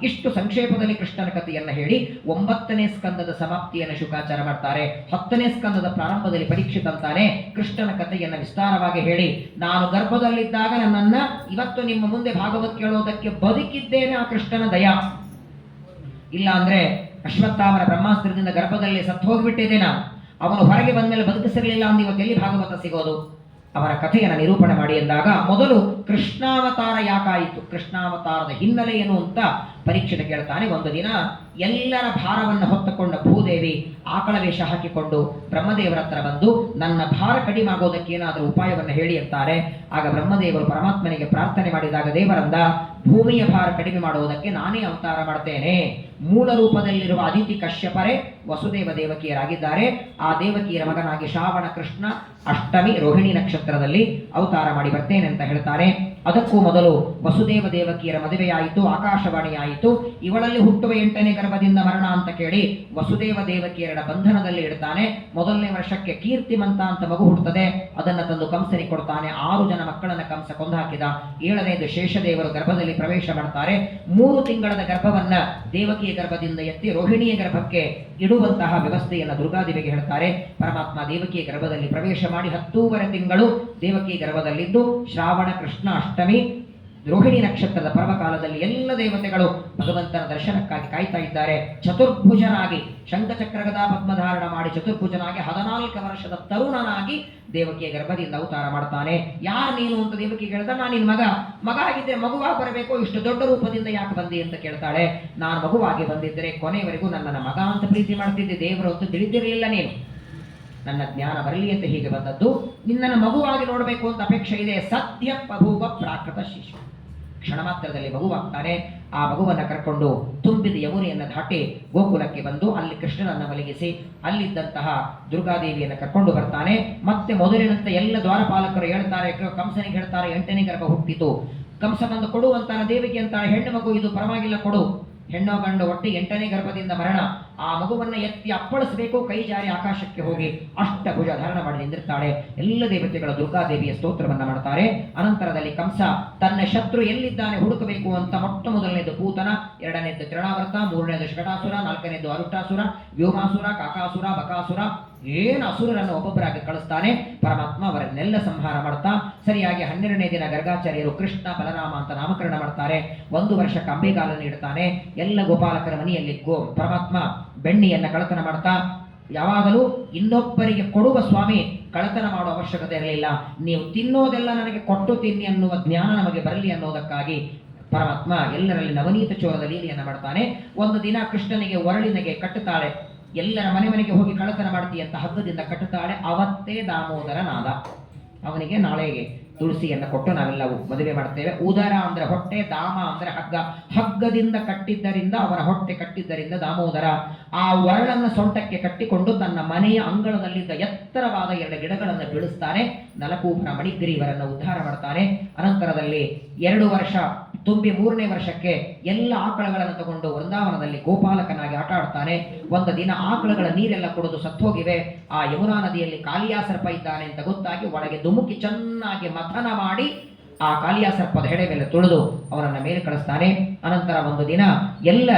ಇಷ್ಟು ಸಂಕ್ಷೇಪದಲ್ಲಿ ಕೃಷ್ಣನ ಕಥೆಯನ್ನ ಹೇಳಿ 9ನೇ ಸ್ಕಂದದ ಸಮಾಪ್ತಿಯನ್ನು ಶುಕಾಚಾರ ಮಾಡ್ತಾರೆ. 10ನೇ ಸ್ಕಂದದ ಪ್ರಾರಂಭದಲ್ಲಿ ಪರೀಕ್ಷಿತ ಅಂತಾನೆ ಕೃಷ್ಣನ ಕಥೆಯನ್ನ ವಿಸ್ತಾರವಾಗಿ ಹೇಳಿ, ನಾನು ಗರ್ಭದಲ್ಲಿದ್ದಾಗ ನನ್ನನ್ನ ಇವತ್ತು ನಿಮ್ಮ ಮುಂದೆ ಭಾಗವತ್ ಕೇಳೋದಕ್ಕೆ ಬದುಕಿದ್ದೇನೆ ಆ ಕೃಷ್ಣನ ದಯಾ. ಇಲ್ಲ ಅಂದ್ರೆ ಅಶ್ವತ್ಥಾಮನ ಬ್ರಹ್ಮಾಸ್ತ್ರದಿಂದ ಗರ್ಭದಲ್ಲಿ ಸತ್ತು ಹೋಗಿಬಿಟ್ಟಿದ್ದೇನ, ಅವನು ಹೊರಗೆ ಬಂದ ಮೇಲೆ ಬದುಕಿಸಿರಲಿಲ್ಲ ಅಂದ್ರೆ ಇವತ್ತು ಎಲ್ಲಿ ಭಾಗವತ ಸಿಗೋದು? ಅವರ ಕಥೆಯನ್ನು ನಿರೂಪಣೆ ಮಾಡಿ ಎಂದಾಗ ಮೊದಲು ಕೃಷ್ಣಾವತಾರ ಯಾಕಾಯಿತು, ಕೃಷ್ಣಾವತಾರದ ಹಿನ್ನೆಲೆ ಏನು ಅಂತ ಪರೀಕ್ಷಿತ ಕೇಳ್ತಾನೆ. ಒಂದು ದಿನ ಎಲ್ಲರ ಭಾರವನ್ನು ಹೊತ್ತುಕೊಂಡ ಭೂದೇವಿ ಆಕಳ ವೇಷ ಹಾಕಿಕೊಂಡು ಬ್ರಹ್ಮದೇವರ ಹತ್ರ ಬಂದು ನನ್ನ ಭಾರ ಕಡಿಮೆ ಆಗೋದಕ್ಕೆ ಏನಾದರೂ ಉಪಾಯವನ್ನು ಹೇಳಿ ಅಂತಾರೆ. ಆಗ ಬ್ರಹ್ಮದೇವರು ಪರಮಾತ್ಮನಿಗೆ ಪ್ರಾರ್ಥನೆ ಮಾಡಿದಾಗ ದೇವರಂದ, ಭೂಮಿಯ ಭಾರ ಕಡಿಮೆ ಮಾಡುವುದಕ್ಕೆ ನಾನೇ ಅವತಾರ ಮಾಡ್ತೇನೆ. ಮೂಲ ರೂಪದಲ್ಲಿರುವ ಅದಿತಿ ಕಶ್ಯಪರೇ ವಸುದೇವ ದೇವಕಿಯರಾಗಿದ್ದಾರೆ. ಆ ದೇವಕಿಯರ ಮಗನಾಗಿ ಶ್ರಾವಣ ಕೃಷ್ಣ ಅಷ್ಟಮಿ ರೋಹಿಣಿ ನಕ್ಷತ್ರದಲ್ಲಿ ಅವತಾರ ಮಾಡಿ ಬರ್ತೇನೆ ಅಂತ ಹೇಳ್ತಾರೆ. ಅದಕ್ಕೂ ಮೊದಲು ವಸುದೇವ ದೇವಕಿಯರ ಮದುವೆಯಾಯಿತು, ಆಕಾಶವಾಣಿಯಾಯಿತು. ಇವಳಲ್ಲಿ ಹುಟ್ಟುವ 8ನೇ ಗರ್ಭದಿಂದ ಮರಣ ಅಂತ ಕೇಳಿ ವಸುದೇವ ದೇವಕಿಯರ ಬಂಧನದಲ್ಲಿ ಇಡ್ತಾನೆ. ಮೊದಲನೇ ವರ್ಷಕ್ಕೆ ಕೀರ್ತಿಮಂತ ಅಂತ ಮಗು ಹುಟ್ಟುತ್ತದೆ. ಅದನ್ನು ತಂದು ಕಂಸನಿಗೆ ಕೊಡ್ತಾನೆ. 6 ಜನ ಮಕ್ಕಳನ್ನ ಕಂಸ ಕೊಂದು ಹಾಕಿದ. 7ನೇದು ಶೇಷದೇವರು ಗರ್ಭದಲ್ಲಿ ಪ್ರವೇಶ ಮಾಡ್ತಾರೆ. 3 ತಿಂಗಳ ಗರ್ಭವನ್ನ ದೇವಕಿಯ ಗರ್ಭದಿಂದ ಎತ್ತಿ ರೋಹಿಣಿಯ ಗರ್ಭಕ್ಕೆ ಇಡುವಂತಹ ವ್ಯವಸ್ಥೆಯನ್ನು ದುರ್ಗಾದೇವಿಗೆ ಹೇಳ್ತಾರೆ. ಪರಮಾತ್ಮ ದೇವಕಿಯ ಗರ್ಭದಲ್ಲಿ ಪ್ರವೇಶ ಮಾಡಿ 10 ತಿಂಗಳು ದೇವಕಿಯ ಗರ್ಭದಲ್ಲಿದ್ದು ಶ್ರಾವಣ ಕೃಷ್ಣ ಅಷ್ಟಮಿ ರೋಹಿಣಿ ನಕ್ಷತ್ರದ ಪರ್ವಕಾಲದಲ್ಲಿ ಎಲ್ಲ ದೇವತೆಗಳು ಭಗವಂತನ ದರ್ಶನಕ್ಕಾಗಿ ಕಾಯ್ತಾ ಇದ್ದಾರೆ. ಚತುರ್ಭುಜನಾಗಿ ಶಂಖಚಕ್ರ ಗದಾ ಪದ್ಮಧಾರಣ ಮಾಡಿ ಚತುರ್ಭುಜನಾಗಿ 14 ವರ್ಷದ ತರುಣನಾಗಿ ದೇವಕಿಯ ಗರ್ಭದಿಂದ ಅವತಾರ ಮಾಡ್ತಾನೆ. ಯಾರು ನೀನು ಅಂತ ದೇವಕಿ ಹೇಳ್ತಾ, ನಾನು ನಿನ್ನ ಮಗ ಆಗಿದ್ದರೆ ಮಗುವಾಗಿ ಬರಬೇಕು, ಇಷ್ಟು ದೊಡ್ಡ ರೂಪದಿಂದ ಯಾಕೆ ಬಂದಿ ಅಂತ ಕೇಳ್ತಾಳೆ. ನಾನು ಮಗುವಾಗಿ ಬಂದಿದ್ದರೆ ಕೊನೆಯವರೆಗೂ ನನ್ನನ್ನು ಮಗ ಅಂತ ಪ್ರೀತಿ ಮಾಡ್ತಿದ್ದೆ, ದೇವರು ಅಂತ ತಿಳಿದಿರಲಿಲ್ಲ, ನೀನು ನನ್ನ ಜ್ಞಾನ ಬರಲಿ ಅಂತ ಹೀಗೆ ಬಂದದ್ದು. ನಿನ್ನನ್ನು ಮಗುವಾಗಿ ನೋಡಬೇಕು ಅಂತ ಅಪೇಕ್ಷೆ ಇದೆ. ಸತ್ಯ ಬಭೂವ ಪ್ರಾಕೃತ ಶಿಶು. ಕ್ಷಣ ಮಾತ್ರದಲ್ಲಿ ಮಗುವಾಗ್ತಾನೆ. ಆ ಮಗುವನ್ನು ಕರ್ಕೊಂಡು ತುಂಬಿದ ಯಮುನೆಯನ್ನು ದಾಟಿ ಗೋಕುಲಕ್ಕೆ ಬಂದು ಅಲ್ಲಿ ಕೃಷ್ಣನನ್ನು ಮಲಗಿಸಿ ಅಲ್ಲಿದ್ದಂತಹ ದುರ್ಗಾದೇವಿಯನ್ನು ಕರ್ಕೊಂಡು ಬರ್ತಾನೆ. ಮತ್ತೆ ಮೊದಲಿನಂತೆ ಎಲ್ಲ ದ್ವಾರಪಾಲಕರು ಹೇಳ್ತಾರೆ, ಕಂಸನಿಗೆ ಹೇಳ್ತಾರೆ 8ನೇ ಗರ್ಭ ಹುಟ್ಟಿತು. ಕಂಸ ಬಂದು ಕೊಡು ಅಂತಾನೆ. ದೇವಿಗೆ ಅಂತಾನೆ, ಹೆಣ್ಣು ಮಗು ಇದು, ಪರವಾಗಿಲ್ಲ ಕೊಡು. ಹೆಣ್ಣು ಗಂಡು ಒಟ್ಟಿಗೆ 8ನೇ ಗರ್ಭದಿಂದ ಮರಣ. ಆ ಮಗುವನ್ನ ಎತ್ತಿ ಅಪ್ಪಳಿಸಬೇಕು, ಕೈ ಜಾರಿ ಆಕಾಶಕ್ಕೆ ಹೋಗಿ ಅಷ್ಟಭುಜ ಧಾರಣ ಮಾಡಿ ನಿಂದಿರ್ತಾಳೆ. ಎಲ್ಲ ದೇವತೆಗಳ ದುರ್ಗಾದೇವಿಯ ಸ್ತೋತ್ರವನ್ನ ಮಾಡ್ತಾರೆ. ಅನಂತರದಲ್ಲಿ ಕಂಸ ತನ್ನ ಶತ್ರು ಎಲ್ಲಿದ್ದಾನೆ ಹುಡುಕಬೇಕು ಅಂತ ಮೊಟ್ಟ ಮೊದಲನೇದು ಪೂತನ, 2ನೇದು ತ್ರಿಣಾವರ್ತ, 3ನೇದು ಶಕಟಾಸುರ, 4ನೇದು ಅರುಷ್ಟಾಸುರ, ವ್ಯೋಮಾಸುರ, ಕಾಕಾಸುರ, ಬಕಾಸುರ, ಏನು ಅಸುರರನ್ನು ಒಬ್ಬೊಬ್ಬರಾಗಿ ಕಳಿಸ್ತಾನೆ. ಪರಮಾತ್ಮ ಅವರನ್ನೆಲ್ಲ ಸಂಹಾರ ಮಾಡ್ತಾ ಸರಿಯಾಗಿ 12ನೇ ದಿನ ಗರ್ಗಾಚಾರ್ಯರು ಕೃಷ್ಣ ಬಲರಾಮ ಅಂತ ನಾಮಕರಣ ಮಾಡ್ತಾರೆ. 1 ವರ್ಷಕ್ಕೆ ಅಂಬೆಗಾಲನ್ನು ಇಡ್ತಾನೆ. ಎಲ್ಲ ಗೋಪಾಲಕರ ಮನೆಯಲ್ಲಿ ಪರಮಾತ್ಮ ಬೆಣ್ಣಿಯನ್ನ ಕಳತನ ಮಾಡ್ತಾ, ಯಾವಾಗಲೂ ಇನ್ನೊಬ್ಬರಿಗೆ ಕೊಡುವ ಸ್ವಾಮಿ ಕಳತನ ಮಾಡುವ ಅವಶ್ಯಕತೆ ಇರಲಿಲ್ಲ, ನೀವು ತಿನ್ನೋದೆಲ್ಲ ನನಗೆ ಕೊಟ್ಟು ತಿನ್ನಿ ಅನ್ನುವ ಜ್ಞಾನ ನಮಗೆ ಬರಲಿ ಅನ್ನೋದಕ್ಕಾಗಿ ಪರಮಾತ್ಮ ಎಲ್ಲರಲ್ಲಿ ನವನೀತ ಚೋರದ ಲೀಲೆಯನ್ನು ಮಾಡ್ತಾನೆ. ಒಂದು ದಿನ ಕೃಷ್ಣನಿಗೆ ಒರಳಿನಗೆ ಕಟ್ಟುತ್ತಾಳೆ. ಎಲ್ಲರ ಮನೆಗೆ ಹೋಗಿ ಕಳತನ ಮಾಡ್ತೀಯ ಅಂತ ಹಗ್ಗದಿಂದ ಕಟ್ಟುತ್ತಾಳೆ. ಅವತ್ತೇ ದಾಮೋದರ ನಾದ. ಅವನಿಗೆ ನಾಳೆಗೆ ತುಳಸಿಯನ್ನು ಕೊಟ್ಟು ನಾವೆಲ್ಲವೂ ಮದುವೆ ಮಾಡ್ತೇವೆ. ಉದರ ಅಂದ್ರೆ ಹೊಟ್ಟೆ, ದಾಮ ಅಂದ್ರೆ ಹಗ್ಗ. ಹಗ್ಗದಿಂದ ಕಟ್ಟಿದ್ದರಿಂದ ಅವರ ಹೊಟ್ಟೆ ಕಟ್ಟಿದ್ದರಿಂದ ದಾಮೋದರ. ಆ ಒರಳನ್ನು ಸೊಂಟಕ್ಕೆ ಕಟ್ಟಿಕೊಂಡು ತನ್ನ ಮನೆಯ ಅಂಗಳದಲ್ಲಿದ್ದ ಎತ್ತರವಾದ 2 ಗಿಡಗಳನ್ನು ಬೀಳಿಸ್ತಾನೆ. ನಲಕೂಪರ ಮಣಿಗ್ರೀವರನ್ನು ಉದ್ಧಾರ ಮಾಡ್ತಾನೆ. ಅನಂತರದಲ್ಲಿ 2 ವರ್ಷ ತುಂಬಿ 3ನೇ ವರ್ಷಕ್ಕೆ ಎಲ್ಲ ಆಕಳಗಳನ್ನು ತಗೊಂಡು ವೃಂದಾವನದಲ್ಲಿ ಗೋಪಾಲಕನಾಗಿ ಆಟ ಆಡ್ತಾನೆ. ಒಂದು ದಿನ ಆಕಳಗಳ ನೀರೆಲ್ಲ ಕುಡಿದು ಸತ್ತೋಗಿವೆ. ಆ ಯಮುನಾ ನದಿಯಲ್ಲಿ ಕಾಲಿಯಾ ಸರ್ಪ ಇದ್ದಾನೆ ಅಂತ ಗೊತ್ತಾಗಿ ಒಳಗೆ ಧುಮುಕಿ ಚೆನ್ನಾಗಿ ಮಥನ ಮಾಡಿ ಆ ಕಾಲಿಯಾ ಸರ್ಪದ ಹೆಡೆ ಮೇಲೆ ತುಳಿದು ಅವರನ್ನ ಮೇಲೆ ಕಳಿಸ್ತಾನೆ. ಅನಂತರ ಒಂದು ದಿನ ಎಲ್ಲ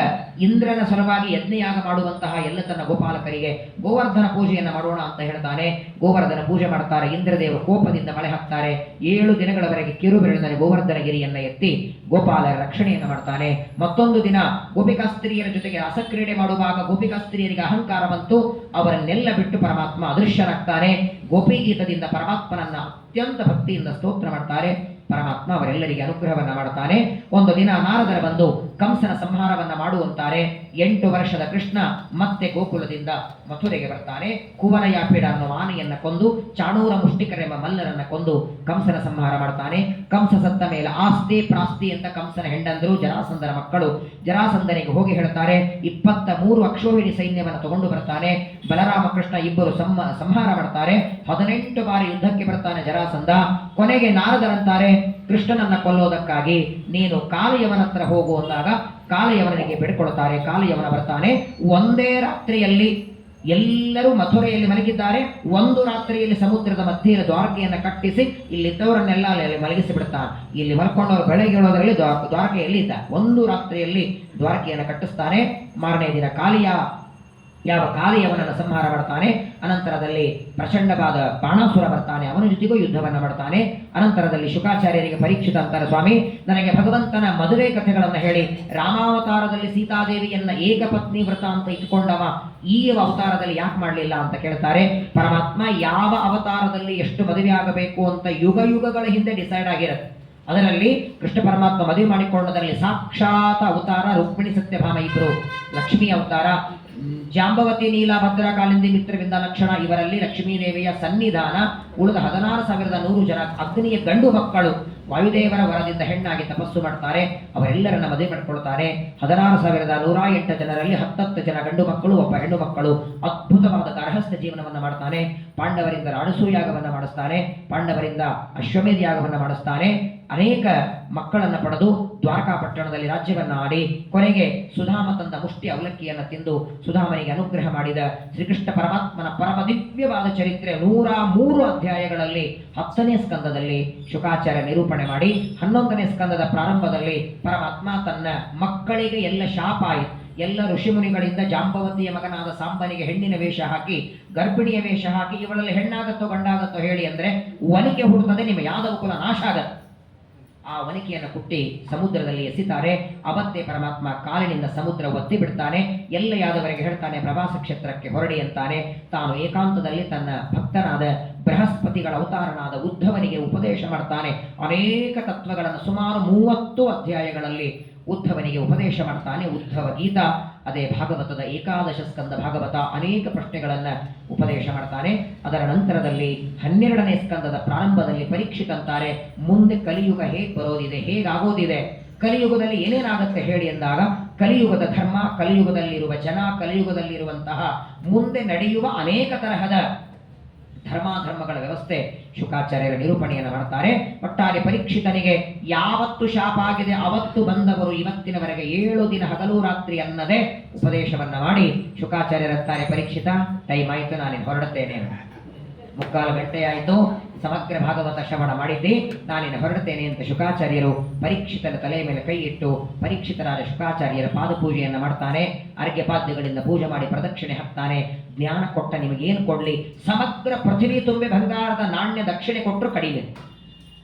ಇಂದ್ರನ ಸಲುವಾಗಿ ಯಜ್ಞಯಾಗ ಮಾಡುವಂತಹ ಎಲ್ಲ ತನ್ನ ಗೋಪಾಲಕರಿಗೆ ಗೋವರ್ಧನ ಪೂಜೆಯನ್ನು ಮಾಡೋಣ ಅಂತ ಹೇಳ್ತಾನೆ. ಗೋವರ್ಧನ ಪೂಜೆ ಮಾಡ್ತಾರೆ. ಇಂದ್ರದೇವರು ಕೋಪದಿಂದ ಮಳೆ ಹಾಕ್ತಾರೆ. 7 ದಿನಗಳವರೆಗೆ ಕಿರುಬೆರಳಿನಲ್ಲಿ ಗೋವರ್ಧನಗಿರಿಯನ್ನ ಎತ್ತಿ ಗೋಪಾಲರ ರಕ್ಷಣೆಯನ್ನು ಮಾಡ್ತಾನೆ. ಮತ್ತೊಂದು ದಿನ ಗೋಪಿಕಾಸ್ತ್ರೀಯರ ಜೊತೆಗೆ ರಸಕ್ರೀಡೆ ಮಾಡುವಾಗ ಗೋಪಿಕಾಸ್ತ್ರೀಯರಿಗೆ ಅಹಂಕಾರ ಬಂತು. ಅವರನ್ನೆಲ್ಲ ಬಿಟ್ಟು ಪರಮಾತ್ಮ ಅದೃಶ್ಯನಾಗ್ತಾನೆ. ಗೋಪಿಗೀತದಿಂದ ಪರಮಾತ್ಮನನ್ನ ಅತ್ಯಂತ ಭಕ್ತಿಯಿಂದ ಸ್ತೋತ್ರ ಮಾಡ್ತಾರೆ. ಪರಮಾತ್ಮ ಅವರೆಲ್ಲರಿಗೆ ಅನುಗ್ರಹವನ್ನ ಮಾಡ್ತಾನೆ. ಒಂದು ದಿನ ನಾರದರ ಬಂದು ಕಂಸನ ಸಂಹಾರವನ್ನ ಮಾಡುವಂತಾರೆ. 8 ವರ್ಷದ ಕೃಷ್ಣ ಮತ್ತೆ ಗೋಕುಲದಿಂದ ಮಥುರೆಗೆ ಬರ್ತಾನೆ. ಕುವಲಯಾಪೀಡ ಅನ್ನುವ ಆನೆಯನ್ನ ಕೊಂದು ಚಾಣೂರ ಮುಷ್ಟಿಕರೆಂಬ ಮಲ್ಲರನ್ನ ಕೊಂದು ಕಂಸನ ಸಂಹಾರ ಮಾಡ್ತಾನೆ. ಕಂಸ ಸತ್ತ ಮೇಲೆ ಆಸ್ತಿ ಪ್ರಾಸ್ತಿ ಅಂತ ಕಂಸನ ಹೆಂಡಂದರು ಜರಾಸಂಧನ ಮಕ್ಕಳು ಜರಾಸಂಧನಿಗೆ ಹೋಗಿ ಹೇಳ್ತಾರೆ. 23 ಅಕ್ಷೋಹಿಣಿ ಸೈನ್ಯವನ್ನು ತಗೊಂಡು ಬರ್ತಾನೆ. ಬಲರಾಮ ಕೃಷ್ಣ ಇಬ್ಬರು ಸಂಹಾರ ಮಾಡ್ತಾರೆ. 18 ಬಾರಿ ಯುದ್ಧಕ್ಕೆ ಬರ್ತಾನೆ ಜರಾಸಂಧ. ಕೊನೆಗೆ ನಾರದರಂತಾರೆ, ಕೃಷ್ಣನನ್ನ ಕೊಲ್ಲೋದಕ್ಕಾಗಿ ನೀನು ಕಾಲಯವನ ಹತ್ರ ಹೋಗು ಅಂದಾಗ ಕಾಲಯವನಿಗೆ ಬೇಡಿಕೊಳ್ಳುತ್ತಾರೆ. ಕಾಲಯವನ ಬರ್ತಾನೆ. ಒಂದೇ ರಾತ್ರಿಯಲ್ಲಿ ಎಲ್ಲರೂ ಮಥುರೆಯಲ್ಲಿ ಮಲಗಿದ್ದಾರೆ. ಒಂದು ರಾತ್ರಿಯಲ್ಲಿ ಸಮುದ್ರದ ಮಧ್ಯೆಯಲ್ಲಿ ದ್ವಾರಕೆಯನ್ನು ಕಟ್ಟಿಸಿ ಇಲ್ಲಿದ್ದವರನ್ನೆಲ್ಲ ಅಲ್ಲಿ ಮಲಗಿಸಿ ಬಿಡ್ತಾನೆ. ಇಲ್ಲಿ ಮಲ್ಕೊಂಡವರು ಬೆಳಗ್ಗೆ ಹೇಳೋದ್ರಲ್ಲಿ ದ್ವಾರಕೆಯಲ್ಲಿ ಇದ್ದ. ಒಂದು ರಾತ್ರಿಯಲ್ಲಿ ದ್ವಾರಕೆಯನ್ನು ಕಟ್ಟಿಸ್ತಾನೆ. ಮಾರನೇ ದಿನ ಕಾಲಿಯವನನ್ನು ಸಂಹಾರ ಮಾಡ್ತಾನೆ. ಅನಂತರದಲ್ಲಿ ಪ್ರಚಂಡವಾದ ಬಾಣಾಸುರ ಬರ್ತಾನೆ. ಅವನ ಜೊತೆಗೂ ಯುದ್ಧವನ್ನು ಮಾಡ್ತಾನೆ. ಅನಂತರದಲ್ಲಿ ಶುಕಾಚಾರ್ಯರಿಗೆ ಪರೀಕ್ಷಿತ ಅಂತಾರೆ, ಸ್ವಾಮಿ ನನಗೆ ಭಗವಂತನ ಮದುವೆ ಕಥೆಗಳನ್ನು ಹೇಳಿ, ರಾಮಾವತಾರದಲ್ಲಿ ಸೀತಾದೇವಿಯನ್ನ ಏಕಪತ್ನಿ ವ್ರತ ಅಂತ ಇಟ್ಕೊಂಡವ ಈ ಅವತಾರದಲ್ಲಿ ಯಾಕೆ ಮಾಡಲಿಲ್ಲ ಅಂತ ಕೇಳ್ತಾರೆ. ಪರಮಾತ್ಮ ಯಾವ ಅವತಾರದಲ್ಲಿ ಎಷ್ಟು ಮದುವೆ ಆಗಬೇಕು ಅಂತ ಯುಗಗಳ ಹಿಂದೆ ಡಿಸೈಡ್ ಆಗಿರುತ್ತೆ. ಅದರಲ್ಲಿ ಕೃಷ್ಣ ಪರಮಾತ್ಮ ಮದುವೆ ಮಾಡಿಕೊಂಡದರಲ್ಲಿ ಸಾಕ್ಷಾತ್ ಅವತಾರ ರುಕ್ಮಿಣಿ ಸತ್ಯಭಾಮ ಇಬ್ಬರು, ಲಕ್ಷ್ಮೀ ಅವತಾರ, ಜಾಂಬವತಿ ನೀಲಾಭದ್ರ ಕಾಲಿಂದಿ ಮಿತ್ರವಿಂದ ಲಕ್ಷಣ ಇವರಲ್ಲಿ ಲಕ್ಷ್ಮೀದೇವಿಯ ಸನ್ನಿಧಾನ. ಉಳಿದ 16,100 ಜನ ಅಗ್ನಿಯ ಗಂಡು ಮಕ್ಕಳು ವಾಯುದೇವರ ವರದಿಂದ ಹೆಣ್ಣಾಗಿ ತಪಸ್ಸು ಮಾಡ್ತಾರೆ. ಅವರೆಲ್ಲರನ್ನ ಮದುವೆ ಮಾಡಿಕೊಳ್ತಾರೆ. 16,108 ಜನರಲ್ಲಿ 10 ಜನ ಗಂಡು ಮಕ್ಕಳು, ಒಬ್ಬ ಹೆಣ್ಣು ಮಕ್ಕಳು. ಅದ್ಭುತವಾದ ಗಾರ್ಹಸ್ಥ್ಯ ಜೀವನವನ್ನು ಮಾಡ್ತಾನೆ. ಪಾಂಡವರಿಂದ ರಾಣಸೂಯಾಗವನ್ನು ಮಾಡಿಸ್ತಾನೆ. ಪಾಂಡವರಿಂದ ಅಶ್ವಮೇಧ ಯಾಗವನ್ನು ಮಾಡಿಸ್ತಾನೆ. ಅನೇಕ ಮಕ್ಕಳನ್ನು ಪಡೆದು ದ್ವಾರಕಾಪಟ್ಟಣದಲ್ಲಿ ರಾಜ್ಯವನ್ನ ಆಡಿ ಕೊನೆಗೆ ಸುಧಾಮ ತಂದ ಮುಷ್ಟಿ ಅವಲಕ್ಕಿಯನ್ನು ತಿಂದು ಸುಧಾಮನಿಗೆ ಅನುಗ್ರಹ ಮಾಡಿದ ಶ್ರೀಕೃಷ್ಣ ಪರಮಾತ್ಮನ ಪರಮ ದಿವ್ಯವಾದ ಚರಿತ್ರೆ 103 ಅಧ್ಯಾಯಗಳಲ್ಲಿ 10ನೇ ಸ್ಕಂದದಲ್ಲಿ ಶುಕಾಚಾರ್ಯ ನಿರೂಪಣೆ ಮಾಡಿ 11ನೇ ಸ್ಕಂದದ ಪ್ರಾರಂಭದಲ್ಲಿ ಪರಮಾತ್ಮ ತನ್ನ ಮಕ್ಕಳಿಗೆ ಎಲ್ಲ ಶಾಪ ಆಯಿತು. ಎಲ್ಲ ಋಷಿಮುನಿಗಳಿಂದ ಜಾಂಬವತಿಯ ಮಗನಾದ ಸಾಂಬನಿಗೆ ಹೆಣ್ಣಿನ ವೇಷ ಹಾಕಿ, ಗರ್ಭಿಣಿಯ ವೇಷ ಹಾಕಿ, ಇವಳಲ್ಲಿ ಹೆಣ್ಣಾಗತ್ತೋ ಗಂಡಾಗತ್ತೋ ಹೇಳಿ ಅಂದ್ರೆ ಒನಿಕೆ ಹುಡುತ್ತದೆ, ನಿಮ್ಮ ಯಾದವ ಕುಲ ನಾಶ ಆಗತ್ತೆ. ಆ ಒನಿಕೆಯನ್ನು ಕುಟ್ಟಿ ಸಮುದ್ರದಲ್ಲಿ ಎಸಿತಾರೆ. ಅವತ್ತೇ ಪರಮಾತ್ಮ ಕಾಲಿನಿಂದ ಸಮುದ್ರ ಒತ್ತಿ ಬಿಡ್ತಾನೆ. ಎಲ್ಲ ಯಾದವರಿಗೆ ಹೇಳ್ತಾನೆ, ಪ್ರವಾಸ ಕ್ಷೇತ್ರಕ್ಕೆ ಹೊರಡಿ ಅಂತಾನೆ. ತಾನು ಏಕಾಂತದಲ್ಲಿ ತನ್ನ ಭಕ್ತನಾದ ಬೃಹಸ್ಪತಿಗಳ ಅವತಾರನಾದ ಉದ್ಧವನಿಗೆ ಉಪದೇಶ ಮಾಡ್ತಾನೆ. ಅನೇಕ ತತ್ವಗಳನ್ನು ಸುಮಾರು 30 ಅಧ್ಯಾಯಗಳಲ್ಲಿ ಉದ್ಧವನಿಗೆ ಉಪದೇಶ ಮಾಡ್ತಾನೆ. ಉದ್ಧವ ಗೀತಾ, ಅದೇ ಭಾಗವತದ 11 ಸ್ಕಂದ ಭಾಗವತ, ಅನೇಕ ಪ್ರಶ್ನೆಗಳನ್ನು ಉಪದೇಶ ಮಾಡ್ತಾನೆ. ಅದರ ನಂತರದಲ್ಲಿ 12ನೇ ಸ್ಕಂದದ ಪ್ರಾರಂಭದಲ್ಲಿ ಪರೀಕ್ಷಿತಂತಾರೆ, ಮುಂದೆ ಕಲಿಯುಗ ಹೇಗೆ ಬರೋದಿದೆ, ಹೇಗಾಗೋದಿದೆ, ಕಲಿಯುಗದಲ್ಲಿ ಏನೇನಾಗುತ್ತೆ ಹೇಳಿ ಎಂದಾಗ ಕಲಿಯುಗದ ಧರ್ಮ, ಕಲಿಯುಗದಲ್ಲಿರುವ ಜನ, ಕಲಿಯುಗದಲ್ಲಿರುವಂತಹ ಮುಂದೆ ನಡೆಯುವ ಅನೇಕ ತರಹದ ಧರ್ಮಾಧರ್ಮಗಳ ವ್ಯವಸ್ಥೆ ಶುಕಾಚಾರ್ಯರ ನಿರೂಪಣೆಯನ್ನು ಮಾಡ್ತಾರೆ. ಒಟ್ಟಾರೆ ಪರೀಕ್ಷಿತನಿಗೆ ಯಾವತ್ತು ಶಾಪ ಆಗಿದೆ ಅವತ್ತು ಬಂದವರು ಇವತ್ತಿನವರೆಗೆ 7 ದಿನ ಹಗಲು ರಾತ್ರಿ ಅನ್ನದೇ ಉಪದೇಶವನ್ನ ಮಾಡಿ ಶುಕಾಚಾರ್ಯರಂತಾರೆ, ಪರೀಕ್ಷಿತ ಟೈಮ್ ಆಯಿತು, ನಾನೇನು ಹೊರಡುತ್ತೇನೆ. 3/4 ಗಂಟೆ ಆಯಿತು, ಸಮಗ್ರ ಭಾಗವತ ಶ್ರವಣ ಮಾಡಿದ್ದಿ, ನಾನೇನು ಹೊರಡುತ್ತೇನೆ ಅಂತ ಶುಕಾಚಾರ್ಯರು ಪರೀಕ್ಷಿತನ ತಲೆಯ ಮೇಲೆ ಕೈ ಇಟ್ಟು ಪರೀಕ್ಷಿತರಾದ ಶುಕಾಚಾರ್ಯರ ಪಾದಪೂಜೆಯನ್ನು ಮಾಡ್ತಾನೆ. ಅರ್ಘ್ಯಪಾದ್ಯಗಳಿಂದ ಪೂಜೆ ಮಾಡಿ ಪ್ರದಕ್ಷಿಣೆ ಹಾಕ್ತಾನೆ. ಜ್ಞಾನ ಕೊಟ್ಟ ನಿಮಗೇನು ಕೊಡ್ಲಿ, ಸಮಗ್ರ ಪೃಥ್ವಿ ತುಂಬೆ ಬಂಗಾರದ ನಾಣ್ಯ ದಕ್ಷಿಣೆ ಕೊಟ್ಟರು ಕಡಿಮೆ,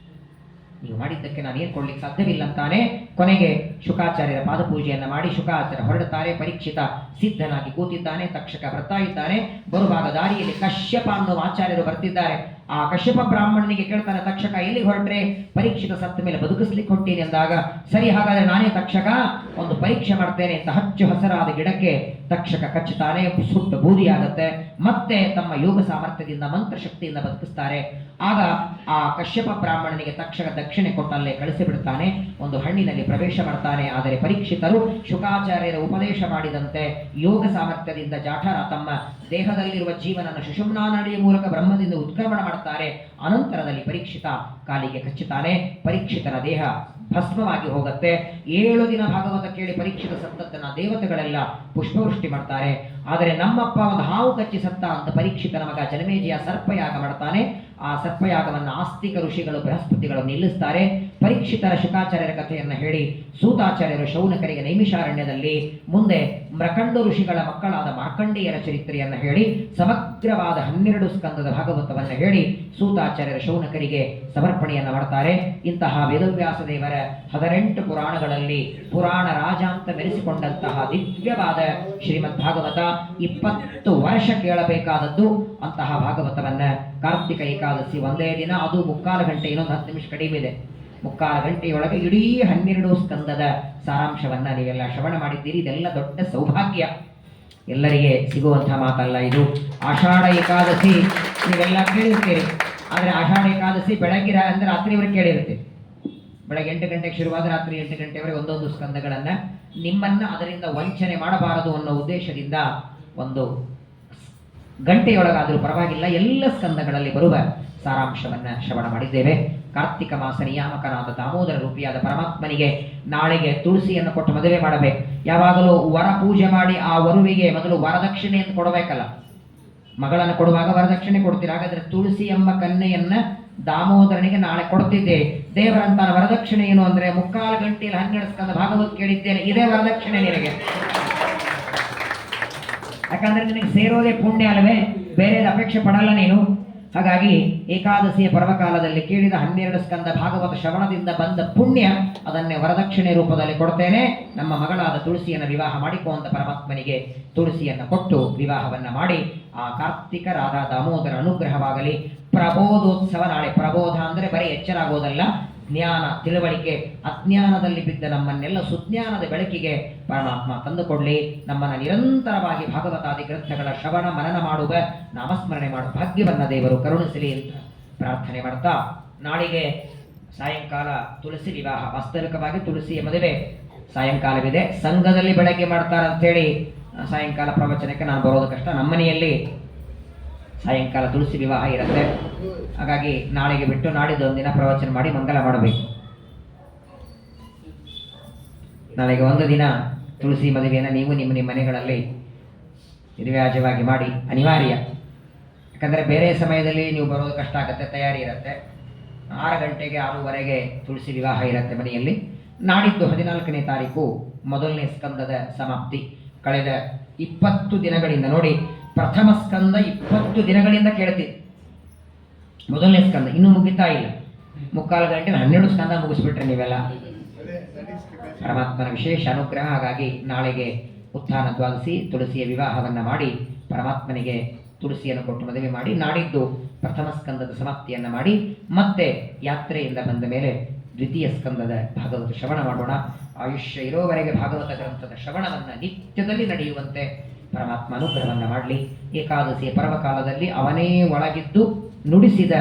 ನೀವು ಮಾಡಿದ್ದಕ್ಕೆ ನಾನು ಏನು ಕೊಡ್ಲಿಕ್ಕೆ ಸಾಧ್ಯವಿಲ್ಲ ಅಂತಾನೆ. ಕೊನೆಗೆ ಶುಕಾಚಾರ್ಯರ ಪಾದಪೂಜೆಯನ್ನು ಮಾಡಿ ಶುಕಾಚಾರ್ಯ ಹೊರಡುತ್ತಾರೆ. ಪರೀಕ್ಷಿತ ಸಿದ್ಧನಾಗಿ ಕೂತಿದ್ದಾನೆ. ತಕ್ಷಕ ಬರ್ತಾ ಇದ್ದಾನೆ. ಬರುವಾಗ ದಾರಿಯಲ್ಲಿ ಕಶ್ಯಪ ಅನ್ನುವ ಆಚಾರ್ಯರು ಬರ್ತಿದ್ದಾರೆ. ಆ ಕಶ್ಯಪ ಬ್ರಾಹ್ಮಣನಿಗೆ ಕೇಳ್ತಾನೆ, ತಕ್ಷಕ ಎಲ್ಲಿ ಹೊರಟ್ರೆ? ಪರೀಕ್ಷಿತ ಸತ್ತ ಮೇಲೆ ಬದುಕಿಸ್ಲಿಕ್ಕೆ ಹೊಂಟೀನಿ ಅಂದಾಗ, ಸರಿ ಹಾಗಾದ್ರೆ ನಾನೇ ತಕ್ಷಕ ಒಂದು ಪರೀಕ್ಷೆ ಮಾಡ್ತೇನೆ ಅಂತ ಹಚ್ಚು ಹಸರಾದ ಗಿಡಕ್ಕೆ ತಕ್ಷಕ ಕಚ್ಚುತ್ತಾನೆ. ಸುಟ್ಟು ಬೂದಿಯಾಗತ್ತೆ. ಮತ್ತೆ ತಮ್ಮ ಯೋಗ ಸಾಮರ್ಥ್ಯದಿಂದ ಮಂತ್ರಶಕ್ತಿಯಿಂದ ಬದುಕಿಸ್ತಾರೆ. ಆಗ ಆ ಕಶ್ಯಪ ಬ್ರಾಹ್ಮಣನಿಗೆ ತಕ್ಷಕ ದಕ್ಷಿಣೆ ಕೊಟ್ಟಲ್ಲೇ ಕಳಿಸಿಬಿಡ್ತಾನೆ. ಒಂದು ಹಣ್ಣಿನಲ್ಲಿ ಪ್ರವೇಶ ಮಾಡ್ತಾನೆ. ಆದರೆ ಪರೀಕ್ಷಿತರು ಶುಕಾಚಾರ್ಯರ ಉಪದೇಶ ಮಾಡಿದಂತೆ ಯೋಗ ಸಾಮರ್ಥ್ಯದಿಂದ ಜಾಠರ ತಮ್ಮ ದೇಹದಲ್ಲಿರುವ ಜೀವನನ ಸುಷುಮ್ನಾ ನಾಡಿಯ ಮೂಲಕ ಬ್ರಹ್ಮದಿಂದ ಉತ್ಕ್ರಮಣ ಮಾಡ್ತಾರೆ. ಅನಂತರದಲ್ಲಿ ಪರೀಕ್ಷಿತ ಕಾಲಿಗೆ ಕಚ್ಚುತ್ತಾನೆ. ಪರೀಕ್ಷಿತನ ದೇಹ ಭಸ್ಮವಾಗಿ ಹೋಗುತ್ತೆ. 7 ದಿನ ಭಾಗವತ ಕೇಳಿ ಪರೀಕ್ಷಿತ ಸತ್ತದ್ದನ್ನ ದೇವತೆಗಳೆಲ್ಲ ಪುಷ್ಪವೃಷ್ಟಿ ಮಾಡ್ತಾರೆ. ಆದರೆ ನಮ್ಮಪ್ಪ ಒಂದು ಹಾವು ಕಚ್ಚಿ ಸತ್ತ ಅಂತ ಪರೀಕ್ಷಿತನ ಮಗ ಜನಮೇಜಯ ಸರ್ಪಯಾಗ ಮಾಡ್ತಾನೆ. ಆ ಸರ್ಪಯಾಗವನ್ನು ಆಸ್ತಿಕ ಋಷಿಗಳು ಬೃಹಸ್ಪತಿಗಳು ನಿಲ್ಲಿಸ್ತಾರೆ. ಪರೀಕ್ಷಿತರ ಶುಕಾಚಾರ್ಯರ ಕಥೆಯನ್ನು ಹೇಳಿ ಸೂತಾಚಾರ್ಯರು ಶೌನಕರಿಗೆ ನೈಮಿಷಾರಣ್ಯದಲ್ಲಿ ಮುಂದೆ ಮೃಕಂಡು ಋಷಿಗಳ ಮಕ್ಕಳಾದ ಮಾರ್ಕಂಡೇಯರ ಚರಿತ್ರೆಯನ್ನು ಹೇಳಿ ಸಮಗ್ರವಾದ 12 ಸ್ಕಂದದ ಭಾಗವತವನ್ನು ಹೇಳಿ ಸೂತಾಚಾರ್ಯರ ಶೌನಕರಿಗೆ ಸಮರ್ಪಣೆಯನ್ನು ಮಾಡ್ತಾರೆ. ಇಂತಹ ವೇದವ್ಯಾಸ ದೇವರ 18 ಪುರಾಣಗಳಲ್ಲಿ ಪುರಾಣ ರಾಜ ಅಂತ ಮೆರೆಸಿಕೊಂಡಂತಹ ದಿವ್ಯವಾದ ಶ್ರೀಮದ್ ಭಾಗವತ 20 ವರ್ಷ ಕೇಳಬೇಕಾದದ್ದು. ಅಂತಹ ಭಾಗವತವನ್ನ ಕಾರ್ತಿಕ ಏಕಾದಶಿ ಒಂದೇ ದಿನ, ಅದು 3/4 ಗಂಟೆ, ಇನ್ನೊಂದು 10 ನಿಮಿಷ ಕಡಿಮೆ ಇದೆ. ಮುಕ್ಕಾಲು ಗಂಟೆಯೊಳಗೆ ಇಡೀ 12 ಸ್ಕಂದದ ಸಾರಾಂಶವನ್ನ ನೀವೆಲ್ಲ ಶ್ರವಣ ಮಾಡಿದ್ದೀರಿ. ಇದೆಲ್ಲ ದೊಡ್ಡ ಸೌಭಾಗ್ಯ, ಎಲ್ಲರಿಗೆ ಸಿಗುವಂತಹ ಮಾತಲ್ಲ ಇದು. ಆಷಾಢ ಏಕಾದಶಿ ನೀವೆಲ್ಲ ಕೇಳಿರ್ತೀರಿ, ಆದರೆ ಆಷಾಢ ಏಕಾದಶಿ ಬೆಳಗ್ಗೆ ಅಂದ್ರೆ ರಾತ್ರಿವರೆಗೆ ಕೇಳಿರ್ತೀರಿ. ಬೆಳಗ್ಗೆ 8 ಗಂಟೆಗೆ ಶುರುವಾದ ರಾತ್ರಿ 8 ಗಂಟೆವರೆಗೆ ಒಂದೊಂದು ಸ್ಕಂದಗಳನ್ನು, ನಿಮ್ಮನ್ನು ಅದರಿಂದ ವಂಚನೆ ಮಾಡಬಾರದು ಅನ್ನೋ ಉದ್ದೇಶದಿಂದ ಒಂದು ಗಂಟೆಯೊಳಗಾದರೂ ಪರವಾಗಿಲ್ಲ ಎಲ್ಲ ಸ್ಕಂದಗಳಲ್ಲಿ ಬರುವ ಸಾರಾಂಶವನ್ನು ಶ್ರವಣ ಮಾಡಿದ್ದೇವೆ. ಕಾರ್ತಿಕ ಮಾಸ ನಿಯಾಮಕನಾದ ದಾಮೋದರ ರೂಪಿಯಾದ ಪರಮಾತ್ಮನಿಗೆ ನಾಳೆಗೆ ತುಳಸಿಯನ್ನು ಕೊಟ್ಟು ಮದುವೆ ಮಾಡಬೇಕು. ಯಾವಾಗಲೂ ವರ ಪೂಜೆ ಮಾಡಿ ಆ ವರುವಿಗೆ ಮೊದಲು ವರದಕ್ಷಿಣೆಯನ್ನು ಕೊಡಬೇಕಲ್ಲ. ಮಗಳನ್ನು ಕೊಡುವಾಗ ವರದಕ್ಷಿಣೆ ಕೊಡ್ತೀರ, ಹಾಗಾದ್ರೆ ತುಳಸಿ ಎಂಬ ಕನ್ಯೆಯನ್ನ ದಾಮೋದರನಿಗೆ ನಾಳೆ ಕೊಡ್ತಿದ್ದೆ. ದೇವರಂತಾನ ವರದಕ್ಷಿಣೆ ಏನು ಅಂದ್ರೆ, ಮುಕ್ಕಾಲು ಗಂಟೆಯಲ್ಲಿ 12 ಸ್ಕಂದ ಭಾಗವತ್ ಕೇಳಿದ್ದೇನೆ, ಇದೇ ವರದಕ್ಷಿಣೆ ನಿನಗೆ. ಯಾಕಂದ್ರೆ ನಿನಗೆ ಸೇರೋದೇ ಪುಣ್ಯ ಅಲ್ಲವೇ, ಬೇರೆ ಅಪೇಕ್ಷೆ ಪಡಲ್ಲ ನೀನು. ಹಾಗಾಗಿ ಏಕಾದಶಿಯ ಪರ್ವಕಾಲದಲ್ಲಿ ಕೇಳಿದ 12 ಸ್ಕಂದ ಭಾಗವತ ಶ್ರವಣದಿಂದ ಬಂದ ಪುಣ್ಯ ಅದನ್ನೇ ವರದಕ್ಷಿಣೆ ರೂಪದಲ್ಲಿ ಕೊಡ್ತೇನೆ, ನಮ್ಮ ಮಗಳಾದ ತುಳಸಿಯನ್ನು ವಿವಾಹ ಮಾಡಿಕೋ ಅಂತ ಪರಮಾತ್ಮನಿಗೆ ತುಳಸಿಯನ್ನು ಕೊಟ್ಟು ವಿವಾಹವನ್ನ ಮಾಡಿ ಆ ಕಾರ್ತಿಕ ರಾಧಾ ದಾಮೋದರ ಅನುಗ್ರಹವಾಗಲಿ. ಪ್ರಬೋಧೋತ್ಸವ ನಾಳೆ. ಪ್ರಬೋಧ ಅಂದರೆ ಬರೀ ಎಚ್ಚರಾಗೋದಲ್ಲ, ಜ್ಞಾನ ತಿಳುವಳಿಕೆ. ಅಜ್ಞಾನದಲ್ಲಿ ಬಿದ್ದ ನಮ್ಮನ್ನೆಲ್ಲ ಸುಜ್ಞಾನದ ಬೆಳಕಿಗೆ ಪರಮಾತ್ಮ ತಂದುಕೊಡ್ಲಿ. ನಮ್ಮನ್ನು ನಿರಂತರವಾಗಿ ಭಾಗವತಾದಿ ಗ್ರಂಥಗಳ ಶ್ರವಣ ಮನನ ಮಾಡುವ, ನಾಮಸ್ಮರಣೆ ಮಾಡುವ ಭಾಗ್ಯವನ್ನ ದೇವರು ಕರುಣಿಸಲಿ ಅಂತ ಪ್ರಾರ್ಥನೆ ಮಾಡ್ತಾ, ನಾಳಿಗೆ ಸಾಯಂಕಾಲ ತುಳಸಿ ವಿವಾಹ. ವಾಸ್ತವಿಕವಾಗಿ ತುಳಸಿಯ ಮದುವೆ ಸಾಯಂಕಾಲವಿದೆ. ಸಂಘದಲ್ಲಿ ಬೆಳಗ್ಗೆ ಮಾಡ್ತಾರಂತೇಳಿ ಸಾಯಂಕಾಲ ಪ್ರವಚನಕ್ಕೆ ನಾನು ಬರೋದು ಕಷ್ಟ. ನಮ್ಮನೆಯಲ್ಲಿ ಸಾಯಂಕಾಲ ತುಳಸಿ ವಿವಾಹ ಇರುತ್ತೆ. ಹಾಗಾಗಿ ನಾಳೆಗೆ ಬಿಟ್ಟು ನಾಡಿದ್ದು ಒಂದಿನ ಪ್ರವಚನ ಮಾಡಿ ಮಂಗಲ ಮಾಡಬೇಕು. ನಾಳೆಗೆ ಒಂದು ದಿನ ತುಳಸಿ ಮದುವೆಯನ್ನು ನೀವು ನಿಮ್ಮ ಮನೆಗಳಲ್ಲಿ ನಿರ್ವ್ಯಾಜವಾಗಿ ಮಾಡಿ, ಅನಿವಾರ್ಯ. ಯಾಕಂದರೆ ಬೇರೆ ಸಮಯದಲ್ಲಿ ನೀವು ಬರೋದು ಕಷ್ಟ ಆಗುತ್ತೆ, ತಯಾರಿ ಇರುತ್ತೆ. 6 ಗಂಟೆಗೆ 6:15 ತುಳಸಿ ವಿವಾಹ ಇರುತ್ತೆ ಮನೆಯಲ್ಲಿ. ನಾಡಿದ್ದು 14ನೇ ತಾರೀಕು ಮೊದಲನೇ ಸ್ಕಂದದ ಸಮಾಪ್ತಿ. ಕಳೆದ 20 ದಿನಗಳಿಂದ ನೋಡಿ, ಪ್ರಥಮ ಸ್ಕಂದ 20 ದಿನಗಳಿಂದ ಕೇಳ್ತೀವಿ. ಮೊದಲನೇ ಸ್ಕಂದ ಇನ್ನೂ ಮುಗಿತಾ ಇಲ್ಲ. ಮುಕ್ಕಾಲು ಗಂಟೆ 12 ಸ್ಕಂದ ಮುಗಿಸ್ಬಿಟ್ರೆ ನೀವೆಲ್ಲ. ಪರಮಾತ್ಮನ ವಿಶೇಷ ಅನುಗ್ರಹ. ಹಾಗಾಗಿ ನಾಳೆಗೆ ಉತ್ಥಾನ ದ್ವಾದಶಿ ತುಳಸಿಯ ವಿವಾಹವನ್ನ ಮಾಡಿ ಪರಮಾತ್ಮನಿಗೆ ತುಳಸಿಯನ್ನು ಕೊಟ್ಟು ಮದುವೆ ಮಾಡಿ, ನಾಡಿದ್ದು ಪ್ರಥಮ ಸ್ಕಂದದ ಸಮಾಪ್ತಿಯನ್ನ ಮಾಡಿ ಮತ್ತೆ ಯಾತ್ರೆಯಿಂದ ಬಂದ ಮೇಲೆ ದ್ವಿತೀಯ ಸ್ಕಂದದ ಭಾಗವತ ಶ್ರವಣ ಮಾಡೋಣ. ಆಯುಷ್ಯ ಇರೋವರೆಗೆ ಭಾಗವತ ಗ್ರಂಥದ ಶ್ರವಣವನ್ನ ನಿತ್ಯದಲ್ಲಿ ನಡೆಯುವಂತೆ ಪರಮಾತ್ಮ ಅನುಗ್ರಹವನ್ನ ಮಾಡಲಿ. ಏಕಾದಶಿಯ ಪರ್ವಕಾಲದಲ್ಲಿ ಅವನೇ ಒಳಗಿದ್ದು ನುಡಿಸಿದ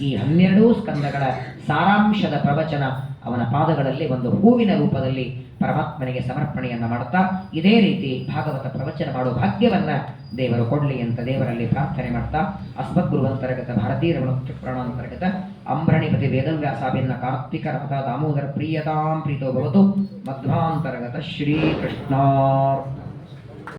ಈ 12 ಸ್ಕಂದಗಳ ಸಾರಾಂಶದ ಪ್ರವಚನ ಅವನ ಪಾದಗಳಲ್ಲಿ ಒಂದು ಹೂವಿನ ರೂಪದಲ್ಲಿ ಪರಮಾತ್ಮನಿಗೆ ಸಮರ್ಪಣೆಯನ್ನ ಮಾಡುತ್ತಾ, ಇದೇ ರೀತಿ ಭಾಗವತ ಪ್ರವಚನ ಮಾಡುವ ಭಾಗ್ಯವನ್ನ ದೇವರು ಕೊಡಲಿ ಅಂತ ದೇವರಲ್ಲಿ ಪ್ರಾರ್ಥನೆ ಮಾಡ್ತಾ, ಅಸ್ಮದ್ಗುರುವಂತರ್ಗತ ಭಾರತೀಯ ಪ್ರಾಣಾಂತರ್ಗತ ಅಂಬ್ರಣಿಪತಿ ವೇದವ್ಯಾಸಾಭಿನ್ನ ಕಾರ್ತಿಕ ರಾಧಾ ದಾಮೋದರ ಪ್ರಿಯತಾಂ ಪ್ರೀತೋ ಭವತು. ಮಧ್ವಾಂತರ್ಗತ ಶ್ರೀಕೃಷ್ಣ.